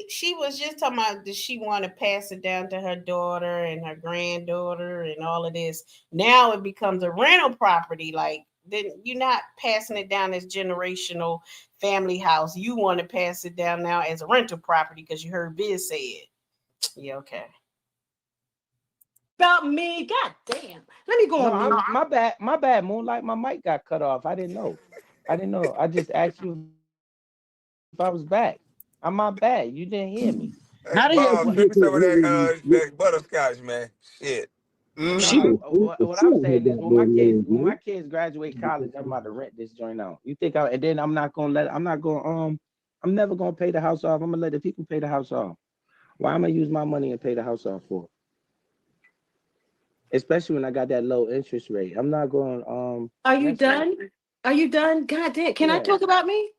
S1: She was just talking about does she want to pass it down to her daughter and her granddaughter and all of this. Now it becomes a rental property. Like then you're not passing it down as generational family house. You want to pass it down now as a rental property because you heard Biz say it. Yeah, okay.
S5: About me. God damn. Let me go
S6: No,
S5: on mute.
S6: my bad, Moonlight. My mic got cut off. I didn't know. I just asked you if I was back. I'm my bad. You didn't hear me.
S4: Hey
S9: How the hell
S4: Bob,
S9: you
S6: What
S4: give
S9: get
S4: me some of
S9: to
S4: that butterscotch, man. Shit.
S6: no,
S9: she done
S6: what
S9: she
S6: I'm
S9: done had
S6: saying is
S9: that damn legs,
S6: when my
S9: man.
S6: kids graduate college, I'm about to rent this joint out. You think and then I'm never gonna pay the house off. I'm gonna let the people pay the house off. Why am I use my money and pay the house off for? Especially when I got that low interest rate. I'm not going
S5: Are you
S6: next year.
S5: done? Are you done? God damn. Can I
S6: Yeah.
S5: talk about me?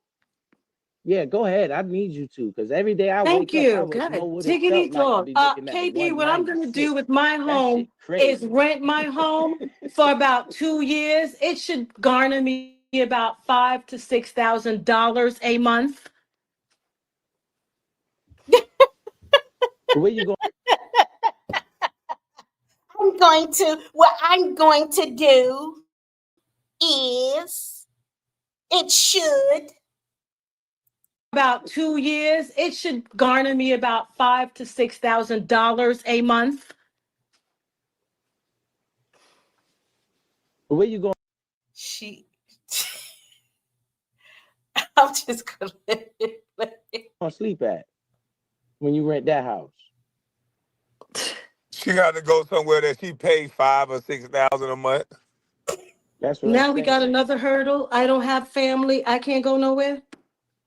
S6: Yeah, go ahead. I need you to, because every day I
S5: Thank
S6: wake up, I
S5: you.
S6: would know
S5: God,
S6: what it
S5: diggity
S6: felt like to
S5: dog.
S6: be looking at
S5: KP, what I'm going to do
S6: 196.
S5: with my
S6: That
S5: home
S6: shit
S5: is
S6: crazy.
S5: rent my home for about 2 years. It should garner me about $5,000 to $6,000 a month.
S6: Where you going?
S1: What I'm going to do is it should
S5: About 2 years, it should garner me about $5,000 to $6,000 a month.
S6: Where you going?
S1: she I'm just gonna let it play.
S6: Sleep at when you rent that house?
S4: She got to go somewhere that she pays 5,000 or 6,000 a month.
S6: That's what I'm
S5: Now we got
S6: saying.
S5: another hurdle. I don't have family. I can't go nowhere.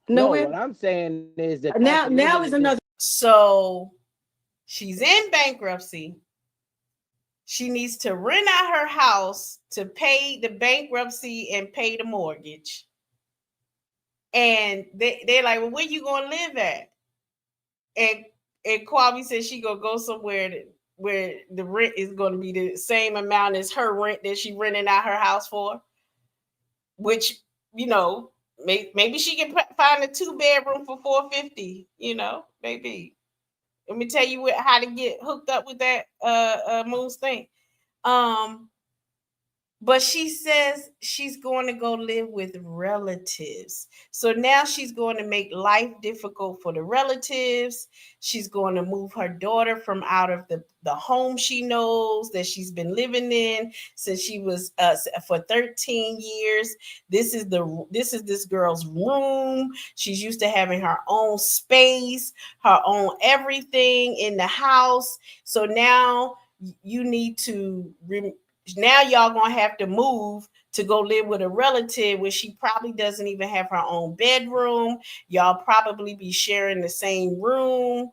S6: No,
S5: Nowhere.
S6: what I'm saying is the cost of
S5: Now
S6: living
S5: is
S6: is just
S5: another.
S1: So she's in bankruptcy. She needs to rent out her house to pay the bankruptcy and pay the mortgage. And they're like, well, where you gonna live at? And Kwame said she gonna go somewhere where the rent is gonna be the same amount as her rent that she renting out her house for. Which, maybe she can find a 2 bedroom for $450. Maybe. Let me tell you how to get hooked up with that Moon's thing. But she says she's going to go live with relatives. So now she's going to make life difficult for the relatives. She's going to move her daughter from out of the home she knows that she's been living in since she was for 13 years. This is this girl's room. She's used to having her own space, her own everything in the house. So now you need to now y'all gonna have to move to go live with a relative where she probably doesn't even have her own bedroom. Y'all probably be sharing the same room.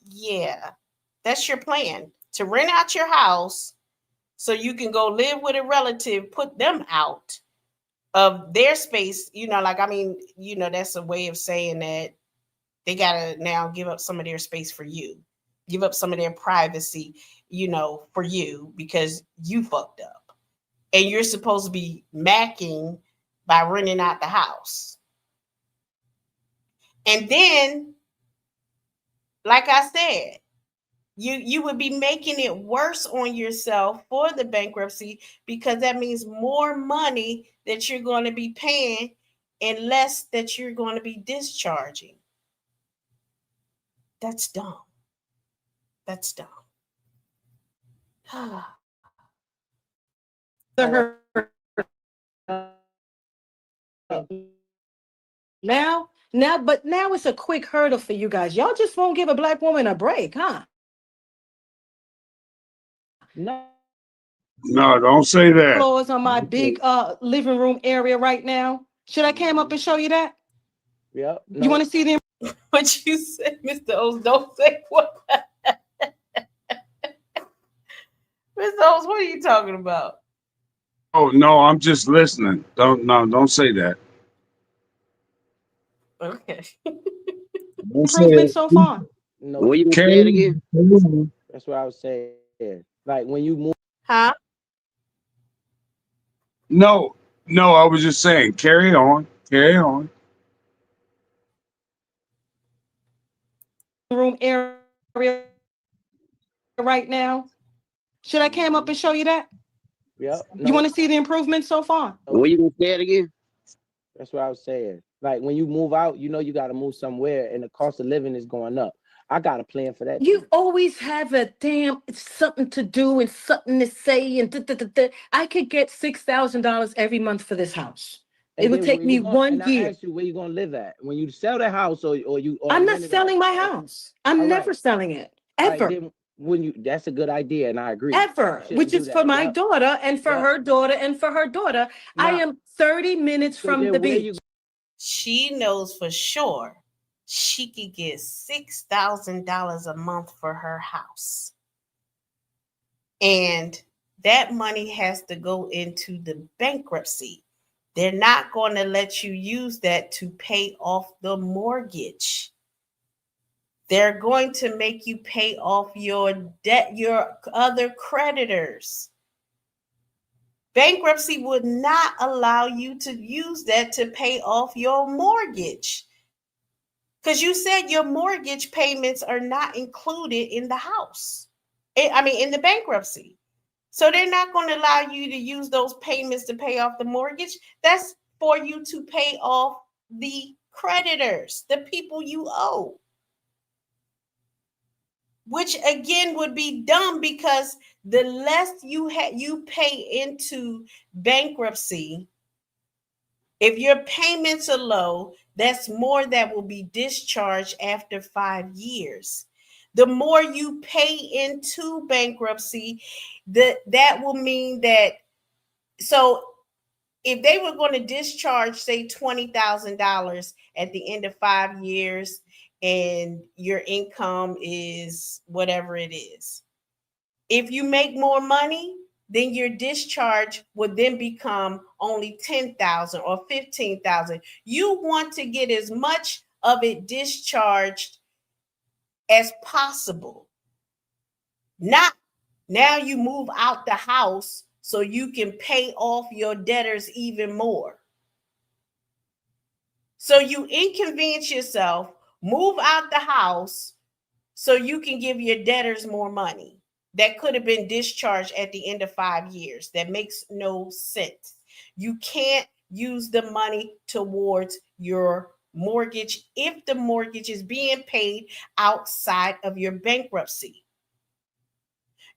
S1: Yeah, that's your plan, to rent out your house so you can go live with a relative, put them out of their space. That's a way of saying that they gotta now give up some of their space for you, give up some of their privacy, for you because you fucked up. and you're supposed to be macking by renting out the house. And then, like I said, you would be making it worse on yourself for the bankruptcy, because that means more money that you're going to be paying and less that you're going to be discharging. That's dumb. That's dumb.
S5: Now, but now it's a quick hurdle for you guys. Y'all just won't give a black woman a break, huh?
S6: No.
S7: No, don't say that.
S5: Floors on my big living room area right now. Should I came up and show you that?
S6: Yep.
S5: You want to see them?
S1: What you said, Mr. O's, don't say what. Mr. O's, what are you talking about?
S7: Oh no, I'm just listening. Don't say that.
S1: Okay.
S7: Don't say
S5: Improvement
S7: that.
S5: so far.
S6: No.
S9: What you gonna say it again?
S6: That's what I was saying. Like when you move.
S1: Huh?
S7: No, I was just saying, carry on.
S5: Room area right now. Should I came up and show you that?
S6: Yep. No.
S5: You want to see the improvement so far?
S9: What you gonna say it again?
S6: That's what I was saying. Like when you move out, you know you got to move somewhere, and the cost of living is going up. I got a plan for that.
S5: You always have a damn something to do and something to say, and I could get $6,000 every month for this house.
S6: And
S5: it would
S6: then
S5: take
S6: where
S5: me
S6: you going-
S5: 1
S6: and
S5: year.
S6: I asked you where you gonna live at when you sell the house, or you. Or
S5: I'm not
S6: rent it
S5: selling
S6: out.
S5: my house. I'm
S6: All
S5: never
S6: right.
S5: selling it
S6: All right,
S5: ever.
S6: then when you, that's a good idea, and I agree.
S5: Ever,
S6: You shouldn't
S5: which
S6: do
S5: is
S6: that.
S5: for my
S6: Yep.
S5: daughter and for
S6: Yep.
S5: her daughter and for her daughter. I
S6: Now-
S5: am 30 minutes
S6: So
S5: from
S6: then
S5: the
S6: where
S5: beach.
S6: you
S1: She knows for sure she could get $6,000 a month for her house. And that money has to go into the bankruptcy. They're not going to let you use that to pay off the mortgage. They're going to make you pay off your debt, your other creditors. Bankruptcy would not allow you to use that to pay off your mortgage, because you said your mortgage payments are not included in the house. In the bankruptcy. So they're not going to allow you to use those payments to pay off the mortgage. That's for you to pay off the creditors, the people you owe. Which again would be dumb, because the less you pay into bankruptcy, if your payments are low, that's more that will be discharged after 5 years. The more you pay into bankruptcy, that will mean that, so if they were going to discharge, say, $20,000 at the end of 5 years, and your income is whatever it is, if you make more money, then your discharge would then become only 10,000 or 15,000. You want to get as much of it discharged as possible. Not now you move out the house so you can pay off your debtors even more. So you inconvenience yourself, move out the house so you can give your debtors more money that could have been discharged at the end of 5 years. That makes no sense. You can't use the money towards your mortgage if the mortgage is being paid outside of your bankruptcy.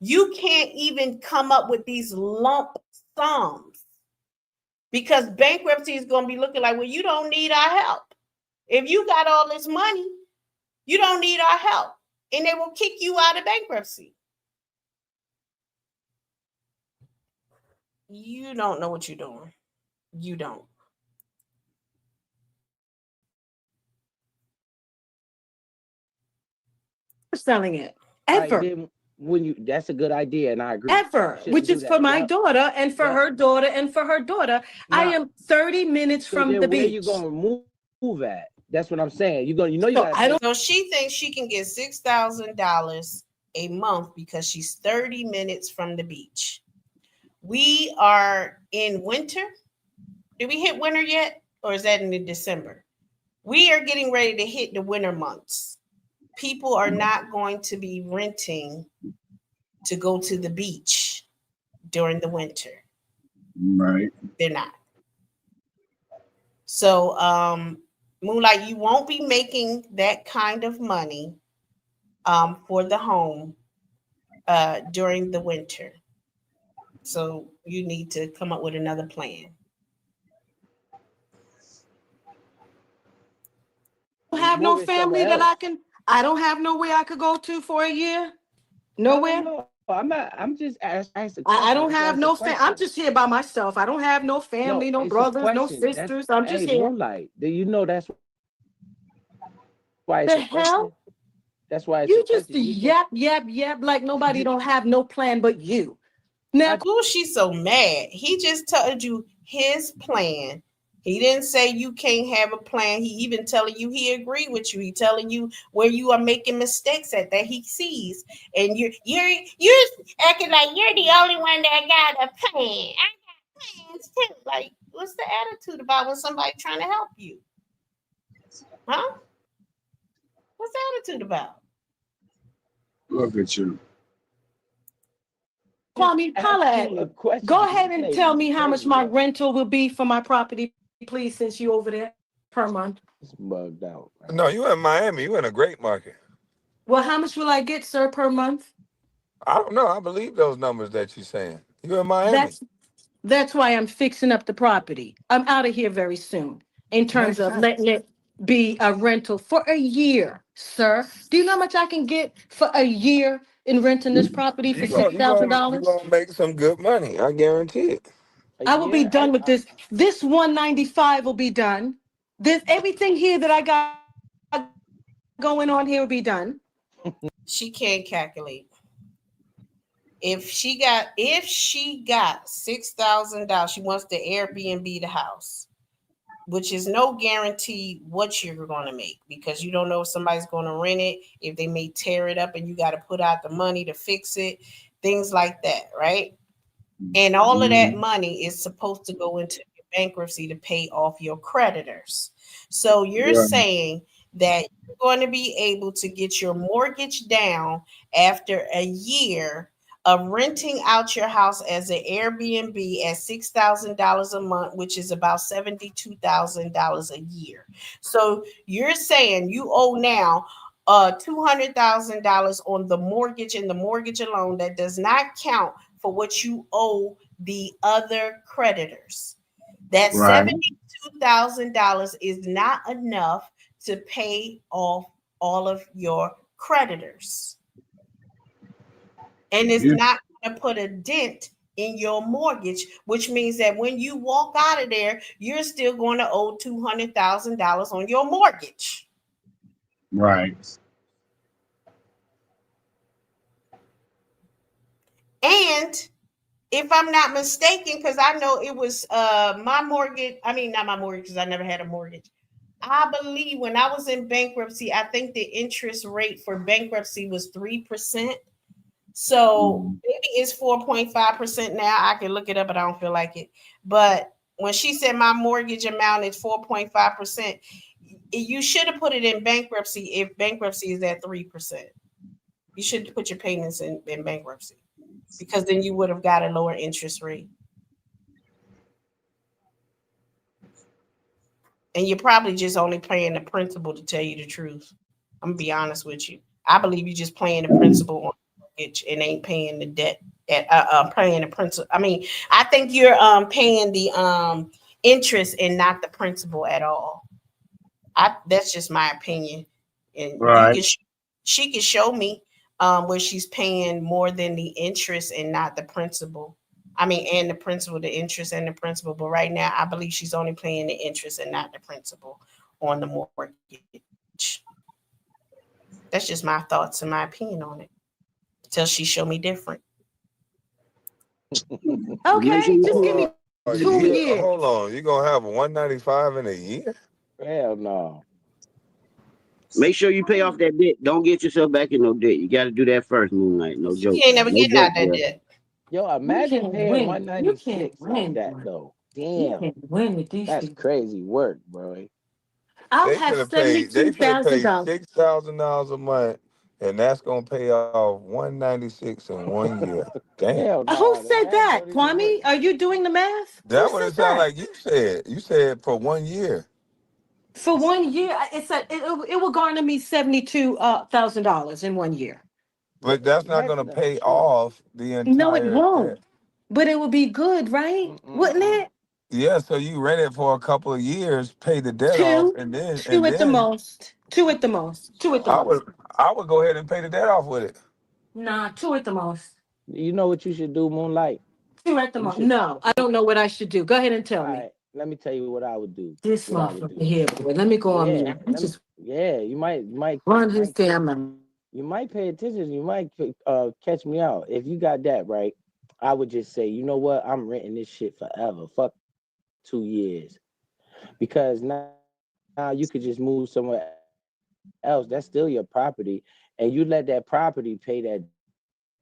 S1: You can't even come up with these lump sums, because bankruptcy is going to be looking like, well, you don't need our help. If you got all this money, you don't need our help. And they will kick you out of bankruptcy. You don't know what you're doing. You don't.
S5: Selling it
S6: All right,
S5: ever.
S6: then when you, that's a good idea, and I agree.
S5: Ever,
S6: You
S5: which
S6: shouldn't
S5: is
S6: do
S5: for
S6: that.
S5: my
S6: Yep.
S5: daughter and for
S6: Yep.
S5: her daughter and for her daughter. I
S6: Now-
S5: am 30 minutes
S6: So
S5: from
S6: then
S5: the
S6: where
S5: beach.
S6: you gonna move at? That's what I'm saying. You
S5: So
S6: gotta.
S5: I don't.
S1: So she thinks she can get $6,000 a month because she's 30 minutes from the beach. We are in winter. Did we hit winter yet? Or is that in December? We are getting ready to hit the winter months. People are not going to be renting to go to the beach during the winter.
S7: Right.
S1: They're not. So, Moonlight, you won't be making that kind of money for the home during the winter. So you need to come up with another plan.
S5: I don't have no
S6: Moving
S5: family
S6: somewhere
S5: that
S6: else.
S5: I don't have nowhere I could go to for a year.
S6: I
S5: Nowhere.
S6: don't know. I'm just asked a
S5: I
S6: question.
S5: don't
S6: Just
S5: have
S6: ask a
S5: no I'm
S6: question.
S5: just here by myself. I don't have no family,
S6: No,
S5: no
S6: it's a
S5: brothers, no
S6: question. That's
S5: sisters. I'm just
S6: hey,
S5: here.
S6: Moonlight. Do you know that's why it's
S5: The
S6: a question?
S5: hell?
S6: That's why it's a
S5: You just
S6: question. You just
S5: yap like nobody don't have no plan but you. Now,
S6: I
S1: Ooh, she's so mad. He just told you his plan. He didn't say you can't have a plan. He even telling you he agreed with you. He telling you where you are making mistakes at that he sees, and you're acting like you're the only one that got a plan. I got plans too. Like, what's the attitude about when somebody trying to help you? Huh? What's the attitude about?
S7: Look at you.
S6: just
S5: Kwame, holla
S6: asked
S5: at
S6: you a
S5: me.
S6: question.
S5: Go
S6: This
S5: ahead and
S6: lady
S5: tell
S6: is
S5: me how much
S6: crazy,
S5: my
S6: yo.
S5: rental will be for my property, please, since you over there per month.
S6: It's bugged out, man.
S4: No, you in Miami. You in a great market.
S5: Well, how much will I get, sir, per month?
S4: I don't know. I believe those numbers that you're saying. You in Miami.
S5: That's that's why I'm fixing up the property. I'm out of here very soon in terms
S4: Makes
S5: of
S4: sense.
S5: letting it be a rental for a year, sir. Do you know how much I can get for a year in renting this property for
S4: You
S5: six
S4: gonna you
S5: thousand
S4: gonna you
S5: dollars?
S4: gonna make some good money. I guarantee it.
S6: A
S5: I will be
S6: year?
S5: done with this. This 195 will be done. This everything here that I got going on here will be done.
S1: She can't calculate. If she got $6,000, she wants to Airbnb the house, which is no guarantee what you're going to make because you don't know if somebody's going to rent it, if they may tear it up and you got to put out the money to fix it, things like that, right? And all of that money is supposed to go into your bankruptcy to pay off your creditors. So you're
S7: Right.
S1: saying that you're going to be able to get your mortgage down after a year of renting out your house as an Airbnb at $6,000 a month, which is about $72,000 a year. So you're saying you owe now $200,000 on the mortgage and the mortgage alone. That does not count for what you owe the other creditors. That
S7: Right.
S1: $72,000 is not enough to pay off all of your creditors. And it's
S7: You
S1: not going to put a dent in your mortgage, which means that when you walk out of there, you're still going to owe $200,000 on your mortgage.
S7: right.
S1: And if I'm not mistaken, because I know it was my mortgage, I mean, not my mortgage, because I never had a mortgage. I believe when I was in bankruptcy, I think the interest rate for bankruptcy was 3%. So maybe it's 4.5% now. I can look it up, but I don't feel like it. But when she said my mortgage amount is 4.5%, you should have put it in bankruptcy if bankruptcy is at 3%. You should put your payments in bankruptcy because then you would have got a lower interest rate. And you're probably just only paying the principal, to tell you the truth. I'm gonna be honest with you. I believe you're just paying the principal on the mortgage and ain't paying the debt at paying the principal. I mean, I think you're paying the interest and not the principal at all. That's just my opinion. And you
S7: Right.
S1: can she can show me where she's paying more than the interest and not the principal. I mean, and the principal, the interest and the principal. But right now, I believe she's only paying the interest and not the principal on the mortgage. That's just my thoughts and my opinion on it. Until she show me different.
S9: Make sure
S5: Okay,
S9: you
S5: just
S9: pay
S5: give
S9: off
S5: me
S4: A
S9: the
S5: 2
S9: debt.
S4: year?
S5: years.
S4: Hold on. You gonna have a 195 in a year?
S6: Hell no.
S9: Make sure you pay off that debt. Don't get yourself back in no debt. You got to do that first, Moonlight. No
S1: She
S9: joke.
S1: ain't never
S9: No
S1: getting
S9: joke,
S1: out that
S9: bro.
S1: debt.
S6: Yo,
S5: You
S6: imagine
S5: can't
S6: paying
S5: win. You can't
S6: 196 like
S5: win.
S6: that though.
S5: You
S6: Damn,
S5: can't win with these
S6: that's
S5: people.
S6: crazy work, bro.
S5: I'll
S4: They
S5: have
S4: finna pay. They finna pay
S5: $72,000.
S4: $6,000 a month, and that's gonna pay off 196 in 1 year. Damn.
S6: Hell
S5: Who
S6: no, the
S5: said
S6: math
S5: that?
S6: don't even work.
S5: Kwame, are you doing the math? Who
S4: That what
S5: said
S4: it sounded
S5: that?
S4: like you said. You said for 1 year.
S5: For 1 year, it will garner me $72,000 in 1 year.
S4: But that's not
S6: That's
S4: gonna
S6: not
S4: pay
S6: true.
S4: off the
S5: No, it
S4: entire debt.
S5: won't. But it will be good, right? Wouldn't
S6: Mm-mm-mm.
S5: it?
S4: Yeah, so you rent it for a couple of years, pay the debt off,
S5: Two,
S4: and then
S5: two at the most. Two at the most. Two at the
S4: I
S5: most.
S4: would I would go ahead and pay the debt off with it.
S5: Nah, two at the most.
S6: You know what you should do, Moonlight?
S5: Two at the
S6: You
S5: most.
S6: should.
S5: No, I don't know what I should do. Go ahead and tell
S6: All
S5: me.
S6: right, let me tell you what I would do.
S5: This
S6: What I would
S5: motherfucker
S6: do.
S5: here, boy. Let me go on
S6: Yeah,
S5: mute. I
S6: let me.
S5: just
S6: Yeah, you
S5: run his
S6: might,
S5: damn mouth.
S6: you might pay attention. You might catch me out. If you got that right, I would just say, you know what? I'm renting this shit forever. Fuck 2 years, because now you could just move somewhere else. That's still your property, and you let that property pay that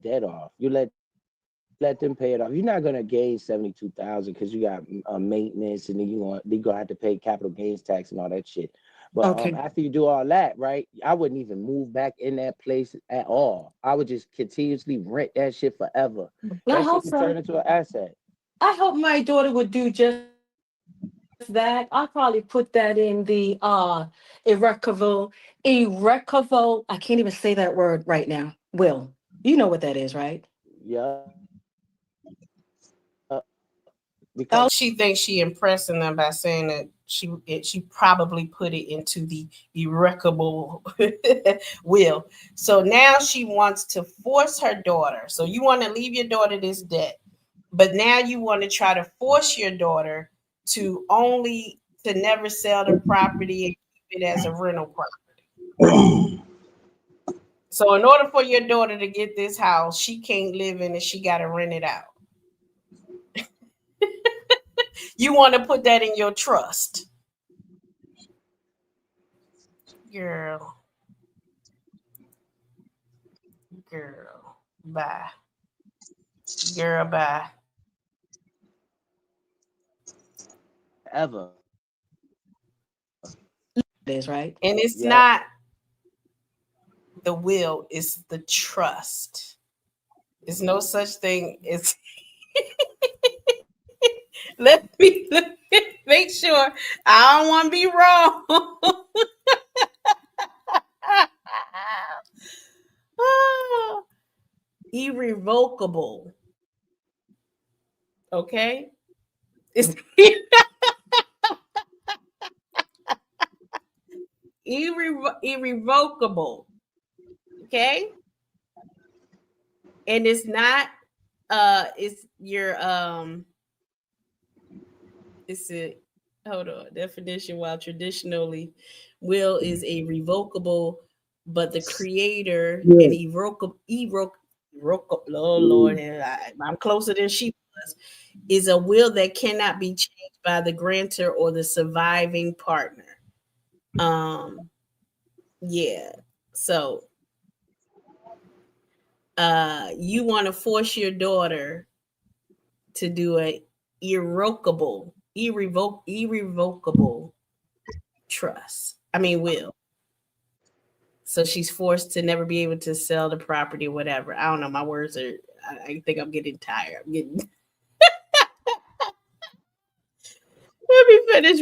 S6: debt off. You let them pay it off. You're not gonna gain 72,000 because you got maintenance, and then you gonna have to pay capital gains tax and all that shit. But
S5: Okay.
S6: after you do all that, right? I wouldn't even move back in that place at all. I would just continuously rent that shit forever.
S5: I
S6: That
S5: hope
S6: shit could
S5: so.
S6: turn into an asset.
S5: I hope my daughter would do just that. I'll probably put that in the irrevocable. I can't even say that word right now. Will. You know what that is, right?
S6: Yeah, because
S1: She thinks she impressing them by saying that she probably put it into the irrevocable will. So now she wants to force her daughter. So you want to leave your daughter this debt, but now you want to try to force your daughter to never sell the property and keep it as a rental property. So in order for your daughter to get this house, she can't live in it. She got to rent it out. You want to put that in your trust, girl. Girl, bye. Girl, bye.
S6: ever.
S5: It is, right?
S1: And it's
S6: Yep.
S1: not the will, it's the trust. There's no such thing as let me make sure I don't want to be wrong. Irrevocable. Okay? It's irrevocable. Okay? And it's your it's a hold on definition. While traditionally will is a revocable, but the creator
S7: Yeah.
S1: and oh Lord, I'm closer than she was, is a will that cannot be changed by the grantor or the surviving partner. um yeah, so you want to force your daughter to do a irrevocable trust. I mean, will. So she's forced to never be able to sell the property or whatever. I don't know. My words are, I think I'm getting tired. Let me finish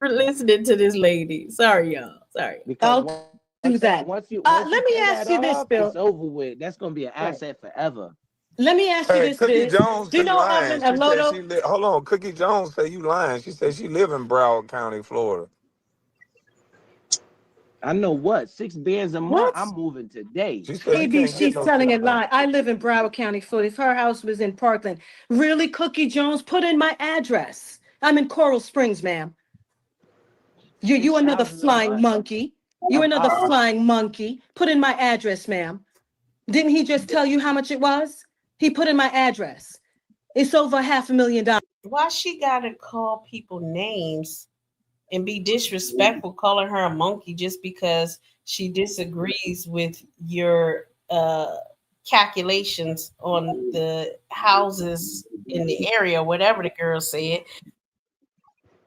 S1: listening to this lady. Sorry, y'all. Sorry.
S6: Because
S5: I'll
S6: once
S5: do
S6: that
S5: that.
S6: once you
S5: Let me
S6: pay
S5: ask
S6: that
S5: you this,
S6: off, it's
S5: Bill.
S6: over with. That's gonna be an
S5: Right.
S6: asset forever.
S5: Let me ask you
S4: Hey,
S5: this,
S4: Cookie
S5: Biz.
S4: Jones,
S5: Do you
S4: she
S5: know
S4: lying.
S5: having a
S4: She said
S5: Loto?
S4: hold on. Cookie Jones say you lying. She said she live in Broward County, Florida.
S6: I know what, 6 bands a month.
S5: What?
S6: I'm moving today.
S4: She said you
S5: Maybe
S4: can't get
S5: she's
S4: no
S5: telling a
S4: 6 months.
S5: lie. I live in Broward County, Florida. If her house was in Parkland, really, Cookie Jones, put in my address. I'm in Coral Springs, ma'am. You
S6: Six
S5: another
S6: houses a
S5: flying
S6: month.
S5: monkey. You another flying monkey. Put in my address, ma'am. Didn't he just tell you how much it was? He put in my address. It's over $500,000.
S1: Why she gotta call people names and be disrespectful, calling her a monkey just because she disagrees with your calculations on the houses in the area, whatever the girl said.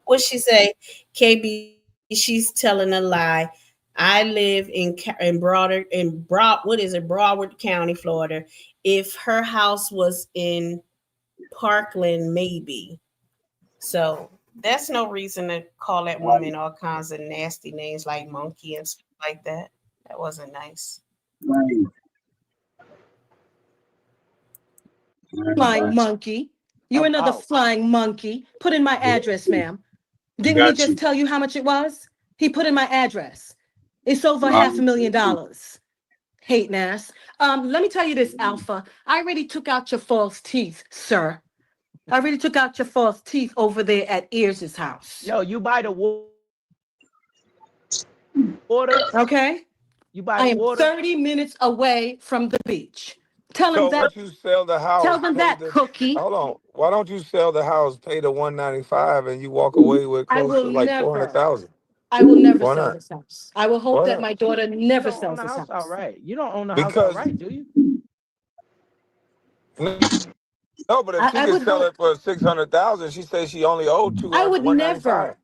S1: What she say? KB, she's telling a lie. I live in what is it, Broward County, Florida. If her house was in Parkland, maybe. So that's no reason to call that woman all kinds of nasty names like monkey and stuff like that. That wasn't nice.
S5: Flying monkey. You
S6: I'm
S5: another
S6: out.
S5: flying monkey. Put in my address, ma'am. Didn't he
S7: Got
S5: just
S7: you.
S5: tell you how much it was? He put in my address. It's over
S7: Uh,
S5: $500,000. Hating ass. Let me tell you this, Alpha. I already took out your false teeth, sir. I already took out your false teeth over there at Ears' house.
S6: Yo, you buy the water?
S5: Okay?
S6: You buy
S5: I
S6: the
S5: am
S6: water?
S5: 30 minutes away from the beach. Tell him
S4: So
S5: that.
S4: once you sell the
S5: Tell
S4: house,
S5: them
S4: pay
S5: that,
S4: the
S5: Cookie.
S4: hold on. Why don't you sell the house, pay the 195, and you walk away with
S5: I
S4: close
S5: will
S4: to like
S5: never.
S4: 400,000?
S5: I will never
S4: Why
S5: sell
S4: not?
S5: this house. I will hope
S4: Why
S5: that
S4: not?
S5: my daughter
S6: You
S5: never
S6: don't own
S5: sells
S6: the
S5: this
S6: house
S5: house.
S6: outright. You don't own the house
S4: Because
S6: outright, do you?
S4: no, but if she
S5: I
S4: could
S5: would
S4: sell
S5: hope.
S4: it for 600,000, she says she only owed
S5: I would
S4: 195.
S5: never.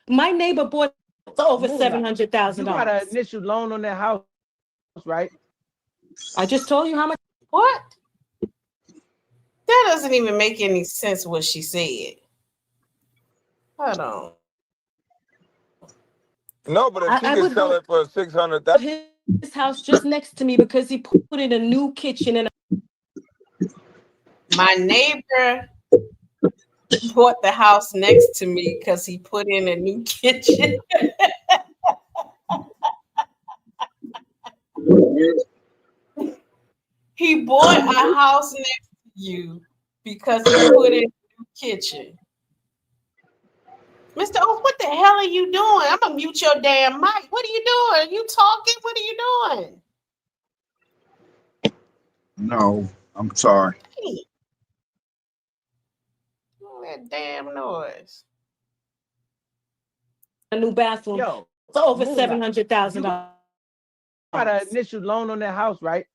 S5: My neighbor bought for over
S6: Moonlight. You got an
S5: $700,000.
S6: initial loan on that house, right?
S5: I just told you how much.
S1: What? That doesn't even make any sense what she said. Hold on.
S4: No, but if she
S5: I
S4: could
S5: would
S4: sell
S5: hope
S4: it for 600,000,
S5: his house just next to me because he put in a new kitchen and
S1: My neighbor bought the house next to me because he put in a new kitchen. He bought a house next to you because he put in a new kitchen. Mr. O, what the hell are you doing? I'm gonna mute your damn mic. What are you doing? You talking? What are you doing?
S7: no, I'm sorry.
S1: Hey, all that damn noise.
S5: a new bathroom
S6: Yo,
S5: for over
S6: Moonlight. You
S5: $700,000.
S6: got an initial loan on that house, right?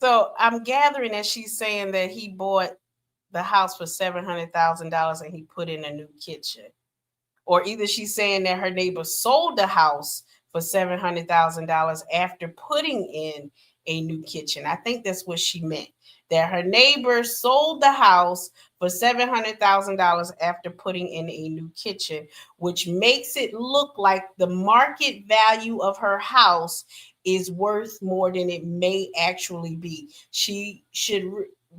S1: So I'm gathering that she's saying that he bought the house for $700,000 and he put in a new kitchen. Or either she's saying that her neighbor sold the house for $700,000 after putting in a new kitchen. I think that's what she meant. That her neighbor sold the house for $700,000 after putting in a new kitchen, which makes it look like the market value of her house is worth more than it may actually be.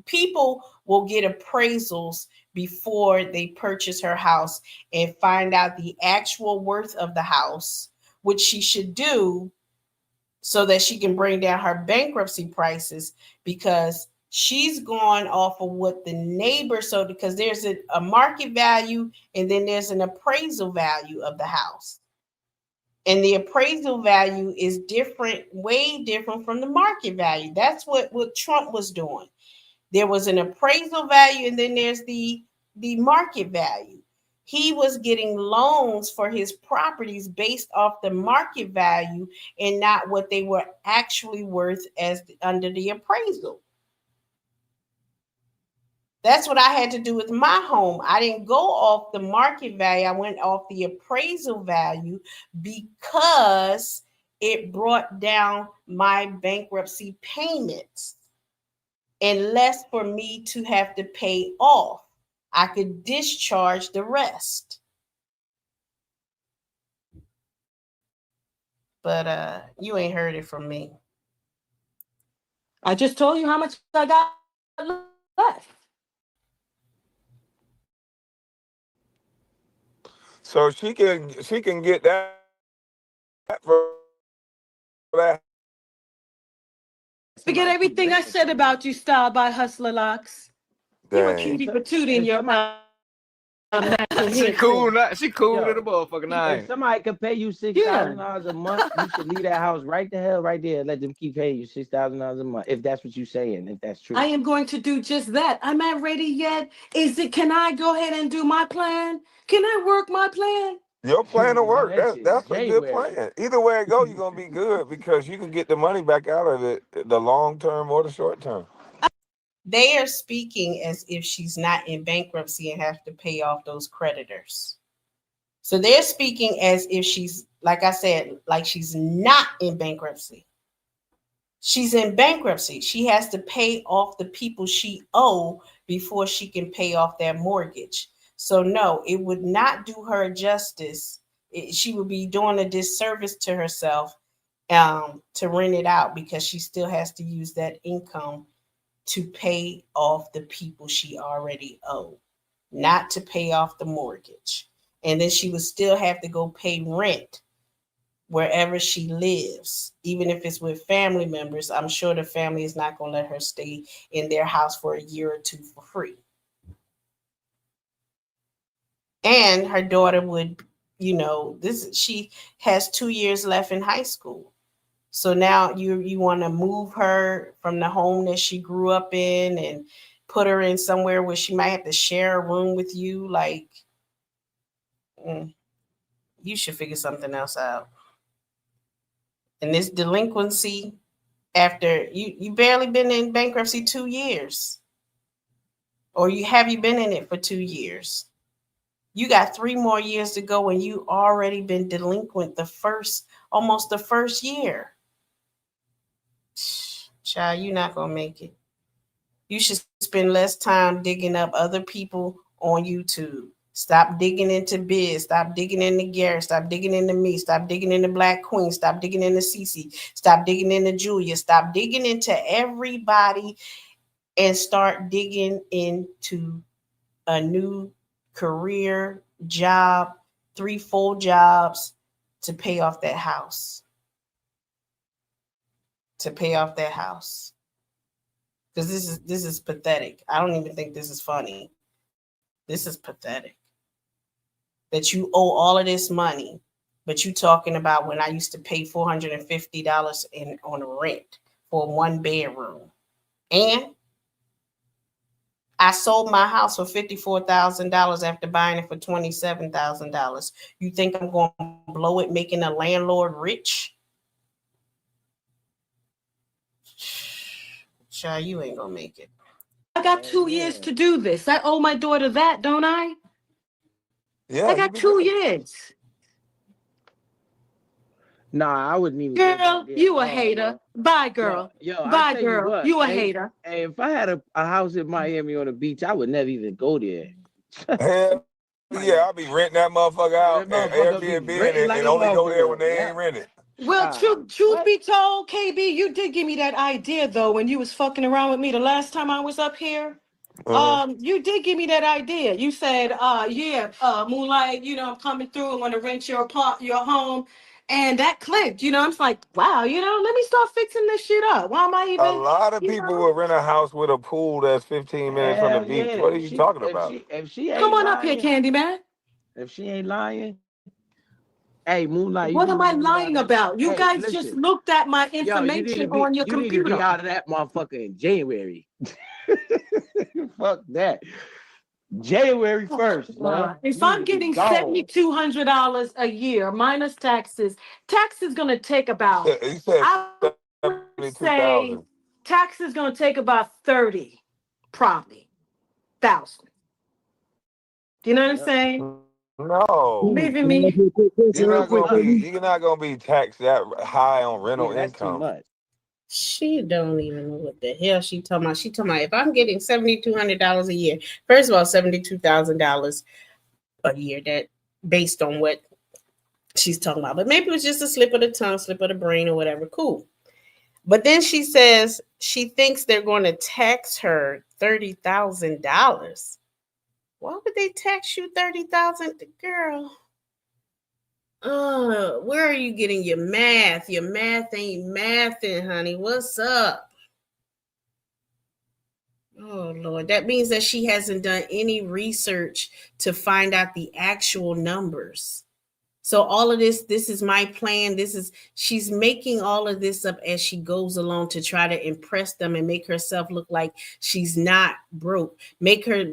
S1: People will get appraisals before they purchase her house and find out the actual worth of the house, which she should do so that she can bring down her bankruptcy prices, because she's going off of what the neighbor sold, because there's a market value and then there's an appraisal value of the house. And the appraisal value is different, way different from the market value. That's what Trump was doing. There was an appraisal value and then there's the market value. He was getting loans for his properties based off the market value and not what they were actually worth as under the appraisal. That's what I had to do with my home. I didn't go off the market value. I went off the appraisal value because it brought down my bankruptcy payments and less for me to have to pay off. I could discharge the rest. But you ain't heard it from me.
S5: I just told you how much I got left.
S4: so she can get that for that.
S5: Forget
S6: Somebody keep
S5: everything I
S6: paying
S5: said
S6: somebody.
S5: about you, style by Hustler Locks. You a
S4: Dang.
S5: cutie patootie in
S6: If
S5: your
S6: somebody
S5: natural
S8: She
S5: hair
S8: cool,
S5: too.
S8: not she cool to the
S6: Yo,
S8: motherfucker. Nah,
S6: if somebody could pay you
S5: Yeah.
S6: $6,000 a month, you should leave that house right the hell right there and let them keep paying you $6,000 a month. If that's what you're saying, if that's true.
S5: I am going to do just that. I'm not ready yet. Can I go ahead and do my plan? Can I work my plan?
S4: Your plan will work.
S6: That shit
S4: That's a good
S6: January.
S4: plan. Either way it go, you're gonna be good because you can get the money back out of it, the long term or the short term.
S1: They are speaking as if she's not in bankruptcy and have to pay off those creditors. So they're speaking as if she's, like I said, like she's not in bankruptcy. She's in bankruptcy. She has to pay off the people she owe before she can pay off that mortgage. So no, it would not do her justice. She would be doing a disservice to herself to rent it out because she still has to use that income to pay off the people she already owe, not to pay off the mortgage. And then she would still have to go pay rent wherever she lives, even if it's with family members. I'm sure the family is not going to let her stay in their house for a year or two for free. And her daughter would, she has 2 years left in high school. So now you want to move her from the home that she grew up in and put her in somewhere where she might have to share a room with you. Like, you should figure something else out. And this delinquency, after you barely been in bankruptcy 2 years, or you been in it for 2 years? You got 3 more years to go and you already been delinquent almost the first year. Child, you're not gonna make it. You should spend less time digging up other people on YouTube. Stop digging into Biz. Stop digging into Gary. Stop digging into me. Stop digging into Black Queen. Stop digging into Cece. Stop digging into Julia. Stop digging into everybody and start digging into a new career, job, 3 full jobs to pay off that house. Because this is pathetic. I don't even think this is funny. This is pathetic. That you owe all of this money, but you talking about when I used to pay $450 on a rent for 1 bedroom. And I sold my house for $54,000 after buying it for $27,000. You think I'm going to blow it making a landlord rich? Child, you ain't going to make it.
S5: I got 2 years to do this. I owe my daughter that, don't I?
S4: Yeah,
S5: I got 2 years.
S6: Nah, I wouldn't even.
S5: Girl, you a hater. Bye, girl.
S6: Yo,
S5: Bye, girl. You a hater.
S6: Hey, if I had a house in Miami on the beach, I would never even go there.
S4: Hell yeah, I'll be renting that motherfucker out
S6: That
S4: and
S6: motherfucker be
S4: Airbnb
S6: renting
S4: and,
S6: like
S4: and
S6: a
S4: only go there when
S6: motherfucker.
S4: they
S6: Yeah.
S4: ain't rented.
S5: Well, truth be told, KB, you did give me that idea though when you was fucking around with me the last time I was up here. You did give me that idea. You said, Moonlight, I'm coming through. I want to rent your home. And that clicked, I'm just like, wow, let me start fixing this shit up. Why am I even?
S4: A lot of people will rent a house with a pool that's 15 minutes from the
S6: Hell
S4: beach.
S6: yeah.
S4: What are you talking about?
S6: If she ain't
S5: Come on
S6: lying,
S5: up here, Candyman.
S6: If she ain't lying, hey, Moonlight.
S5: What am I lying about? You guys just looked at my information on your computer.
S6: You need to be out of that motherfucker in January. Fuck that. January 1st, man.
S5: If I'm getting $7,200 a year minus taxes gonna take about.
S4: He said
S5: I would say tax is gonna take about 30, probably, thousand. Do you know what I'm saying?
S4: No.
S5: Leaving me.
S4: You're not gonna be taxed that high on rental income.
S6: Too much.
S1: She don't even know what the hell she talking about. She talking about if I'm getting $7,200 a year, first of all, $72,000 a year, that based on what she's talking about. But maybe it was just a slip of the tongue, slip of the brain, or whatever. Cool. But then she says she thinks they're going to tax her $30,000. Why would they tax you $30,000, girl? Where are you getting your math? Your math ain't mathing, honey. What's up? Oh, Lord. That means that she hasn't done any research to find out the actual numbers. So all of this is my plan. She's making all of this up as she goes along to try to impress them and make herself look like she's not broke. Make her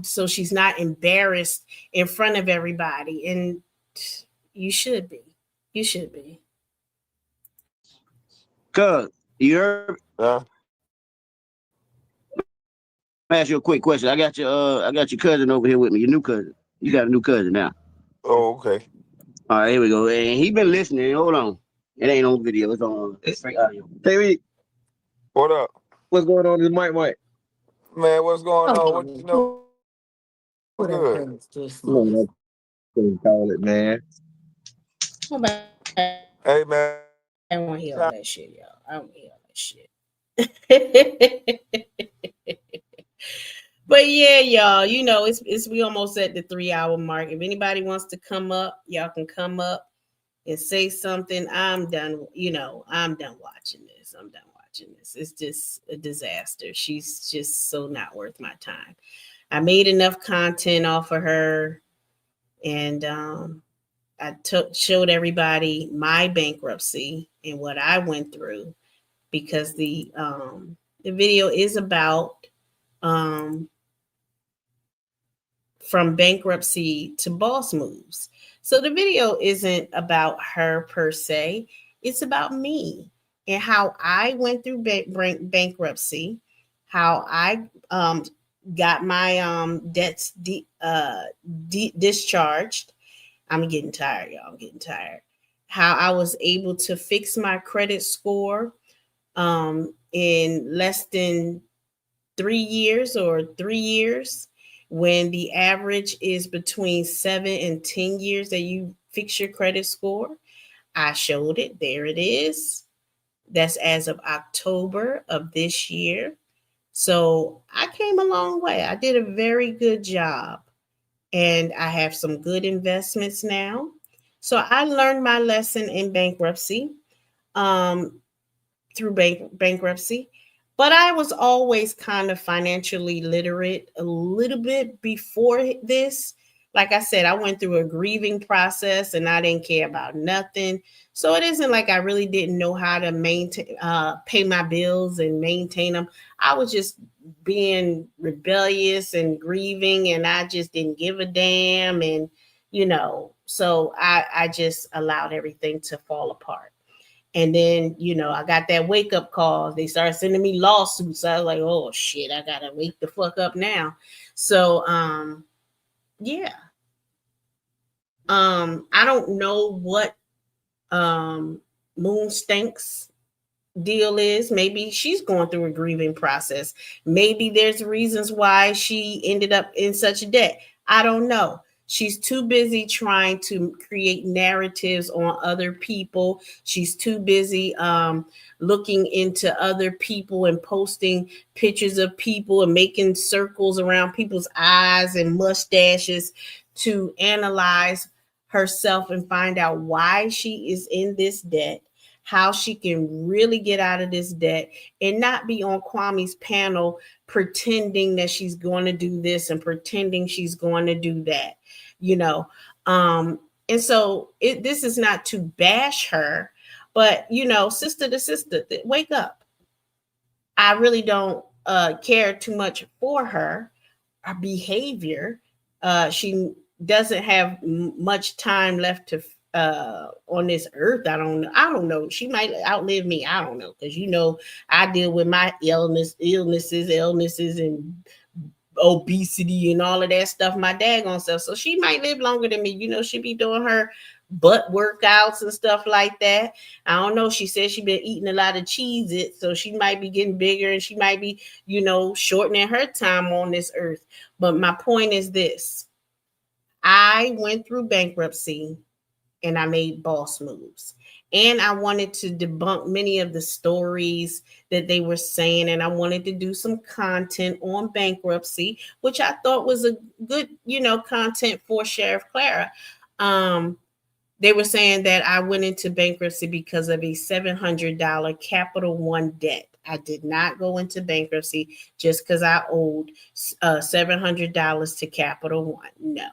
S1: so she's not embarrassed in front of everybody. And You should be. You should be.
S9: Cuz, you heard?
S4: Huh?
S9: Let me ask you a quick question. I got your cousin over here with me, your new cousin. You got a new cousin now.
S4: Oh, okay.
S9: All right, here we go. And he been listening. Hold on. It ain't on video. It's on straight audio.
S10: Hey,
S4: What up?
S10: what's going on in Mike?
S4: Man, what's going on? What you know?
S5: Who that
S4: Good.
S5: is just
S10: You know, that's what we call it, man.
S1: Nobody
S4: Hey, man.
S1: I don't want to hear all that shit, y'all. I don't want to hear all that shit. But yeah, y'all, you know, it's we almost at the 3 hour mark. If anybody wants to come up, y'all can come up and say something. I'm done, I'm done watching this. I'm done watching this. It's just a disaster. She's just so not worth my time. I made enough content off of her, and I showed everybody my bankruptcy and what I went through, because the video is about from bankruptcy to boss moves. So the video isn't about her per se. It's about me and how I went through bankruptcy, how I got my debts discharged. I'm getting tired, y'all. I'm getting tired. How I was able to fix my credit score in less than 3 years or 3 years, when the average is between 7 and 10 years that you fix your credit score. I showed it. There it is. That's as of October of this year. So I came a long way. I did a very good job, and I have some good investments now. So I learned my lesson in bankruptcy. Through bankruptcy. But I was always kind of financially literate a little bit before this. Like I said, I went through a grieving process and I didn't care about nothing. So it isn't like I really didn't know how to pay my bills and maintain them. I was just being rebellious and grieving, and I just didn't give a damn. And, so I just allowed everything to fall apart. And then, I got that wake up call. They started sending me lawsuits. I was like, oh shit, I gotta wake the fuck up now. So yeah. I don't know what Moon Stinks deal is. Maybe she's going through a grieving process. Maybe there's reasons why she ended up in such debt. I don't know. She's too busy trying to create narratives on other people. She's too busy looking into other people and posting pictures of people and making circles around people's eyes and mustaches to analyze herself and find out why she is in this debt, how she can really get out of this debt, and not be on Kwame's panel pretending that she's going to do this and pretending she's going to do that, and so this is not to bash her, but sister to sister, wake up. I really don't care too much for her behavior. She doesn't have much time left to on this earth. I don't know. She might outlive me. I don't know, because I deal with my illnesses, and obesity and all of that stuff, my daggone self. So she might live longer than me. She be doing her butt workouts and stuff like that. I don't know. She said she been eating a lot of Cheez-It, so she might be getting bigger, and she might be, shortening her time on this earth. But my point is this: I went through bankruptcy and I made boss moves. And I wanted to debunk many of the stories that they were saying. And I wanted to do some content on bankruptcy, which I thought was a good, content for Sheriff Clara. They were saying that I went into bankruptcy because of a $700 Capital One debt. I did not go into bankruptcy just because I owed $700 to Capital One. No.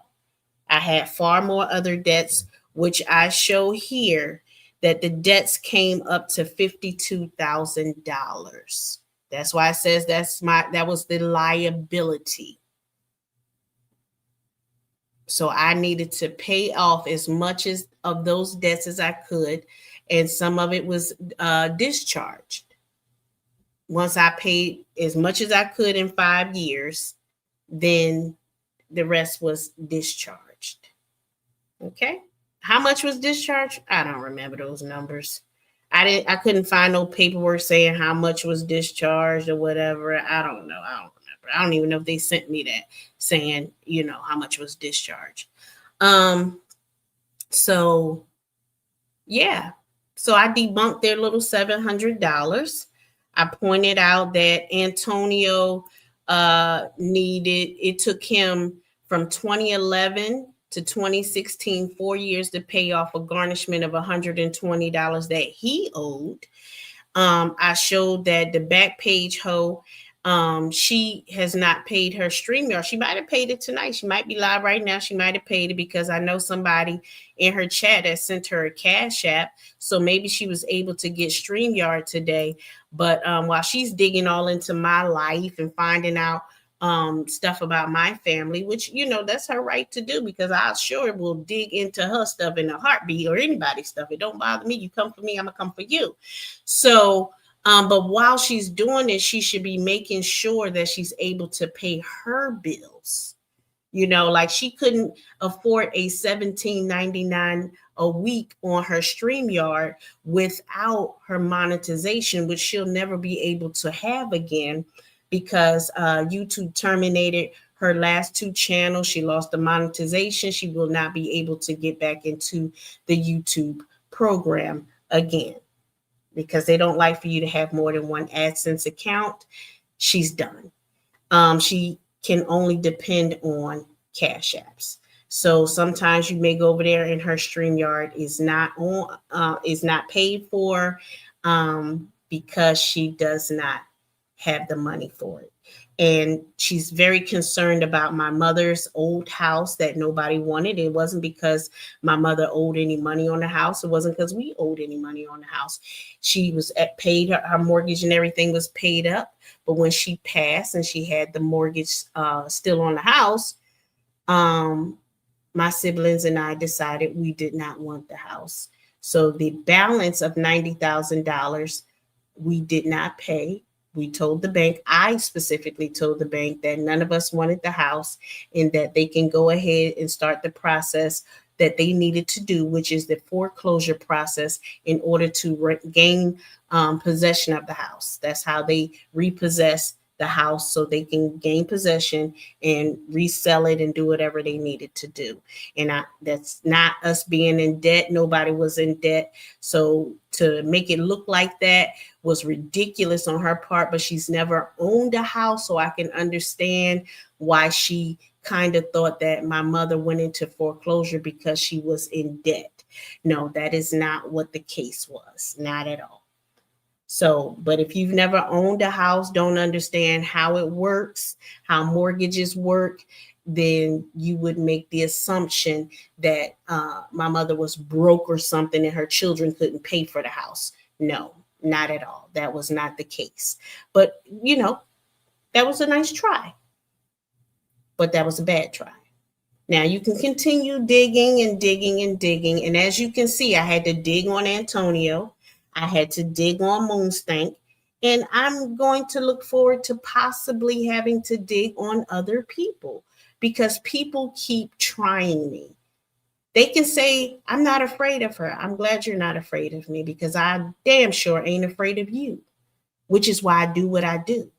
S1: I had far more other debts, which I show here that the debts came up to $52,000. That's why it says that was the liability. So I needed to pay off as much as of those debts as I could, and some of it was discharged. Once I paid as much as I could in 5 years, then the rest was discharged. Okay. How much was discharged? I don't remember those numbers. I couldn't find no paperwork saying how much was discharged or whatever. I don't know. I don't remember. I don't even know if they sent me that saying, how much was discharged. So yeah. So I debunked their little $700. I pointed out that Antonio it took him from 2011 to 2016, 4 years to pay off a garnishment of $120 that he owed. I showed that the back page hoe, she has not paid her StreamYard. She might have paid it tonight. She might be live right now. She might have paid it because I know somebody in her chat that sent her a Cash App. So maybe she was able to get StreamYard today. But while she's digging all into my life and finding out stuff about my family, which, that's her right to do, because I sure will dig into her stuff in a heartbeat, or anybody's stuff. It don't bother me. You come for me, I'm gonna come for you. So, but while she's doing it, she should be making sure that she's able to pay her bills. Like she couldn't afford a $17.99 a week on her StreamYard without her monetization, which she'll never be able to have again, because YouTube terminated her last 2 channels. She lost the monetization. She will not be able to get back into the YouTube program again, because they don't like for you to have more than one AdSense account. She's done. She can only depend on Cash Apps. So sometimes you may go over there and her StreamYard is not paid for, because she does not have the money for it. And she's very concerned about my mother's old house that nobody wanted. It wasn't because my mother owed any money on the house. It wasn't because we owed any money on the house. She was paid, her mortgage and everything was paid up. But when she passed and she had the mortgage still on the house, my siblings and I decided we did not want the house. So the balance of $90,000 we did not pay. We told the bank, I specifically told the bank, that none of us wanted the house and that they can go ahead and start the process that they needed to do, which is the foreclosure process, in order to gain possession of the house. That's how they repossess the house, so they can gain possession and resell it and do whatever they needed to do. And that's not us being in debt. Nobody was in debt. So to make it look like that was ridiculous on her part, but she's never owned a house. So I can understand why she kind of thought that my mother went into foreclosure because she was in debt. No, that is not what the case was. Not at all. So, but if you've never owned a house, don't understand how it works, how mortgages work, then you would make the assumption that my mother was broke or something and her children couldn't pay for the house. No, not at all. That was not the case. But, that was a nice try. But that was a bad try. Now you can continue digging and digging and digging. And as you can see, I had to dig on Antonio. I had to dig on Moonstank. And I'm going to look forward to possibly having to dig on other people, because people keep trying me. They can say, I'm not afraid of her. I'm glad you're not afraid of me, because I damn sure ain't afraid of you, which is why I do what I do.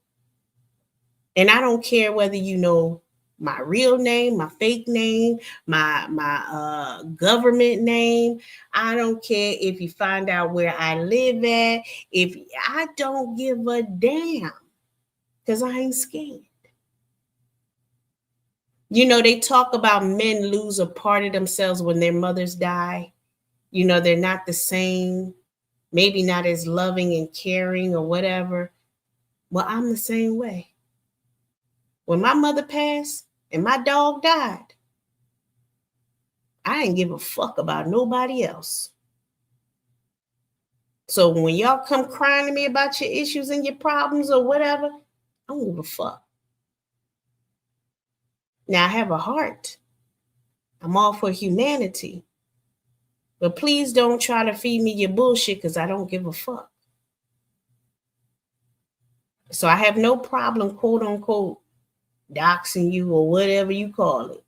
S1: And I don't care whether you know my real name, my fake name, my government name. I don't care if you find out where I live at. If I don't give a damn, because I ain't scared. They talk about men lose a part of themselves when their mothers die. They're not the same, maybe not as loving and caring or whatever. Well, I'm the same way. When my mother passed and my dog died, I didn't give a fuck about nobody else. So when y'all come crying to me about your issues and your problems or whatever, I don't give a fuck. Now I have a heart. I'm all for humanity. But please don't try to feed me your bullshit because I don't give a fuck. So I have no problem, quote unquote, doxing you or whatever you call it.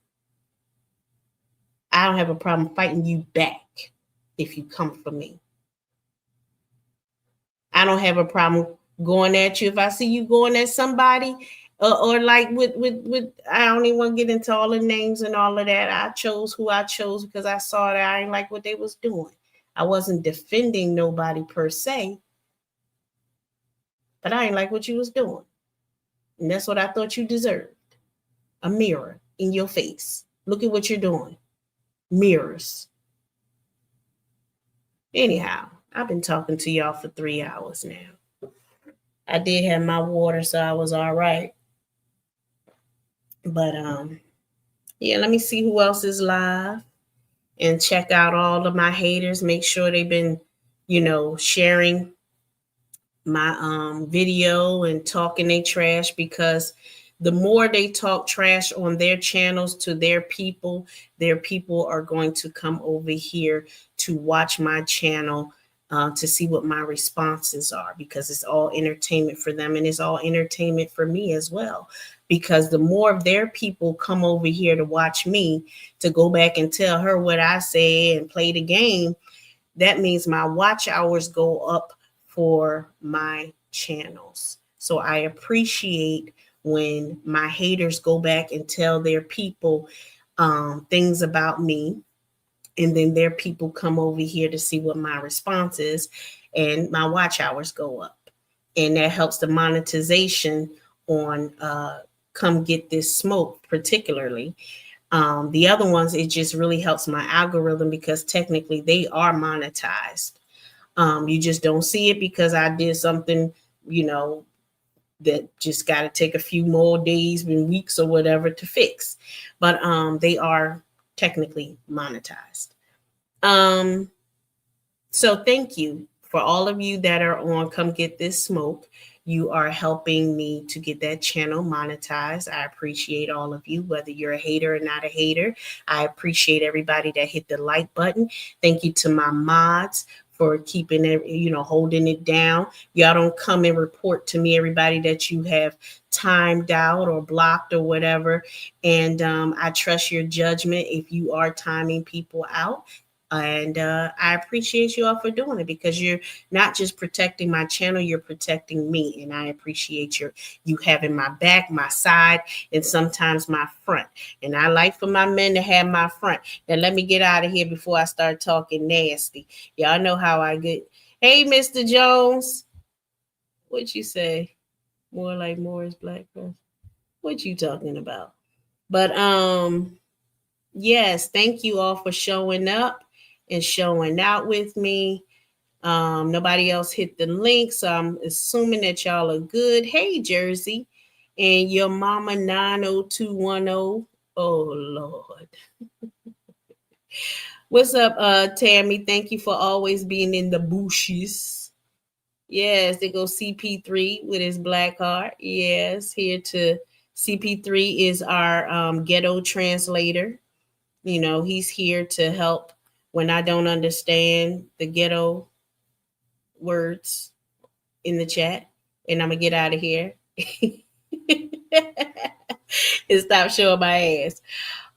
S1: I don't have a problem fighting you back if you come for me. I don't have a problem going at you if I see you going at somebody, or like with I don't even want to get into all the names and all of that. I chose who I chose because I saw that I didn't like what they was doing. I wasn't defending nobody per se, but I didn't like what you was doing, and that's what I thought you deserved. A mirror in your face. Look at what you're doing. Mirrors. Anyhow, I've been talking to y'all for 3 hours now. I did have my water, so I was all right. But yeah, let me see who else is live and check out all of my haters. Make sure they've been, sharing my video and talking they trash, because the more they talk trash on their channels to their people are going to come over here to watch my channel, to see what my responses are, because it's all entertainment for them and it's all entertainment for me as well. Because the more of their people come over here to watch me, to go back and tell her what I say and play the game, that means my watch hours go up for my channels. So I appreciate when my haters go back and tell their people things about me, and then their people come over here to see what my response is, and my watch hours go up. And that helps the monetization on Come Get This Smoke particularly. The other ones, it just really helps my algorithm because technically they are monetized. You just don't see it because I did something, that just got to take a few more days and weeks or whatever to fix. But they are technically monetized. So thank you for all of you that are on Come Get This Smoke. You are helping me to get that channel monetized. I appreciate all of you, whether you're a hater or not a hater. I appreciate everybody that hit the like button. Thank you to my mods for keeping it, holding it down. Y'all don't come and report to me, everybody, that you have timed out or blocked or whatever. And I trust your judgment if you are timing people out. And I appreciate you all for doing it, because you're not just protecting my channel, you're protecting me. And I appreciate you having my back, my side, and sometimes my front. And I like for my men to have my front. Now let me get out of here before I start talking nasty. Y'all know how I get. Hey, Mr. Jones. What you say? More like Morris Black person. What you talking about? But yes, thank you all for showing up and showing out with me. Nobody else hit the link, so I'm assuming that y'all are good. Hey, Jersey, and your mama 90210. Oh Lord. What's up, Tammy? Thank you for always being in the bushes. Yes, they go CP3 with his black heart. Yes, here to CP3 is our ghetto translator. He's here to help when I don't understand the ghetto words in the chat. And I'm going to get out of here and stop showing my ass.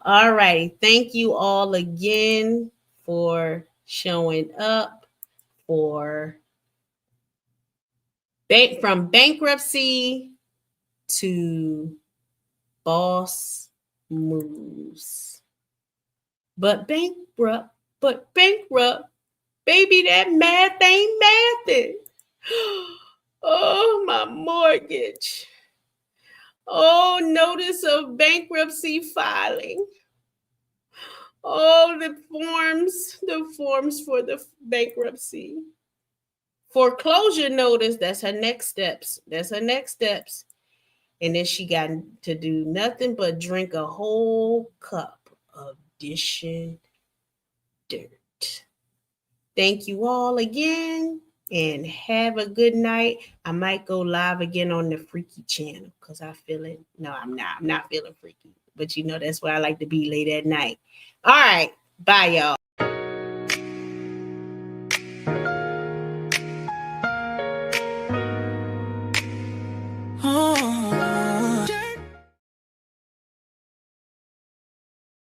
S1: All right. Thank you all again for showing up for from bankruptcy to boss moves. But bankrupt, baby, that math ain't mathing. Oh, my mortgage. Oh, notice of bankruptcy filing. Oh, the forms for the bankruptcy. Foreclosure notice, that's her next steps. And then she got to do nothing but drink a whole cup of dishing dirt. Thank you all again. and have a good night. I might go live again on the Freaky channel because I feel it. No, I'm not. I'm not feeling freaky. But you know, that's why I like to be late at night. All right. Bye, y'all.